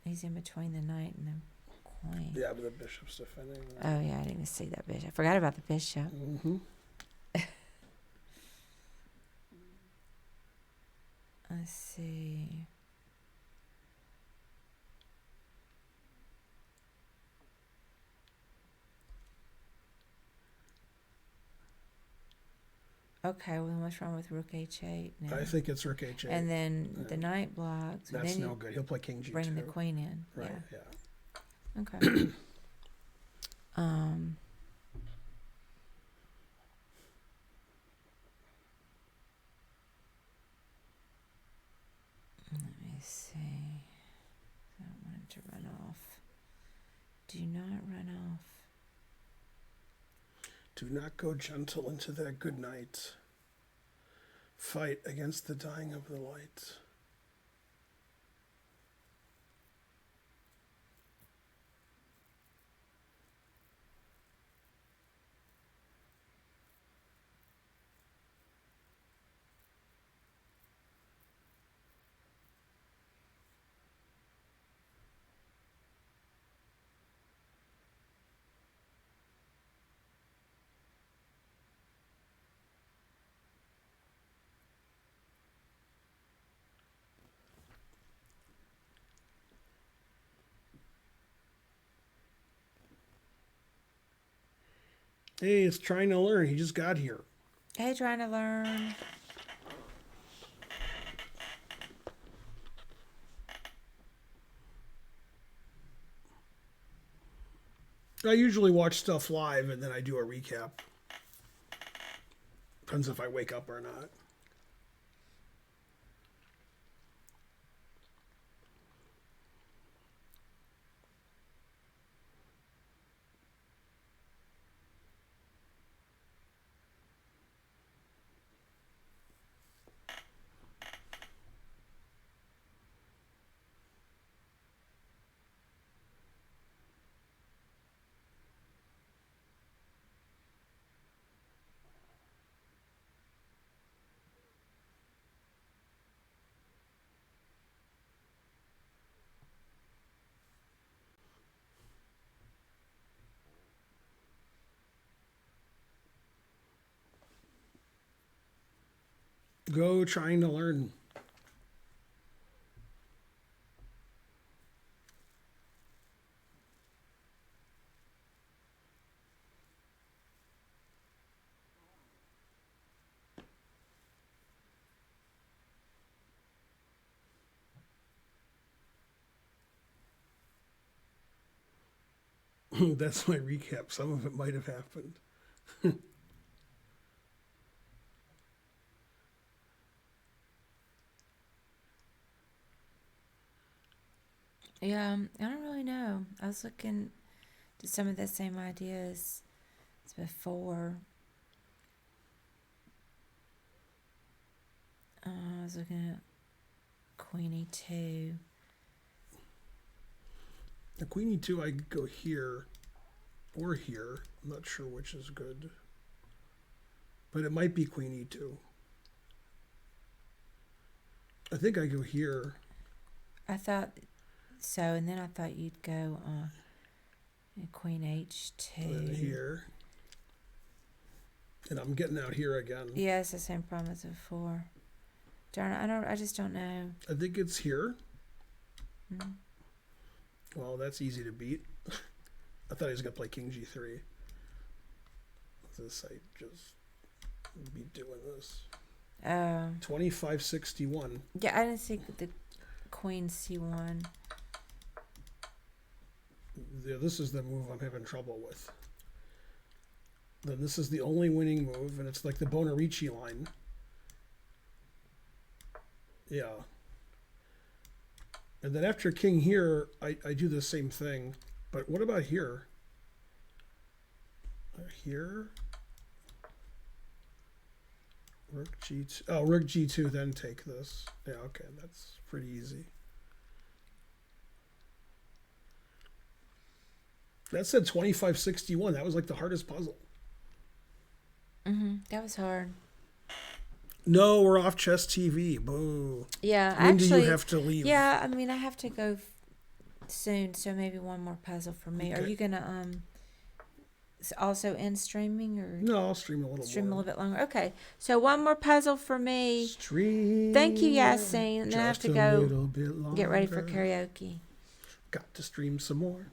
he's in between the knight and the queen. Yeah, but the bishop's defending. Oh, yeah, I didn't even see that bishop. I forgot about the bishop. Mm-hmm. Let's see. Okay, well, what's wrong with Rook H8 now? I think it's Rook H8. And then the knight blocks. That's then no good. He'll play King G2. Bring the queen in. Right, Yeah. yeah. Okay. Let me see. I don't want him to run off. Do not run off. Do not go gentle into that good night. Fight against the dying of the light. Hey, it's trying to learn. He just got here. Hey, trying to learn. I usually watch stuff live and then I do a recap. Depends if I wake up or not. Go trying to learn. That's my recap. Some of it might have happened. Yeah, I don't really know. I was looking to some of the same ideas as before. I was looking at Queen E2. The Queen E2, I could go here or here. I'm not sure which is good. But it might be Queen E2. I think I go here. I thought so, and then I thought you'd go Queen H2. And here. And I'm getting out here again. Yeah, it's the same problem as before. Darn it, I just don't know. I think it's here. Mm-hmm. Well, that's easy to beat. I thought he was going to play King G3. This, I just be doing this. 2561. Yeah, I didn't see the Queen C1. Yeah, this is the move I'm having trouble with. Then this is the only winning move, and it's like the Bonarici line. Yeah. And then after king here, I do the same thing. But what about here? Here? Rook G2. Oh, Rook G2, then take this. Yeah, okay, that's pretty easy. That said 2561. That was like the hardest puzzle. That was hard. No, we're off Chess TV. Boo. Yeah, When actually, do you have to leave? Yeah, I mean, I have to go soon, so maybe one more puzzle for me. Okay. Are you gonna also end streaming or No, I'll stream a little stream a more. little bit longer? Okay, so one more puzzle for me. Stream. Thank you, Yasin. And then I have to Just a go little bit get ready for longer. karaoke. Got to stream some more.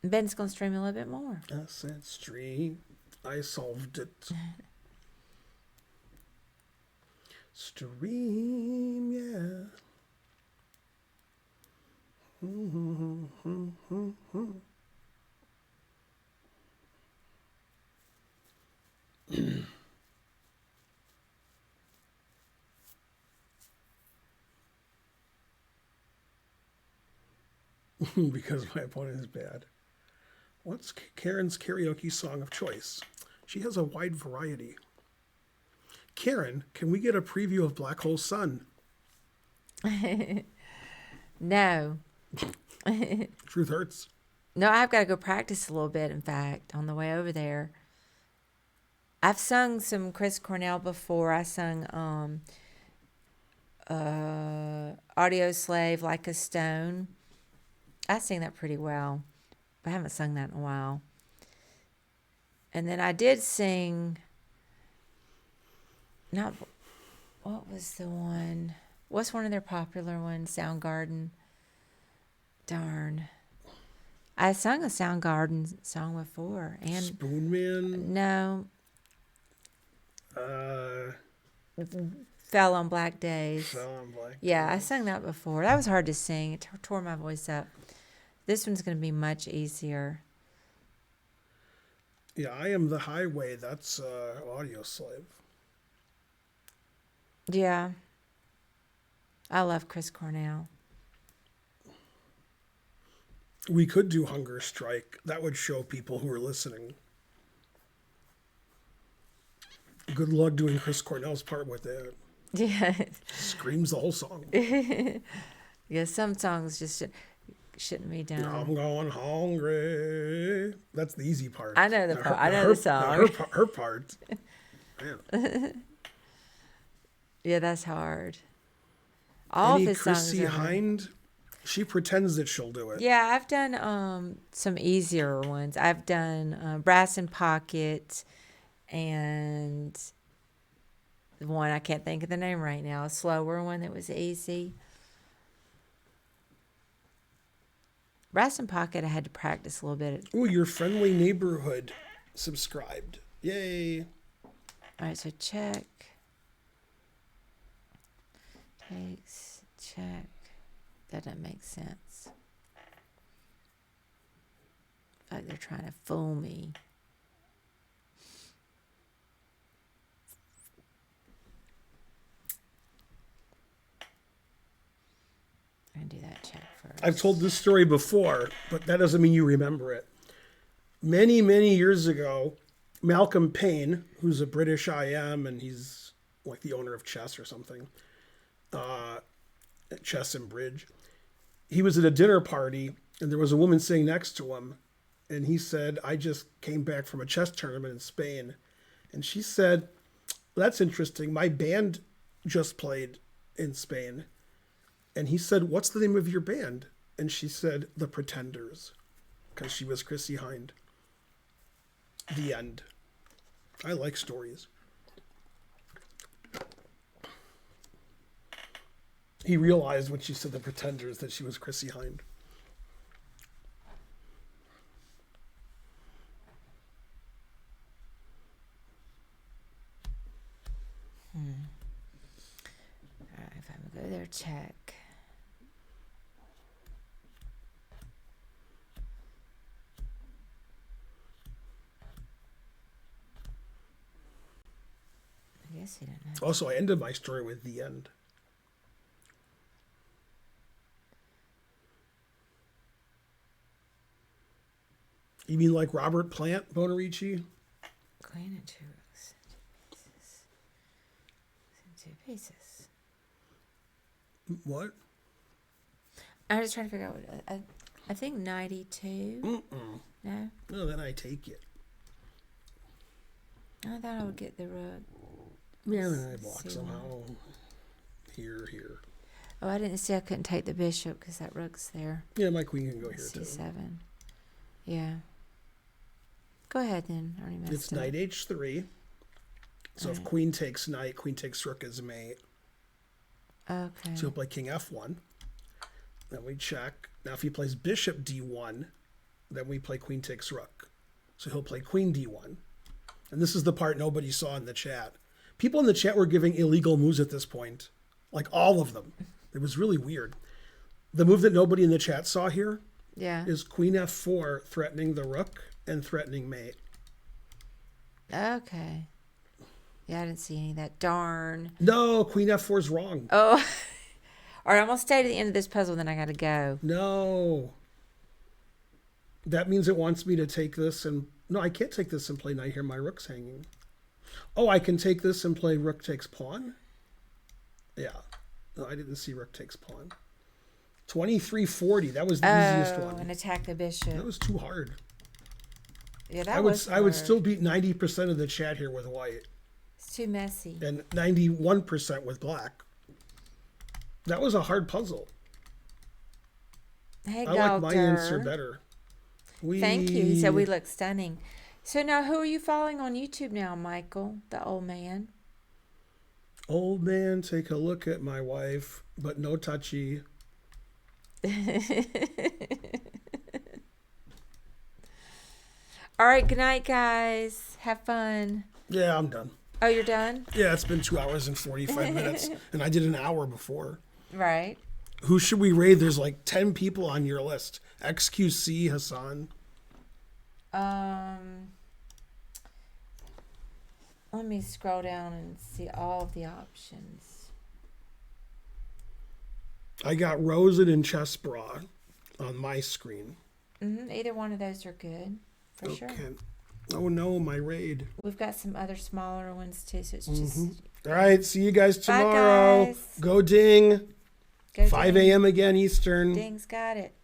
Ben's gonna stream a little bit more. I said stream. I solved it. Stream, yeah. Because my opponent is bad. What's Karen's karaoke song of choice? She has a wide variety. Karen, can we get a preview of Black Hole Sun? No. Truth hurts. No, I've got to go practice a little bit, in fact, on the way over there. I've sung some Chris Cornell before. I sung Audio Slave, Like a Stone. I sing that pretty well, but I haven't sung that in a while. And then I did sing, not, what was the one? What's one of their popular ones? Soundgarden. Darn. I sung a Soundgarden song before. And Spoonman? no. Fell on Black Days. Fell on Black Yeah, I Days. sung that before. That was hard to sing. It tore my voice up. This one's going to be much easier. Yeah, I Am the Highway. That's Audio Slave. Yeah. I love Chris Cornell. We could do Hunger Strike. That would show people who are listening. Good luck doing Chris Cornell's part with that. Yeah. Screams the whole song. Yeah, some songs just shouldn't be done. I'm going hungry. That's the easy part. I know the Now part. I know the song. Her part. Man. Yeah, that's hard. All Any of his songs Chrissy are hard. Hind? She pretends that she'll do it. Yeah, I've done some easier ones. I've done Brass in Pocket and the one I can't think of the name right now, a slower one that was easy. Brass in Pocket, I had to practice a little bit. Ooh, your friendly neighborhood subscribed. Yay. All right, so check. Takes, check. That doesn't make sense. Like they're trying to fool me. I'm going to do that check first. I've told this story before, but that doesn't mean you remember it. Many, many years ago, Malcolm Payne, who's a British IM, and he's like the owner of Chess or something, Chess and Bridge, he was at a dinner party, and there was a woman sitting next to him, and he said, I just came back from a chess tournament in Spain. And she said, that's interesting. My band just played in Spain. And he said, what's the name of your band? And she said, The Pretenders, because she was Chrissy Hind. The end. I like stories. He realized when she said The Pretenders that she was Chrissy Hind. All right, if I'm going to go there, check. I guess he didn't know. Also, I ended my story with the end. You mean like Robert Plant, Bonarici? Queen and two rooks. Two pieces. What? I was trying to figure out what. I think 92. No? No, then I take it. I thought I would get the rook. Yeah, then I block See somehow. Here. Oh, I didn't see I couldn't take the bishop because that rook's there. Yeah, my queen can go here too. C7. Yeah. Go ahead then. I already messed It's up. knight h3. So if queen takes knight, queen takes rook as mate. Okay. So he'll play king f1. Then we check. Now if he plays bishop d1, then we play queen takes rook. So he'll play queen d1. And this is the part nobody saw in the chat. People in the chat were giving illegal moves at this point, like all of them. It was really weird. The move that nobody in the chat saw here Yeah. is Queen F4 threatening the rook and threatening mate. Okay. Yeah, I didn't see any of that. Darn. No, Queen F4 is wrong. Oh. All right, I'm going to stay to the end of this puzzle, then I got to go. No. That means it wants me to take this and... No, I can't take this and play knight here. My rook's hanging. Oh, I can take this and play rook takes pawn? Yeah. No, I didn't see rook takes pawn. 2340. That was the easiest one. And attack the bishop. That was too hard. Yeah, that I would was I would hard. still beat 90% of the chat here with white It's too messy. and 91% with black. That was a hard puzzle. Hey, I like my answer Galter. better. Thank you. He said we look stunning. So now, who are you following on YouTube now, Michael, the old man? Old man, take a look at my wife, but no touchy. All right, good night, guys. Have fun. Yeah, I'm done. Oh, you're done? Yeah, it's been 2 hours and 45 minutes, and I did an hour before. Right. Who should we raid? There's like 10 people on your list. XQC, Hassan. Let me scroll down and see all of the options. I got Rosen and Chess Bra on my screen. Either one of those are good, for sure. Oh no, my raid. We've got some other smaller ones too, so it's just All right, see you guys Bye, tomorrow. guys. Go Ding. go 5 Ding. a.m. again Eastern. Ding's got it.